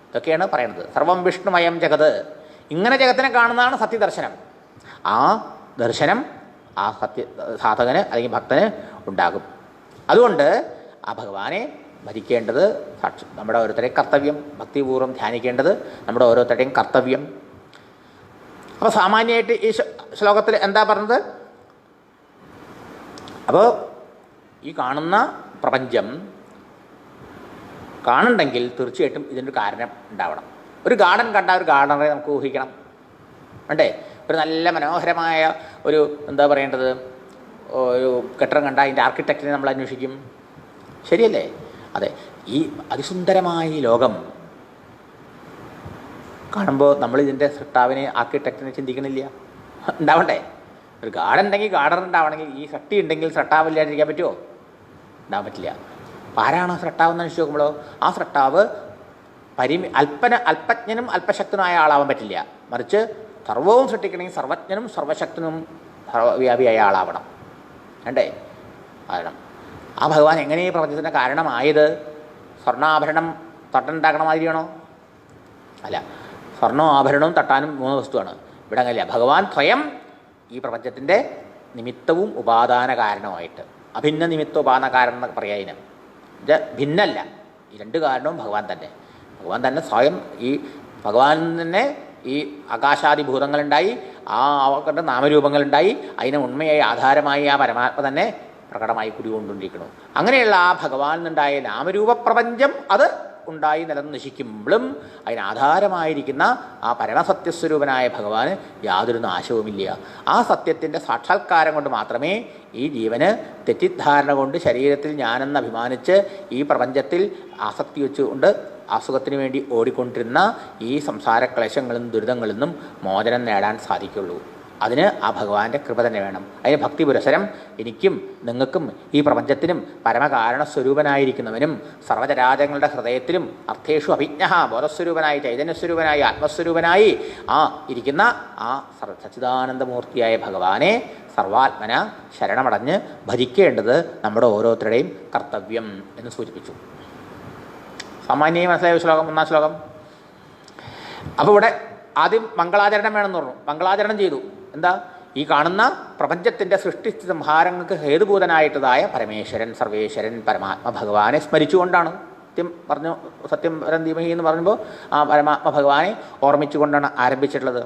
ഇതൊക്കെയാണ് പറയുന്നത്. സർവം വിഷ്ണുമയം ജഗത്. ഇങ്ങനെ ജഗത്തിനെ കാണുന്നതാണ് സത്യദർശനം. ആ ദർശനം ആ സാധകന് അല്ലെങ്കിൽ ഭക്തന് ഉണ്ടാകും. അതുകൊണ്ട് ആ ഭഗവാനെ ഭജിക്കേണ്ടത് നമ്മുടെ ഓരോരുത്തരുടെയും കർത്തവ്യം, ഭക്തിപൂർവ്വം ധ്യാനിക്കേണ്ടത് നമ്മുടെ ഓരോരുത്തരുടെയും കർത്തവ്യം. അപ്പോൾ സാമാന്യമായിട്ട് ഈ ശ്ലോകത്തിൽ എന്താ പറഞ്ഞത്? അപ്പോൾ ഈ കാണുന്ന പ്രപഞ്ചം കാണുന്നുണ്ടെങ്കിൽ തീർച്ചയായിട്ടും ഇതിനൊരു കാരണം ഉണ്ടാവണം. ഒരു ഗാർഡൻ കണ്ട ഒരു ഗാർഡനറെ നമുക്ക് ഊഹിക്കണം വേണ്ടേ? ഒരു നല്ല മനോഹരമായ ഒരു എന്താ പറയേണ്ടത് ഒരു കെട്ടിടം കണ്ട അതിൻ്റെ ആർക്കിടെക്റ്റിനെ നമ്മൾ അന്വേഷിക്കും, ശരിയല്ലേ? അതെ, ഈ അതിസുന്ദരമായ ഈ ലോകം കാണുമ്പോൾ നമ്മൾ ഇതിൻ്റെ സൃഷ്ടാവിനെ ആർക്കിടെക്റ്റിനെ ചിന്തിക്കണില്ല. ഉണ്ടാവണ്ടേ? ഒരു ഗാർഡൻ ഉണ്ടെങ്കിൽ ഗാർഡൻ ഉണ്ടാവണമെങ്കിൽ ഈ സൃഷ്ടി ഉണ്ടെങ്കിൽ സൃഷ്ടാവില്ലാതിരിക്കാൻ പറ്റുമോ? ഉണ്ടാവാൻ പറ്റില്ല. അപ്പോൾ ആരാണ് സൃഷ്ടാവെന്ന് അന്വേഷിച്ച് നോക്കുമ്പോഴോ ആ സൃഷ്ടാവ് അല്പജ്ഞനും അല്പശക്തനുമായ ആളാവാൻ പറ്റില്ല. മറിച്ച് സർവവും സൃഷ്ടിക്കണമെങ്കിൽ സർവജ്ഞനും സർവശക്തനും സർവവ്യാപിയായ ആളാവണം വേണ്ടേ? കാരണം ആ ഭഗവാൻ എങ്ങനെ ഈ പ്രപഞ്ചത്തിൻ്റെ കാരണമായത്? സ്വർണ്ണാഭരണം തട്ടുണ്ടാക്കണ മാതിരിയാണോ? അല്ല, സ്വർണ്ണവും ആഭരണവും തട്ടാനും 3 വസ്തുവാണ്. ഇവിടെ അങ്ങനെയല്ല. ഭഗവാൻ സ്വയം ഈ പ്രപഞ്ചത്തിൻ്റെ നിമിത്തവും ഉപാദാന കാരണമായിട്ട്, അഭിന്ന നിമിത്ത ഉപാദാന കാരണം എന്നൊക്കെ പറയാതിന് ഭിന്നല്ല. ഈ 2 കാരണവും ഭഗവാൻ തന്നെ. ഭഗവാൻ തന്നെ സ്വയം ഈ ഭഗവാൻ തന്നെ ഈ ആകാശാദി ഭൂതങ്ങളുണ്ടായി, ആ അവരുടെ നാമരൂപങ്ങളുണ്ടായി, അതിന് ഉണ്മയായി ആധാരമായി ആ പരമാത്മ തന്നെ പ്രകടമായി കുടികൊണ്ടിരിക്കുന്നു. അങ്ങനെയുള്ള ആ ഭഗവാൻ നിന്നുണ്ടായ നാമരൂപ പ്രപഞ്ചം അത് ഉണ്ടായി നിലനിന്ന് നശിക്കുമ്പോഴും അതിനാധാരമായിരിക്കുന്ന ആ പരമസത്യസ്വരൂപനായ ഭഗവാന് യാതൊരു നാശവുമില്ല. ആ സത്യത്തിൻ്റെ സാക്ഷാത്കാരം കൊണ്ട് മാത്രമേ ഈ ജീവന് തെറ്റിദ്ധാരണ കൊണ്ട് ശരീരത്തിൽ ഞാനെന്ന് അഭിമാനിച്ച് ഈ പ്രപഞ്ചത്തിൽ ആസക്തി വെച്ചുകൊണ്ട് അസുഖത്തിന് വേണ്ടി ഓടിക്കൊണ്ടിരുന്ന ഈ സംസാര ക്ലേശങ്ങളിൽ നിന്നും ദുരിതങ്ങളിൽ നിന്നും മോചനം നേടാൻ സാധിക്കുള്ളൂ. അതിന് ആ ഭഗവാന്റെ കൃപ തന്നെ വേണം. അതിന് ഭക്തി പുരസരം എനിക്കും നിങ്ങൾക്കും ഈ പ്രപഞ്ചത്തിനും പരമകാരണസ്വരൂപനായിരിക്കുന്നവനും സർവചരാചരങ്ങളുടെ ഹൃദയത്തിലും അർത്ഥേഷു അഭിജ്ഞ ബോധസ്വരൂപനായി ചൈതന്യസ്വരൂപനായി ആത്മസ്വരൂപനായി ഇരിക്കുന്ന ആ സച്ചിദാനന്ദമൂർത്തിയായ ഭഗവാനെ സർവാത്മന ശരണമടഞ്ഞ് ഭജിക്കേണ്ടത് നമ്മുടെ ഓരോരുത്തരുടെയും കർത്തവ്യം എന്ന് സൂചിപ്പിച്ചു. സാമാന്യമായി മനസ്സിലായ ശ്ലോകം, 1-ാം ശ്ലോകം. അപ്പോൾ ഇവിടെ ആദ്യം മംഗളാചരണം വേണമെന്ന് പറഞ്ഞു. മംഗളാചരണം ചെയ്തു. എന്താ? ഈ കാണുന്ന പ്രപഞ്ചത്തിൻ്റെ സൃഷ്ടി സംഹാരങ്ങൾക്ക് ഹേതുഭൂതനായിട്ടതായ പരമേശ്വരൻ, സർവേശ്വരൻ, പരമാത്മ ഭഗവാനെ സ്മരിച്ചുകൊണ്ടാണ്. സത്യം പരം ധീമഹി എന്ന് പറയുമ്പോൾ ആ പരമാത്മ ഭഗവാനെ ഓർമ്മിച്ചുകൊണ്ടാണ് ആരംഭിച്ചിട്ടുള്ളത്.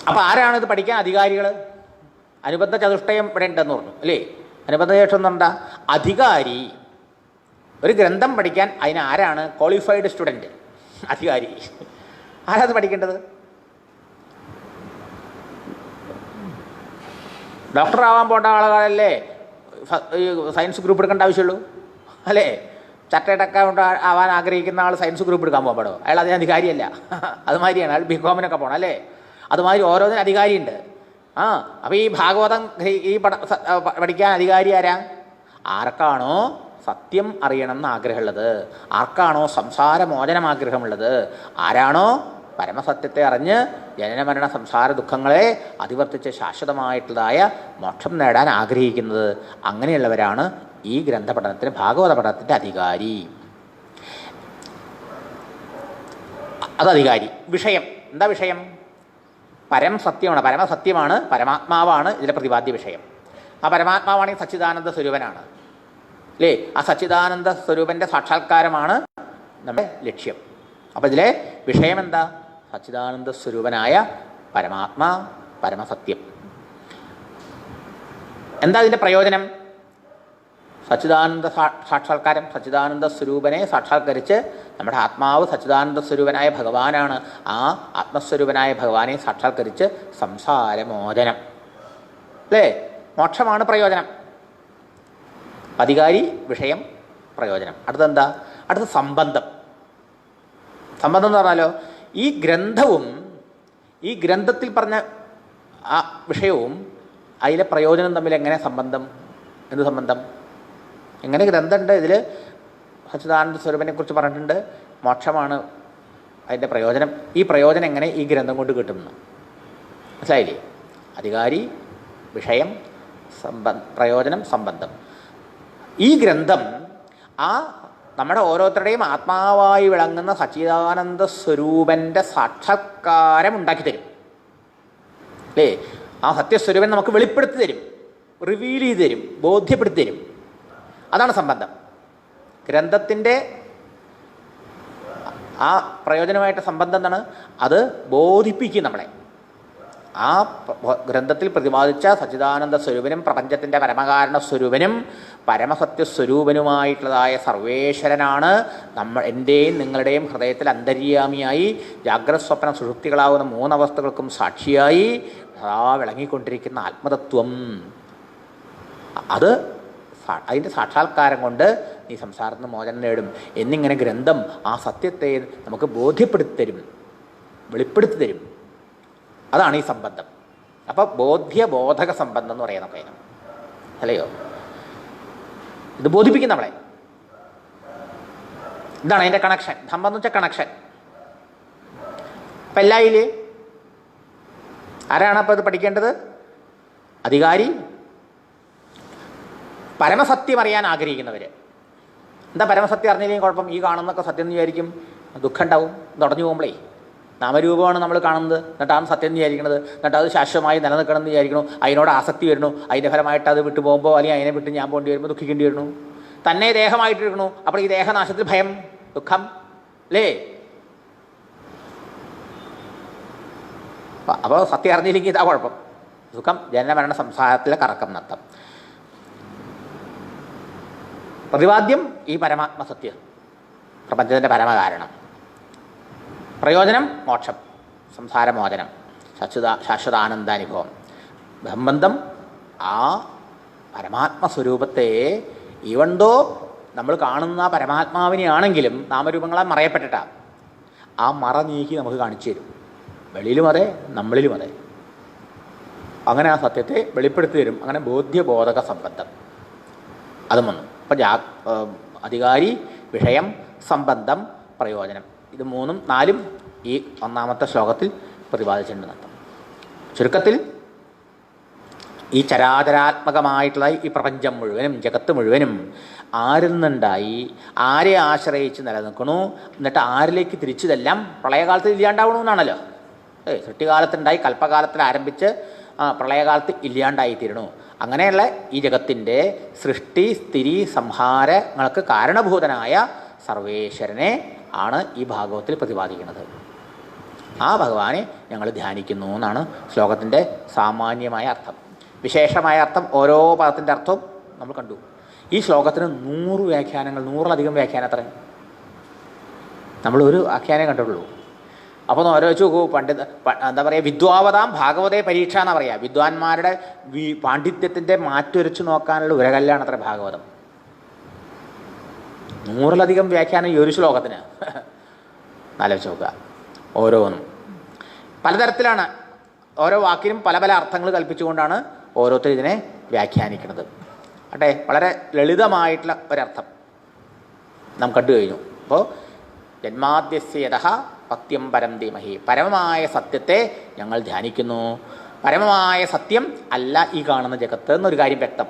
അപ്പോൾ ആരാണ് ഇത് പഠിക്കാൻ അധികാരികൾ? അനുബന്ധ ചതുഷ്ടയം ഇവിടെ ഉണ്ടെന്ന് പറഞ്ഞു അല്ലേ? അനുബന്ധ ചതുഷ്ടം എന്ന് പറഞ്ഞാൽ അധികാരി. ഒരു ഗ്രന്ഥം പഠിക്കാൻ അതിന് ആരാണ് ക്വാളിഫൈഡ് സ്റ്റുഡൻറ്റ്? അധികാരി. ആരാത് പഠിക്കേണ്ടത്? ഡോക്ടറാവാൻ പോകേണ്ട ആളുകളല്ലേ ഈ സയൻസ് ഗ്രൂപ്പ് എടുക്കേണ്ട ആവശ്യമുള്ളൂ അല്ലേ? ചാർട്ടേഡ് അക്കൗണ്ട് ആവാൻ ആഗ്രഹിക്കുന്ന ആൾ സയൻസ് ഗ്രൂപ്പ് എടുക്കാൻ പോകാൻ പാടോ? അയാൾ അതിന് അധികാരിയല്ല. അതുമാതിരിയാണ് അയാൾ ബികോമിനൊക്കെ പോകണം അല്ലേ? അതുമാതിരി ഓരോന്നിനും അധികാരിയുണ്ട്. അപ്പോൾ ഈ ഭാഗവതം ഈ പഠിക്കാൻ അധികാരി ആരാ? ആർക്കാണോ സത്യം അറിയണമെന്ന് ആഗ്രഹമുള്ളത്, ആർക്കാണോ സംസാരമോചനം ആഗ്രഹമുള്ളത്, ആരാണോ പരമസത്യത്തെ അറിഞ്ഞ് ജനനമരണ സംസാര ദുഃഖങ്ങളെ അതിവർത്തിച്ച് ശാശ്വതമായിട്ടുള്ളതായ മോക്ഷം നേടാൻ ആഗ്രഹിക്കുന്നത്, അങ്ങനെയുള്ളവരാണ് ഈ ഗ്രന്ഥപഠനത്തിന് ഭാഗവത പഠനത്തിൻ്റെ അധികാരി. അതധികാരി. വിഷയം എന്താ? വിഷയം പരം സത്യമാണ്, പരമസത്യമാണ്, പരമാത്മാവാണ് ഇതിലെ പ്രതിപാദ്യ വിഷയം. ആ പരമാത്മാവാണെങ്കിൽ സച്ചിദാനന്ദ സ്വരൂപനാണ് അല്ലേ? ആ സച്ചിദാനന്ദ സ്വരൂപൻ്റെ സാക്ഷാത്കാരമാണ് നമ്മുടെ ലക്ഷ്യം. അപ്പോൾ ഇതിലെ വിഷയം എന്താ? സച്ചിദാനന്ദ സ്വരൂപനായ പരമാത്മാ, പരമസത്യം. എന്താ ഇതിൻ്റെ പ്രയോജനം? സച്ചിദാനന്ദ സാക്ഷാത്കാരം. സച്ചിദാനന്ദ സ്വരൂപനെ സാക്ഷാത്കരിച്ച് നമ്മുടെ ആത്മാവ് സച്ചിദാനന്ദ സ്വരൂപനായ ഭഗവാനാണ്. ആ ആത്മസ്വരൂപനായ ഭഗവാനെ സാക്ഷാത്കരിച്ച് സംസാരമോചനം, അല്ലേ? മോക്ഷമാണ് പ്രയോജനം. അധികാരി, വിഷയം, പ്രയോജനം. അടുത്തെന്താ? അടുത്ത സംബന്ധം. സംബന്ധം എന്ന് പറഞ്ഞാലോ, ഈ ഗ്രന്ഥവും ഈ ഗ്രന്ഥത്തിൽ പറഞ്ഞ ആ വിഷയവും അതിലെ പ്രയോജനം തമ്മിൽ എങ്ങനെ സംബന്ധം? എന്ത് സംബന്ധം? എങ്ങനെ ഗ്രന്ഥമുണ്ട്, ഇതിൽ സച്ചിദാനന്ദ സ്വരൂപനെ കുറിച്ച് പറഞ്ഞിട്ടുണ്ട്, മോക്ഷമാണ് അതിൻ്റെ പ്രയോജനം. ഈ പ്രയോജനം എങ്ങനെ ഈ ഗ്രന്ഥം കൊണ്ട് കിട്ടുമെന്ന് മനസ്സിലായില്ലേ? അധികാരി, വിഷയം, പ്രയോജനം, സംബന്ധം. ഈ ഗ്രന്ഥം ആ നമ്മുടെ ഓരോരുത്തരുടെയും ആത്മാവായി വിളങ്ങുന്ന സച്ചിദാനന്ദ സ്വരൂപൻ്റെ സാക്ഷാത്കാരം ഉണ്ടാക്കി തരും, അല്ലേ? ആ സത്യസ്വരൂപൻ നമുക്ക് വെളിപ്പെടുത്തി തരും, റിവീൽ ചെയ്ത് തരും, ബോധ്യപ്പെടുത്തി തരും. അതാണ് സംബന്ധം. ഗ്രന്ഥത്തിൻ്റെ ആ പ്രയോജനമായിട്ട് സംബന്ധം എന്താണ്? അത് ബോധിപ്പിക്കും നമ്മളെ. ആ ഗ്രന്ഥത്തിൽ പ്രതിപാദിച്ച സച്ചിദാനന്ദ സ്വരൂപനും പ്രപഞ്ചത്തിൻ്റെ പരമകാരണ സ്വരൂപനും പരമസത്യസ്വരൂപനുമായിട്ടുള്ളതായ സർവേശ്വരനാണ് എൻ്റെയും നിങ്ങളുടെയും ഹൃദയത്തിൽ അന്തര്യാമിയായി ജാഗ്രത സ്വപ്ന സുഷുപ്തികളാവുന്ന മൂന്നവസ്ഥകൾക്കും സാക്ഷിയായി സദാ വിളങ്ങിക്കൊണ്ടിരിക്കുന്ന ആത്മതത്വം. അതിൻ്റെ സാക്ഷാത്കാരം കൊണ്ട് നീ സംസാരത്തിന് മോചനം നേടും എന്നിങ്ങനെ ഗ്രന്ഥം ആ സത്യത്തെ നമുക്ക് ബോധ്യപ്പെടുത്തി തരും, വെളിപ്പെടുത്തി തരും. അതാണ് ഈ സംബന്ധം. അപ്പോൾ ബോധക സംബന്ധം എന്ന് പറയാം നമുക്ക്. അല്ലയോ? ഇത് ബോധിപ്പിക്കും നമ്മളെ. ഇതാണ് അതിൻ്റെ കണക്ഷൻ. സംബന്ധം എന്ന് വെച്ചാൽ കണക്ഷൻ. അപ്പം എല്ലായില്ലേ ആരാണ് അപ്പോൾ ഇത് പഠിക്കേണ്ടത്? അധികാരി, പരമസത്യം അറിയാൻ ആഗ്രഹിക്കുന്നവർ. എന്താ പരമസത്യം അറിഞ്ഞില്ലെങ്കിൽ കുഴപ്പം? ഈ കാണുന്നതൊക്കെ സത്യം എന്ന് വിചാരിക്കും, ദുഃഖം ഉണ്ടാവും. തുടഞ്ഞു പോകുമ്പോഴേ നാമരൂപമാണ് നമ്മൾ കാണുന്നത്, എന്നിട്ടാണ് സത്യം എന്ന് വിചാരിക്കുന്നത്, എന്നിട്ട് അത് ശാശ്വതമായി നിലനിൽക്കണം എന്ന് വിചാരിക്കണു, അതിനോട് ആസക്തി വരുന്നു, അതിൻ്റെ ഫലമായിട്ട് അത് വിട്ടു പോകുമ്പോൾ അല്ലെങ്കിൽ അതിനെ വിട്ട് ഞാൻ പോകേണ്ടി വരുമ്പോൾ ദുഃഖിക്കേണ്ടി വരുന്നു. തന്നെ ദേഹമായിട്ടിരിക്കണു, അപ്പോൾ ഈ ദേഹനാശത്തിൽ ഭയം, ദുഃഖം, അല്ലേ? അപ്പോൾ സത്യം അറിഞ്ഞില്ലെങ്കിൽ ഇതാ കുഴപ്പം. സുഖം, ജനനമരണ സംസാരത്തിലെ കറക്കം നത്തം. പ്രതിപാദ്യം ഈ പരമാത്മസത്യം, പ്രപഞ്ചത്തിൻ്റെ പരമകാരണം. പ്രയോജനം മോക്ഷം, സംസാരമോചനം, ശാശ്വതാനന്ദാനുഭവം. സംബന്ധം ആ പരമാത്മസ്വരൂപത്തെ ഈവണ്ടോ നമ്മൾ കാണുന്ന പരമാത്മാവിനെയാണെങ്കിലും നാമരൂപങ്ങളാൽ മറയപ്പെട്ടിട്ടാണ്. ആ മറ നീക്കി നമുക്ക് കാണിച്ചു തരും. വെളിയിലും അതെ, നമ്മളിലും അതെ. അങ്ങനെ ആ സത്യത്തെ വെളിപ്പെടുത്തി തരും. അങ്ങനെ ബോധ്യബോധക സംബന്ധം അതും വന്നു. അപ്പം അധികാരി, വിഷയം, സംബന്ധം, പ്രയോജനം, ഇത് മൂന്നും നാലും ഈ ഒന്നാമത്തെ ശ്ലോകത്തിൽ പ്രതിപാദിച്ചിട്ടുണ്ടെന്നർത്ഥം. ചുരുക്കത്തിൽ ഈ ചരാചരാത്മകമായിട്ടുള്ള ഈ പ്രപഞ്ചം മുഴുവനും, ജഗത്ത് മുഴുവനും ആരിൽ നിന്നുണ്ടായി, ആരെ ആശ്രയിച്ച് നിലനിൽക്കണു, എന്നിട്ട് ആരിലേക്ക് തിരിച്ചതെല്ലാം പ്രളയകാലത്ത് ഇല്ലാണ്ടാവണമെന്നാണല്ലോ. സൃഷ്ടികാലത്തുണ്ടായി കൽപ്പകാലത്തിൽ ആരംഭിച്ച് പ്രളയകാലത്ത് ഇല്ലാണ്ടായിത്തീരണു. അങ്ങനെയുള്ള ഈ ജഗത്തിൻ്റെ സൃഷ്ടി, സ്ഥിതി, സംഹാരങ്ങൾക്ക് കാരണഭൂതനായ സർവേശ്വരനെ ആണ് ഈ ഭാഗവത്തിൽ പ്രതിപാദിക്കുന്നത്. ആ ഭഗവാനെ ഞങ്ങൾ ധ്യാനിക്കുന്നു എന്നാണ് ശ്ലോകത്തിൻ്റെ സാമാന്യമായ അർത്ഥം. വിശേഷമായ അർത്ഥം, ഓരോ പദത്തിൻ്റെ അർത്ഥവും നമ്മൾ കണ്ടു. ഈ ശ്ലോകത്തിന് 100 വ്യാഖ്യാനങ്ങൾ, 100-ലധികം വ്യാഖ്യാനം. അത്ര നമ്മളൊരു വ്യാഖ്യാനം കണ്ടിട്ടുള്ളൂ. അപ്പോൾ ഒന്ന് ആലോചിച്ച് നോക്കൂ. എന്താ പറയുക, വിദ്വാവതാം ഭാഗവതേ പരീക്ഷ എന്നാണ് പറയുക. വിദ്വാൻമാരുടെ പാണ്ഡിത്യത്തിൻ്റെ മാറ്റുരച്ച് നോക്കാനുള്ള ഉരകല്ലാണ് അത്ര ഭാഗവതം. 100-ലധികം വ്യാഖ്യാനം ഈ ഒരു ശ്ലോകത്തിന്. ആലോചിച്ച് നോക്കുക. ഓരോന്നും പലതരത്തിലാണ്. ഓരോ വാക്കിനും പല പല അർത്ഥങ്ങൾ കൽപ്പിച്ചുകൊണ്ടാണ് ഓരോരുത്തർ ഇതിനെ വ്യാഖ്യാനിക്കുന്നത്. അട്ടെ, വളരെ ലളിതമായിട്ടുള്ള ഒരർത്ഥം നാം കണ്ടു കഴിഞ്ഞു. അപ്പോൾ ജന്മാദ്യസ്യതഃ പത്യം പരം ധീമഹി, പരമമായ സത്യത്തെ ഞങ്ങൾ ധ്യാനിക്കുന്നു. പരമമായ സത്യം അല്ല ഈ കാണുന്ന ജഗത്ത് എന്നൊരു കാര്യം വ്യക്തം.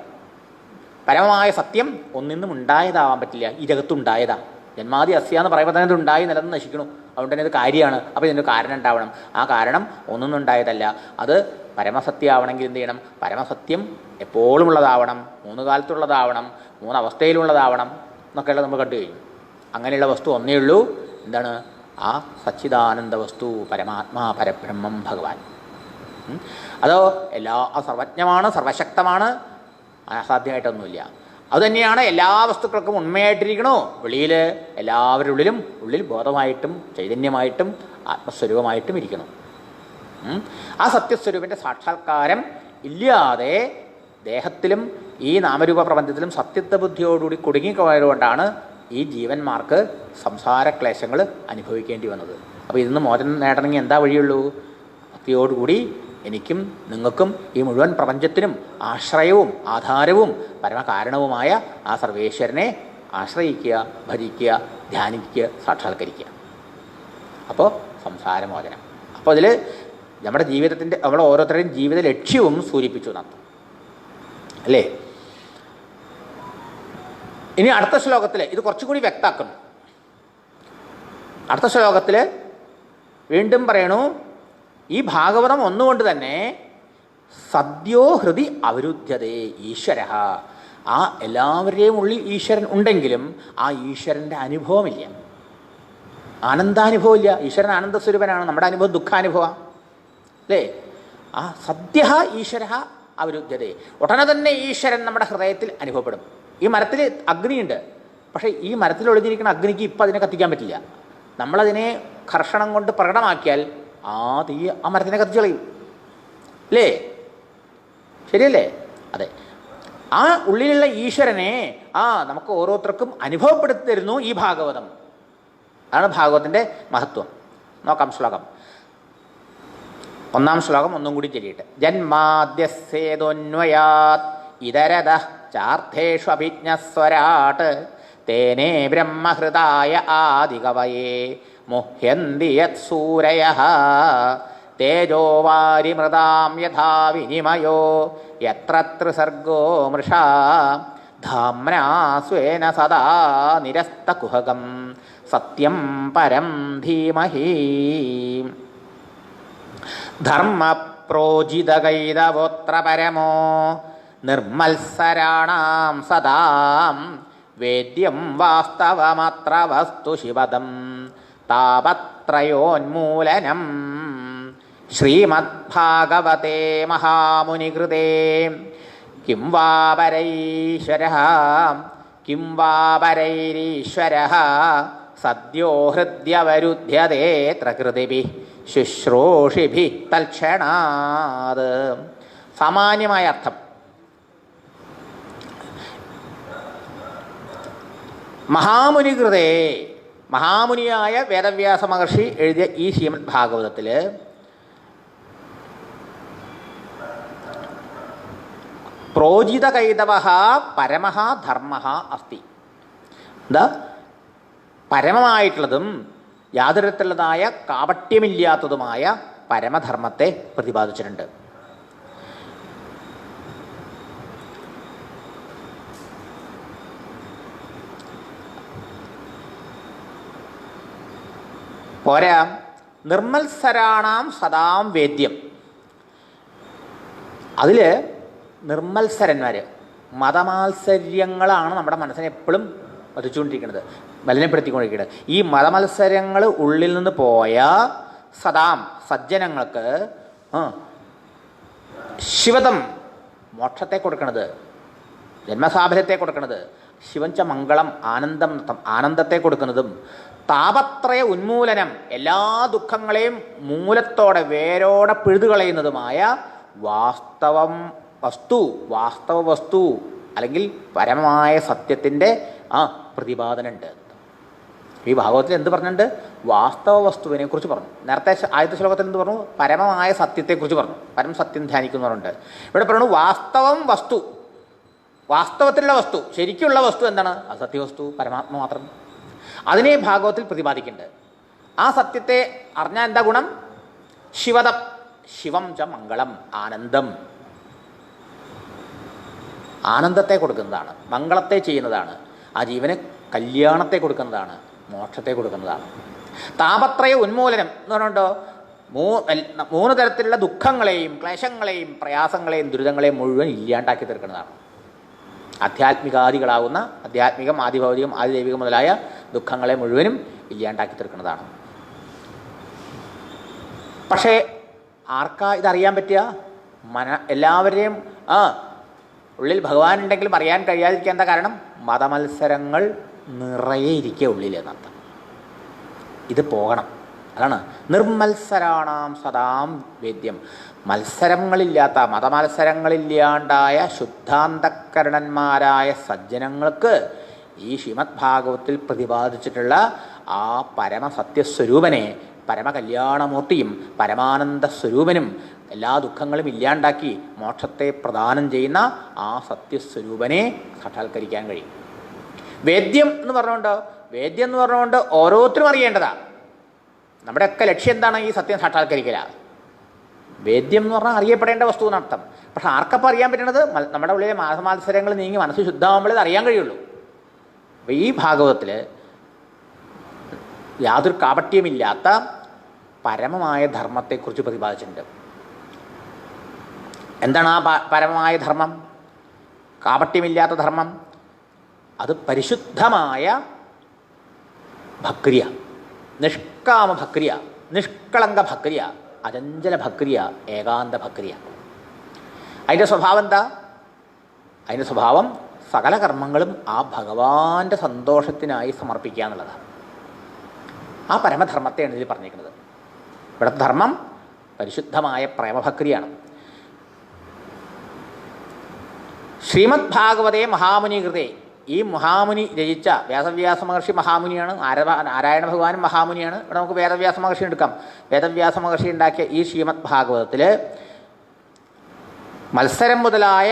പരമമായ സത്യം ഒന്നിന്നും ഉണ്ടായതാവാൻ പറ്റില്ല. ഈ ജഗത്തുണ്ടായതാ. ജന്മാദി അസ്യ എന്ന് പറയുമ്പോൾ തന്നെ ഇത് ഉണ്ടായി നിലന്ന് നശിക്കണു. അതുകൊണ്ട് തന്നെ ഇത് കാര്യമാണ്. അപ്പോൾ ഇതിനൊരു കാരണം ഉണ്ടാവണം. ആ കാരണം ഒന്നൊന്നും ഉണ്ടായതല്ല. അത് പരമസത്യമാവണമെങ്കിൽ എന്ത് ചെയ്യണം? പരമസത്യം എപ്പോഴും ഉള്ളതാവണം, 3 കാലത്തുള്ളതാവണം, 3 അവസ്ഥയിലുള്ളതാവണം എന്നൊക്കെയുള്ള നമ്മൾ കണ്ടു കഴിഞ്ഞു. അങ്ങനെയുള്ള വസ്തു ഒന്നേ ഉള്ളൂ. എന്താണ്? ആ സച്ചിദാനന്ദ വസ്തു, പരമാത്മാ, പരബ്രഹ്മം, ഭഗവാൻ. അതോ സർവജ്ഞമാണ്, സർവശക്തമാണ്, അസാധ്യമായിട്ടൊന്നുമില്ല. അതുതന്നെയാണ് എല്ലാ വസ്തുക്കൾക്കും ഉണ്മയായിട്ടിരിക്കണോ വെളിയിൽ എല്ലാവരുടെ ഉള്ളിൽ ബോധമായിട്ടും ചൈതന്യമായിട്ടും ആത്മസ്വരൂപമായിട്ടും ഇരിക്കണം. ആ സത്യസ്വരൂപിൻ്റെ സാക്ഷാത്കാരം ഇല്ലാതെ ദേഹത്തിലും ഈ നാമരൂപ പ്രപഞ്ചത്തിലും സത്യത്വ ബുദ്ധിയോടുകൂടി കുടുങ്ങിപ്പോയതുകൊണ്ടാണ് ഈ ജീവന്മാർക്ക് സംസാരക്ലേശങ്ങൾ അനുഭവിക്കേണ്ടി വന്നത്. അപ്പോൾ ഇതിന്ന് മോചനം നേടണമെങ്കിൽ എന്താ വഴിയുള്ളൂ? ഭക്തിയോടുകൂടി എനിക്കും നിങ്ങൾക്കും ഈ മുഴുവൻ പ്രപഞ്ചത്തിനും ആശ്രയവും ആധാരവും പരമകാരണവുമായ ആ സർവേശ്വരനെ ആശ്രയിക്കുക, ഭജിക്കുക, ധ്യാനിക്കുക, സാക്ഷാത്കരിക്കുക. അപ്പോൾ സംസാരമോചനം. അപ്പോൾ അതിൽ നമ്മുടെ ജീവിതത്തിൻ്റെ നമ്മൾ ഓരോരുത്തരുടെയും ജീവിത ലക്ഷ്യവും സൂചിപ്പിച്ചു നടത്തും അല്ലേ? ഇനി അടുത്ത ശ്ലോകത്തിൽ ഇത് കുറച്ചുകൂടി വ്യക്താക്കുന്നു. അടുത്ത ശ്ലോകത്തിൽ വീണ്ടും പറയണു, ഈ ഭാഗവതം ഒന്നുകൊണ്ട് തന്നെ സദ്യോ ഹൃദി അവരുദ്ധ്യതേ ഈശ്വര. ആ എല്ലാവരുടെയും ഉള്ളിൽ ഈശ്വരൻ ഉണ്ടെങ്കിലും ആ ഈശ്വരൻ്റെ അനുഭവമില്ല, ആനന്ദാനുഭവമില്ല. ഈശ്വരൻ ആനന്ദസ്വരൂപനാണ്, നമ്മുടെ അനുഭവം ദുഃഖാനുഭവമാണ് അല്ലേ? ആ സദ്യ ഈശ്വര അവരുദ്ധ്യതേ, ഉടനെ തന്നെ ഈശ്വരൻ നമ്മുടെ ഹൃദയത്തിൽ അനുഭവപ്പെടും. ഈ മരത്തിൽ അഗ്നിയുണ്ട്, പക്ഷേ ഈ മരത്തിൽ ഒളിഞ്ഞിരിക്കുന്ന അഗ്നിക്ക് ഇപ്പം അതിനെ കത്തിക്കാൻ പറ്റില്ല. നമ്മളതിനെ കർഷണം കൊണ്ട് പ്രകടമാക്കിയാൽ ആ തീ ആ മരത്തിനെ കത്തിച്ച് കളയും അല്ലേ? ശരിയല്ലേ? അതെ. ആ ഉള്ളിലുള്ള ഈശ്വരനെ നമുക്ക് ഓരോരുത്തർക്കും അനുഭവപ്പെടുത്തി തരുന്നു ഈ ഭാഗവതം. അതാണ് ഭാഗവതത്തിൻ്റെ മഹത്വം. നോക്കാം ശ്ലോകം. ഒന്നാം ശ്ലോകം ഒന്നും കൂടി ചൊല്ലിയിട്ട്. ജന്മാദ്യസ്യേതോന്വയാത് ഇതരത ചാർത്ഥേഷു അഭിജ്ഞസ്വരാട്ട് തേനേ ബ്രഹ്മഹൃദായ ആദികവയേ മുഹ്യന്തി യത്സൂരയഃ തേജോ വാരിമൃതാം യഥാ വിനിമയോ യത്ര ത്രിസർഗോ മൃഷാ ധാമ്നാ സ്വേന സദാ നിരസ്തകുഹകം സത്യം പരം ധീമഹി. ധർമ്മപ്രോജിതകൈതവോത്ര പരമോ നിർമ്മത്സരാണാം സദാം വേദ്യം വാസ്തവമത്ര വസ്തു ശിവദം താപത്രയോന്മൂലനം. ശ്രീമദ്ഭാഗവതേ മഹാമുനികൃതേ കിം വാ പരൈശ്വരഃ കിം വാ പരൈരീശ്വരഃ സദ്യോ ഹൃദ്യവരുദ്ധ്യതേത്ര കൃതിഭിഃ ശുശ്രൂഷിഭിഃ തൽക്ഷണാത്. സാമാന്യമായ അർത്ഥം, മഹാമുനികൃതേ, മഹാമുനിയായ വേദവ്യാസ മഹർഷി എഴുതിയ ഈ ശ്രീമദ് ഭാഗവതത്തിൽ പ്രോജിതകൈതവഃ പരമഃ ധർമ്മഃ അസ്തി. എന്താ? പരമമായിട്ടുള്ളതും യാതൊരു തരത്തിലുള്ളതായ കാപട്യമില്ലാത്തതുമായ പരമധർമ്മത്തെ പ്രതിപാദിച്ചിട്ടുണ്ട്. പോരാ, നിർമ്മത്സരാണാം സദാം വേദ്യം. അതിൽ നിർമ്മത്സരന്മാർ, മതമാത്സര്യങ്ങളാണ് നമ്മുടെ മനസ്സിനെ എപ്പോഴും വധിച്ചുകൊണ്ടിരിക്കുന്നത്, മലിനപ്പെടുത്തിക്കൊണ്ടിരിക്കുന്നത്. ഈ മതമത്സരങ്ങൾ ഉള്ളിൽ നിന്ന് പോയ സദാം സജ്ജനങ്ങൾക്ക് ശിവദം മോക്ഷത്തെ കൊടുക്കണത്, ജന്മസാഫല്യത്തെ കൊടുക്കണത്, ശിവഞ്ച മംഗളം ആനന്ദം ആനന്ദത്തെ കൊടുക്കുന്നതും, താപത്രയ ഉന്മൂലനം എല്ലാ ദുഃഖങ്ങളെയും മൂലത്തോടെ വേരോടെ പിഴുതുകളയുന്നതുമായ വാസ്തവ വസ്തു അല്ലെങ്കിൽ പരമമായ സത്യത്തിൻ്റെ പ്രതിപാദനമുണ്ട്. ഈ ഭാഗവത്തിൽ എന്ത് പറഞ്ഞിട്ടുണ്ട്? വാസ്തവ വസ്തുവിനെ കുറിച്ച് പറഞ്ഞു. നേരത്തെ ആദ്യത്തെ ശ്ലോകത്തിൽ എന്ത് പറഞ്ഞു? പരമമായ സത്യത്തെക്കുറിച്ച് പറഞ്ഞു. പരം സത്യം ധ്യാനിക്കുന്നവരുണ്ട്. ഇവിടെ പറഞ്ഞു വാസ്തവം വസ്തു, വാസ്തവത്തിലുള്ള വസ്തു, ശരിക്കുള്ള വസ്തു എന്താണ്? അസത്യവസ്തു, പരമാത്മ മാത്രം. അതിനെ ഭാഗവത്തിൽ പ്രതിപാദിക്കുന്നുണ്ട്. ആ സത്യത്തെ അറിഞ്ഞാൽ എന്താ ഗുണം? ശിവദം, ശിവം ച മംഗളം, ആനന്ദം, ആനന്ദത്തെ കൊടുക്കുന്നതാണ്, മംഗളത്തെ ചെയ്യുന്നതാണ്, ആ ജീവന് കല്യാണത്തെ കൊടുക്കുന്നതാണ്, മോക്ഷത്തെ കൊടുക്കുന്നതാണ്. താപത്രയ ഉന്മൂലനം എന്ന് പറഞ്ഞുകൊണ്ടോ മൂന്ന് തരത്തിലുള്ള ദുഃഖങ്ങളെയും ക്ലേശങ്ങളെയും പ്രയാസങ്ങളെയും ദുരിതങ്ങളെയും മുഴുവൻ ഇല്ലാണ്ടാക്കി തീർക്കുന്നതാണ്. ആധ്യാത്മികാദികളാവുന്ന ആധ്യാത്മികം, ആദിഭൗതികം, ആദിദൈവികം മുതലായ ദുഃഖങ്ങളെ മുഴുവനും ഇല്ലാണ്ടാക്കി തീർക്കുന്നതാണ്. പക്ഷേ ആർക്കാ ഇതറിയാൻ പറ്റുക? എല്ലാവരെയും ഉള്ളിൽ ഭഗവാൻ ഉണ്ടെങ്കിലും അറിയാൻ കഴിയാതിരിക്കാൻ എന്താ കാരണം? മതമത്സരങ്ങൾ നിറയെ ഇരിക്കുക ഉള്ളിൽ എന്നർത്ഥം. ഇത് പോകണം. അതാണ് നിർമത്സരാണാം സദാം വേദ്യം. മത്സരങ്ങളില്ലാത്ത, മതമത്സരങ്ങളില്ലാണ്ടായ ശുദ്ധാന്തക്കരണന്മാരായ സജ്ജനങ്ങൾക്ക് ഈ ശ്രീമദ് ഭാഗവത്തിൽ പ്രതിപാദിച്ചിട്ടുള്ള ആ പരമസത്യസ്വരൂപനെ, പരമകല്യാണമൂർത്തിയും പരമാനന്ദ സ്വരൂപനും എല്ലാ ദുഃഖങ്ങളും ഇല്ലാണ്ടാക്കി മോക്ഷത്തെ പ്രദാനം ചെയ്യുന്ന ആ സത്യസ്വരൂപനെ സാക്ഷാത്കരിക്കാൻ കഴിയും. വേദ്യം എന്ന് പറഞ്ഞുകൊണ്ട് ഓരോരുത്തരും അറിയേണ്ടതാണ്. നമ്മുടെയൊക്കെ ലക്ഷ്യം എന്താണ്? ഈ സത്യം സാക്ഷാത്കരിക്കലാണ്. വേദ്യം എന്ന് പറഞ്ഞാൽ അറിയപ്പെടേണ്ട വസ്തു എന്നർത്ഥം. പക്ഷെ ആർക്കപ്പം അറിയാൻ പറ്റുന്നത്? നമ്മുടെ ഉള്ളിലെ മാസമത്സരങ്ങൾ നീങ്ങി മനസ്സ് ശുദ്ധമാകുമ്പോഴേ ഇത് അറിയാൻ കഴിയുള്ളൂ. അപ്പം ഈ ഭാഗവതത്തിൽ യാതൊരു കാപട്യമില്ലാത്ത പരമമായ ധർമ്മത്തെക്കുറിച്ച് പ്രതിപാദിച്ചിട്ടുണ്ട്. എന്താണ് ആ പരമമായ ധർമ്മം? കാപട്യമില്ലാത്ത ധർമ്മം. അത് പരിശുദ്ധമായ ഭക്രിയ, നിഷ്കാമ ഭക്രിയ, നിഷ്കളങ്ക ഭക്രിയ, അചഞ്ചല ഭക്രിയ, ഏകാന്ത ഭക്രിയ. അതിൻ്റെ സ്വഭാവം എന്താ? അതിൻ്റെ സ്വഭാവം സകല കർമ്മങ്ങളും ആ ഭഗവാന്റെ സന്തോഷത്തിനായി സമർപ്പിക്കുക എന്നുള്ളതാണ്. ആ പരമധർമ്മത്തെയാണ് ഇതിൽ പറഞ്ഞിരിക്കുന്നത്. ഇവിടുത്തെ ധർമ്മം പരിശുദ്ധമായ പ്രേമഭക്രിയാണ്. ശ്രീമദ് ഭാഗവതേ മഹാമുനി കൃതേ, ഈ മഹാമുനി രചിച്ച വ്യാസവ്യാസ മഹർഷി മഹാമുനിയാണ്, നാരായണ ഭഗവാനും മഹാമുനിയാണ്. ഇവിടെ നമുക്ക് വേദവ്യാസ മഹർഷി എടുക്കാം. വേദവ്യാസ മഹർഷി ഉണ്ടാക്കിയ ഈ ശ്രീമദ് ഭാഗവതത്തിൽ മത്സരം മുതലായ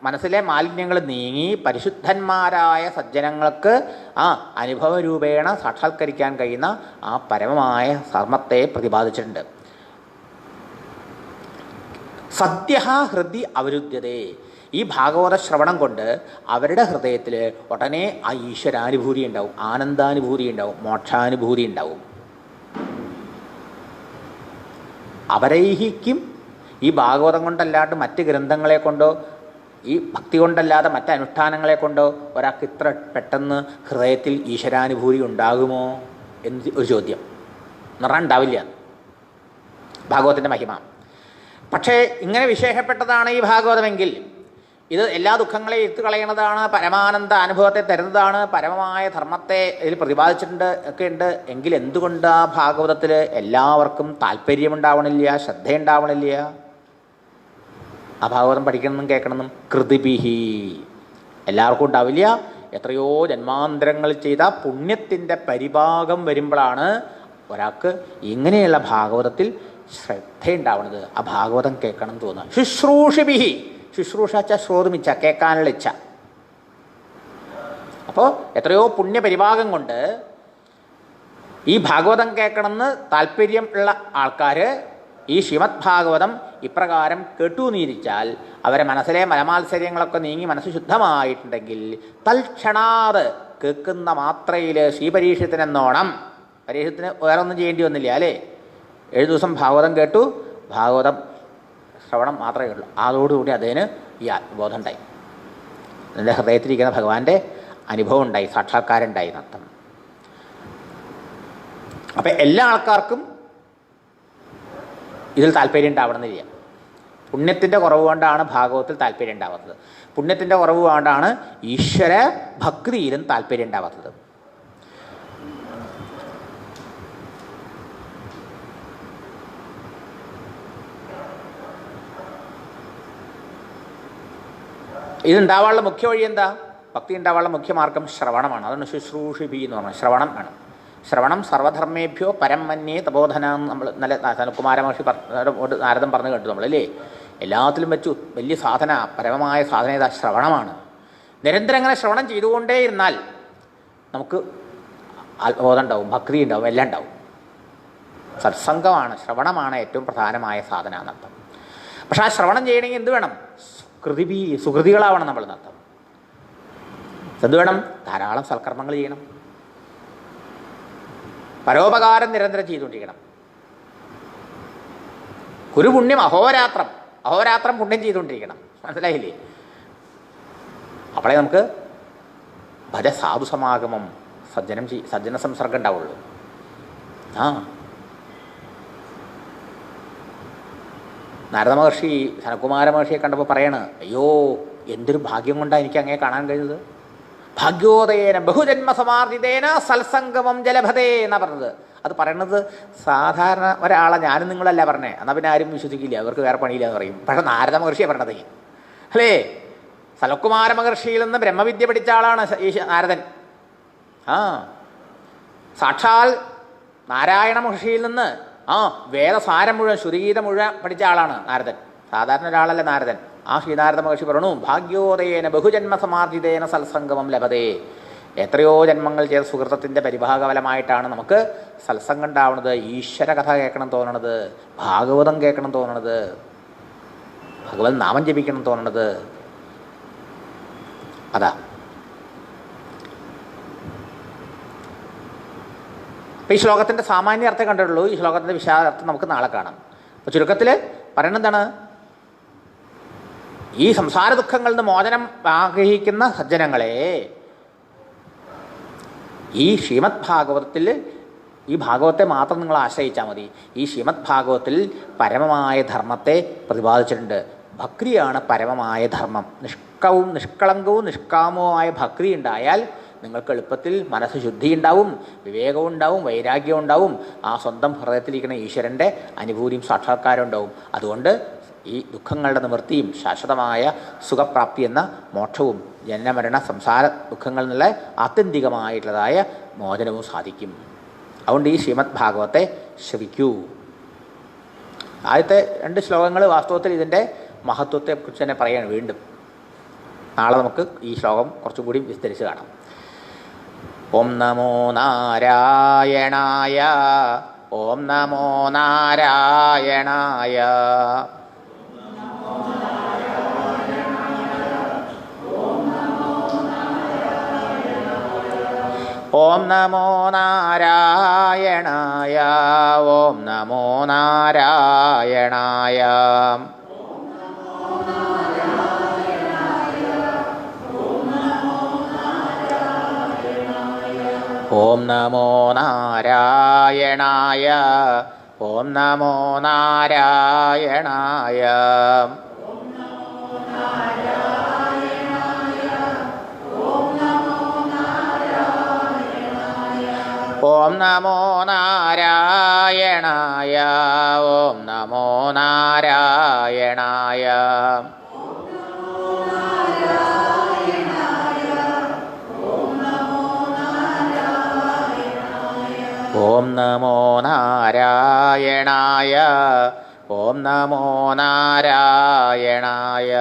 മനസ്സിലെ മാലിന്യങ്ങൾ നീങ്ങി പരിശുദ്ധന്മാരായ സജ്ജനങ്ങൾക്ക് ആ അനുഭവരൂപേണ സാക്ഷാത്കരിക്കാൻ കഴിയുന്ന ആ പരമമായ ധർമ്മത്തെ പ്രതിപാദിച്ചിട്ടുണ്ട്. സദ്യ ഹൃദി അവരുദ്ധ്യതേ, ഈ ഭാഗവത ശ്രവണം കൊണ്ട് അവരുടെ ഹൃദയത്തിൽ ഉടനെ ആ ഈശ്വരാനുഭൂതി ഉണ്ടാവും, ആനന്ദാനുഭൂതി ഉണ്ടാവും, മോക്ഷാനുഭൂതി ഉണ്ടാവും. അവരൈഹിക്കും ഈ ഭാഗവതം കൊണ്ടല്ലാണ്ട് മറ്റ് ഗ്രന്ഥങ്ങളെ കൊണ്ടോ ഈ ഭക്തി കൊണ്ടല്ലാതെ മറ്റ് അനുഷ്ഠാനങ്ങളെ കൊണ്ടോ ഒരാൾക്ക് ഇത്ര പെട്ടെന്ന് ഹൃദയത്തിൽ ഈശ്വരാനുഭൂതി ഉണ്ടാകുമോ എന്ന് ഒരു ചോദ്യം. നിറം ഉണ്ടാവില്ല ഭാഗവതത്തിൻ്റെ മഹിമ. പക്ഷേ ഇങ്ങനെ വിശേഷപ്പെട്ടതാണ് ഈ ഭാഗവതമെങ്കിൽ ഇത് എല്ലാ ദുഃഖങ്ങളെയും എടുത്തു കളയണതാണ്, പരമാനന്ദ അനുഭവത്തെ തരുന്നതാണ്, പരമമായ ധർമ്മത്തെ ഇതിൽ പ്രതിപാദിച്ചിട്ടുണ്ട് ഒക്കെ ഉണ്ട്. എങ്കിൽ എന്തുകൊണ്ട് ആ ഭാഗവതത്തിൽ എല്ലാവർക്കും താല്പര്യമുണ്ടാവണില്ല, ശ്രദ്ധയുണ്ടാവണില്ല? ആ ഭാഗവതം പഠിക്കണമെന്നും കേൾക്കണമെന്നും കൃതിഭിഹി എല്ലാവർക്കും ഉണ്ടാവില്ല. എത്രയോ ജന്മാന്തരങ്ങൾ ചെയ്ത പുണ്യത്തിൻ്റെ പരിഭാഗം വരുമ്പോഴാണ് ഒരാൾക്ക് ഇങ്ങനെയുള്ള ഭാഗവതത്തിൽ ശ്രദ്ധയുണ്ടാവുന്നത്, ആ ഭാഗവതം കേൾക്കണം തോന്നുക. ശുശ്രൂഷിഭിഹി, ശുശ്രൂഷ ശ്രോതുമിച്ച, കേൾക്കാനുള്ള ഇച്ഛ. അപ്പോൾ എത്രയോ പുണ്യപരിഭാഗം കൊണ്ട് ഈ ഭാഗവതം കേൾക്കണമെന്ന് താല്പര്യം ഉള്ള ആൾക്കാർ ഈ ശ്രീമദ് ഭാഗവതം ഇപ്രകാരം കേട്ടുനീരിച്ചാൽ അവരെ മനസ്സിലെ മലമാത്സര്യങ്ങളൊക്കെ നീങ്ങി മനസ്സ് ശുദ്ധമായിട്ടുണ്ടെങ്കിൽ തൽക്ഷണാത് കേൾക്കുന്ന മാത്രയിൽ ശ്രീപരീക്ഷത്തിനെന്നോണം, പരീക്ഷത്തിന് വേറെ ഒന്നും ചെയ്യേണ്ടി വന്നില്ല അല്ലേ? 7 ദിവസം ഭാഗവതം കേട്ടു, ഭാഗവതം ശ്രവണം മാത്രമേ ഉള്ളൂ. അതോടുകൂടി അതിന് ഈ ആത്മബോധം ഉണ്ടായി, എൻ്റെ ഹൃദയത്തിലിരിക്കുന്ന ഭഗവാന്റെ അനുഭവം ഉണ്ടായി, സാക്ഷാത്കാരമുണ്ടായി എന്നർത്ഥം. അപ്പം എല്ലാ ആൾക്കാർക്കും ഇതിൽ താല്പര്യം ഉണ്ടാവണമെന്നില്ല. പുണ്യത്തിൻ്റെ കുറവ് കൊണ്ടാണ് ഭാഗവതത്തിൽ താല്പര്യം ഉണ്ടാവാത്തത്. പുണ്യത്തിൻ്റെ കുറവ് കൊണ്ടാണ് ഈശ്വര ഭക്തിയിലും താല്പര്യം ഉണ്ടാവാത്തത്. ഇതുണ്ടാവാനുള്ള മുഖ്യ വഴി എന്താ? ഭക്തി ഉണ്ടാവാനുള്ള മുഖ്യ മാർഗം ശ്രവണമാണ്. അതാണ് ശുശ്രൂഷിഭി എന്ന് പറഞ്ഞാൽ. ശ്രവണം വേണം. ശ്രവണം സർവധർമ്മേഭ്യോ പരം മന്യേ തപോധന നമ്മൾ നല്ല കുമാരമഹർഷി നാരദം പറഞ്ഞു കേട്ടു നമ്മളല്ലേ. എല്ലാത്തിലും വെച്ച് വലിയ സാധന, പരമമായ സാധന ഇതാ ശ്രവണമാണ്. നിരന്തരം അങ്ങനെ ശ്രവണം ചെയ്തുകൊണ്ടേ ഇരുന്നാൽ നമുക്ക് ആത്മബോധം ഉണ്ടാവും, ഭക്തി ഉണ്ടാവും, എല്ലാം ഉണ്ടാവും. സത്സംഗമാണ്, ശ്രവണമാണ് ഏറ്റവും പ്രധാനമായ സാധന എന്നർത്ഥം. പക്ഷെ ആ ശ്രവണം ചെയ്യണമെങ്കിൽ എന്ത് വേണം? സുഹൃതികളാവണം നമ്മൾ എന്നർത്ഥം. എന്ത് വേണം? ധാരാളം സൽക്കർമ്മങ്ങൾ ചെയ്യണം, പരോപകാരം നിരന്തരം ചെയ്തുകൊണ്ടിരിക്കണം. കുരുപുണ്യം അഹോരാത്രം, അഹോരാത്രം പുണ്യം ചെയ്തുകൊണ്ടിരിക്കണം. മനസ്സിലായില്ലേ? അപ്പോഴേ നമുക്ക് ഭജ സാധു സമാഗമം സജ്ജന സംസർഗം ഉണ്ടാവുള്ളൂ. നാരദ മഹർഷി സനകുമാര മഹർഷിയെ കണ്ടപ്പോൾ പറയണ്, അയ്യോ എന്തൊരു ഭാഗ്യം കൊണ്ടാണ് എനിക്ക് അങ്ങേ കാണാൻ കഴിഞ്ഞത്. ഭാഗ്യോദയേന ബഹുജന്മസമാർജിതേന സത്സംഗമം ജലഭതേ എന്നാണ് പറഞ്ഞത്. അത് പറയണത് സാധാരണ ഒരാളെ ഞാനും നിങ്ങളല്ല പറഞ്ഞേ, എന്നാൽ പിന്നെ ആരും വിശ്വസിക്കില്ല, അവർക്ക് വേറെ പണിയില്ല എന്ന് പറയും. പക്ഷേ നാരദ മഹർഷിയാണ് പറഞ്ഞത് അല്ലേ. സനത്കുമാര മഹർഷിയിൽ നിന്ന് ബ്രഹ്മവിദ്യ പഠിച്ച ആളാണ് നാരദൻ. സാക്ഷാൽ നാരായണ മഹർഷിയിൽ നിന്ന് വേദസാരം മുഴുവൻ ശ്രുതിഗീതം മുഴുവൻ പഠിച്ച ആളാണ് നാരദൻ. സാധാരണ ഒരാളല്ല നാരദൻ. ആ ശ്രീനാരദ മഹർഷി പറഞ്ഞു, ഭാഗ്യോദയേന ബഹുജന്മസമാർജിതേന സത്സംഗമം ലഭതേ. എത്രയോ ജന്മങ്ങൾ ചെയ്ത സുഹൃത്തത്തിൻ്റെ പരിഭാഗഫലമായിട്ടാണ് നമുക്ക് സത്സംഗം ഉണ്ടാവുന്നത്, ഈശ്വര കഥ കേൾക്കണം തോന്നണത്, ഭാഗവതം കേൾക്കണം തോന്നണത്, ഭഗവത് നാമം ജപിക്കണം തോന്നണത്. അതാ അപ്പം ഈ ശ്ലോകത്തിൻ്റെ സാമാന്യ അർത്ഥം കണ്ടിട്ടുള്ളൂ. ഈ ശ്ലോകത്തിൻ്റെ വിശാലാർത്ഥം നമുക്ക് നാളെ കാണാം. അപ്പോൾ ചുരുക്കത്തിൽ പറയണെന്താണ്, ഈ സംസാര ദുഃഖങ്ങളിൽ നിന്ന് മോചനം ആഗ്രഹിക്കുന്ന സജ്ജനങ്ങളെ ഈ ശ്രീമദ് ഭാഗവതത്തിൽ, ഈ ഭാഗവത്തെ മാത്രം നിങ്ങൾ ആശ്രയിച്ചാൽ മതി. ഈ ശ്രീമദ് ഭാഗവത്തിൽ പരമമായ ധർമ്മത്തെ പ്രതിപാദിച്ചിട്ടുണ്ട്. ഭക്തിയാണ് പരമമായ ധർമ്മം. നിഷ്കളങ്കവും നിഷ്കാമവുമായ ഭക്തി ഉണ്ടായാൽ നിങ്ങൾക്ക് എളുപ്പത്തിൽ മനസ്സ് ശുദ്ധി ഉണ്ടാവും, വിവേകവും ഉണ്ടാവും, വൈരാഗ്യവും ഉണ്ടാവും, ആ സ്വന്തം ഹൃദയത്തിലിരിക്കുന്ന ഈശ്വരൻ്റെ അനുഭൂതിയും സാക്ഷാത്കാരം ഉണ്ടാവും. അതുകൊണ്ട് ഈ ദുഃഖങ്ങളുടെ നിവൃത്തിയും ശാശ്വതമായ സുഖപ്രാപ്തി എന്ന മോക്ഷവും ജനനമരണ സംസാര ദുഃഖങ്ങളിൽ നിന്നുള്ള ആത്യന്തികമായിട്ടുള്ളതായ മോചനവും സാധിക്കും. അതുകൊണ്ട് ഈ ശ്രീമദ് ഭാഗവത്തെ ശ്രവിക്കൂ. ആദ്യത്തെ 2 ശ്ലോകങ്ങൾ വാസ്തവത്തിൽ ഇതിൻ്റെ മഹത്വത്തെക്കുറിച്ച് തന്നെ പറയാണ്. വീണ്ടും നാളെ നമുക്ക് ഈ ശ്ലോകം കുറച്ചും കൂടി വിസ്തരിച്ച് കാണാം. ഓം നമോ നാരായണായ, ഓം നമോ നാരായണായ, ഓം നമോ നാരായണായ, ഓം നമോ നാരായണായ, ഓം നമോ നാരായണായ, ഓം നമോ നാരായണായ, ഓം നമോ നാരായണായ, ഓം നമോ നാരായണായ, ഓം നമോ നാരായണായ, ഓം നമോ നാരായണായ,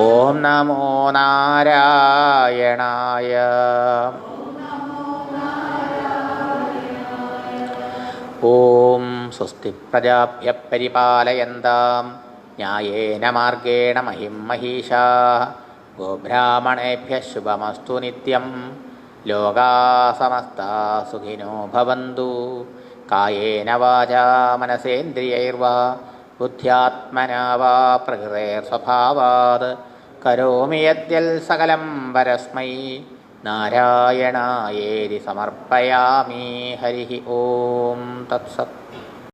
ഓം നമോ നാരായണായ. ഓം സ്വസ്തി പ്രജാഭ്യഃ പരിപാലയന്താം ന്യായേന മാർഗേണ മഹിം മഹീഷാഃ. ഗോബ്രാഹ്മണേഭ്യഃ ശുഭമസ്തു നിത്യം. ലോകാഃ സമസ്താഃ സുഖിനോ ഭവന്തു. കായേന വാചാ മനസേന്ദ്രിയൈർവാ ബുദ്ധ്യാത്മനാ വാ പ്രകൃതേർസ്വഭാവാത് കരോമി യദ്യൽ സകലം പരസ്മൈ നാരായണായേതി സമർപ്പയാമി. ഹരി ഓം തത്സത്.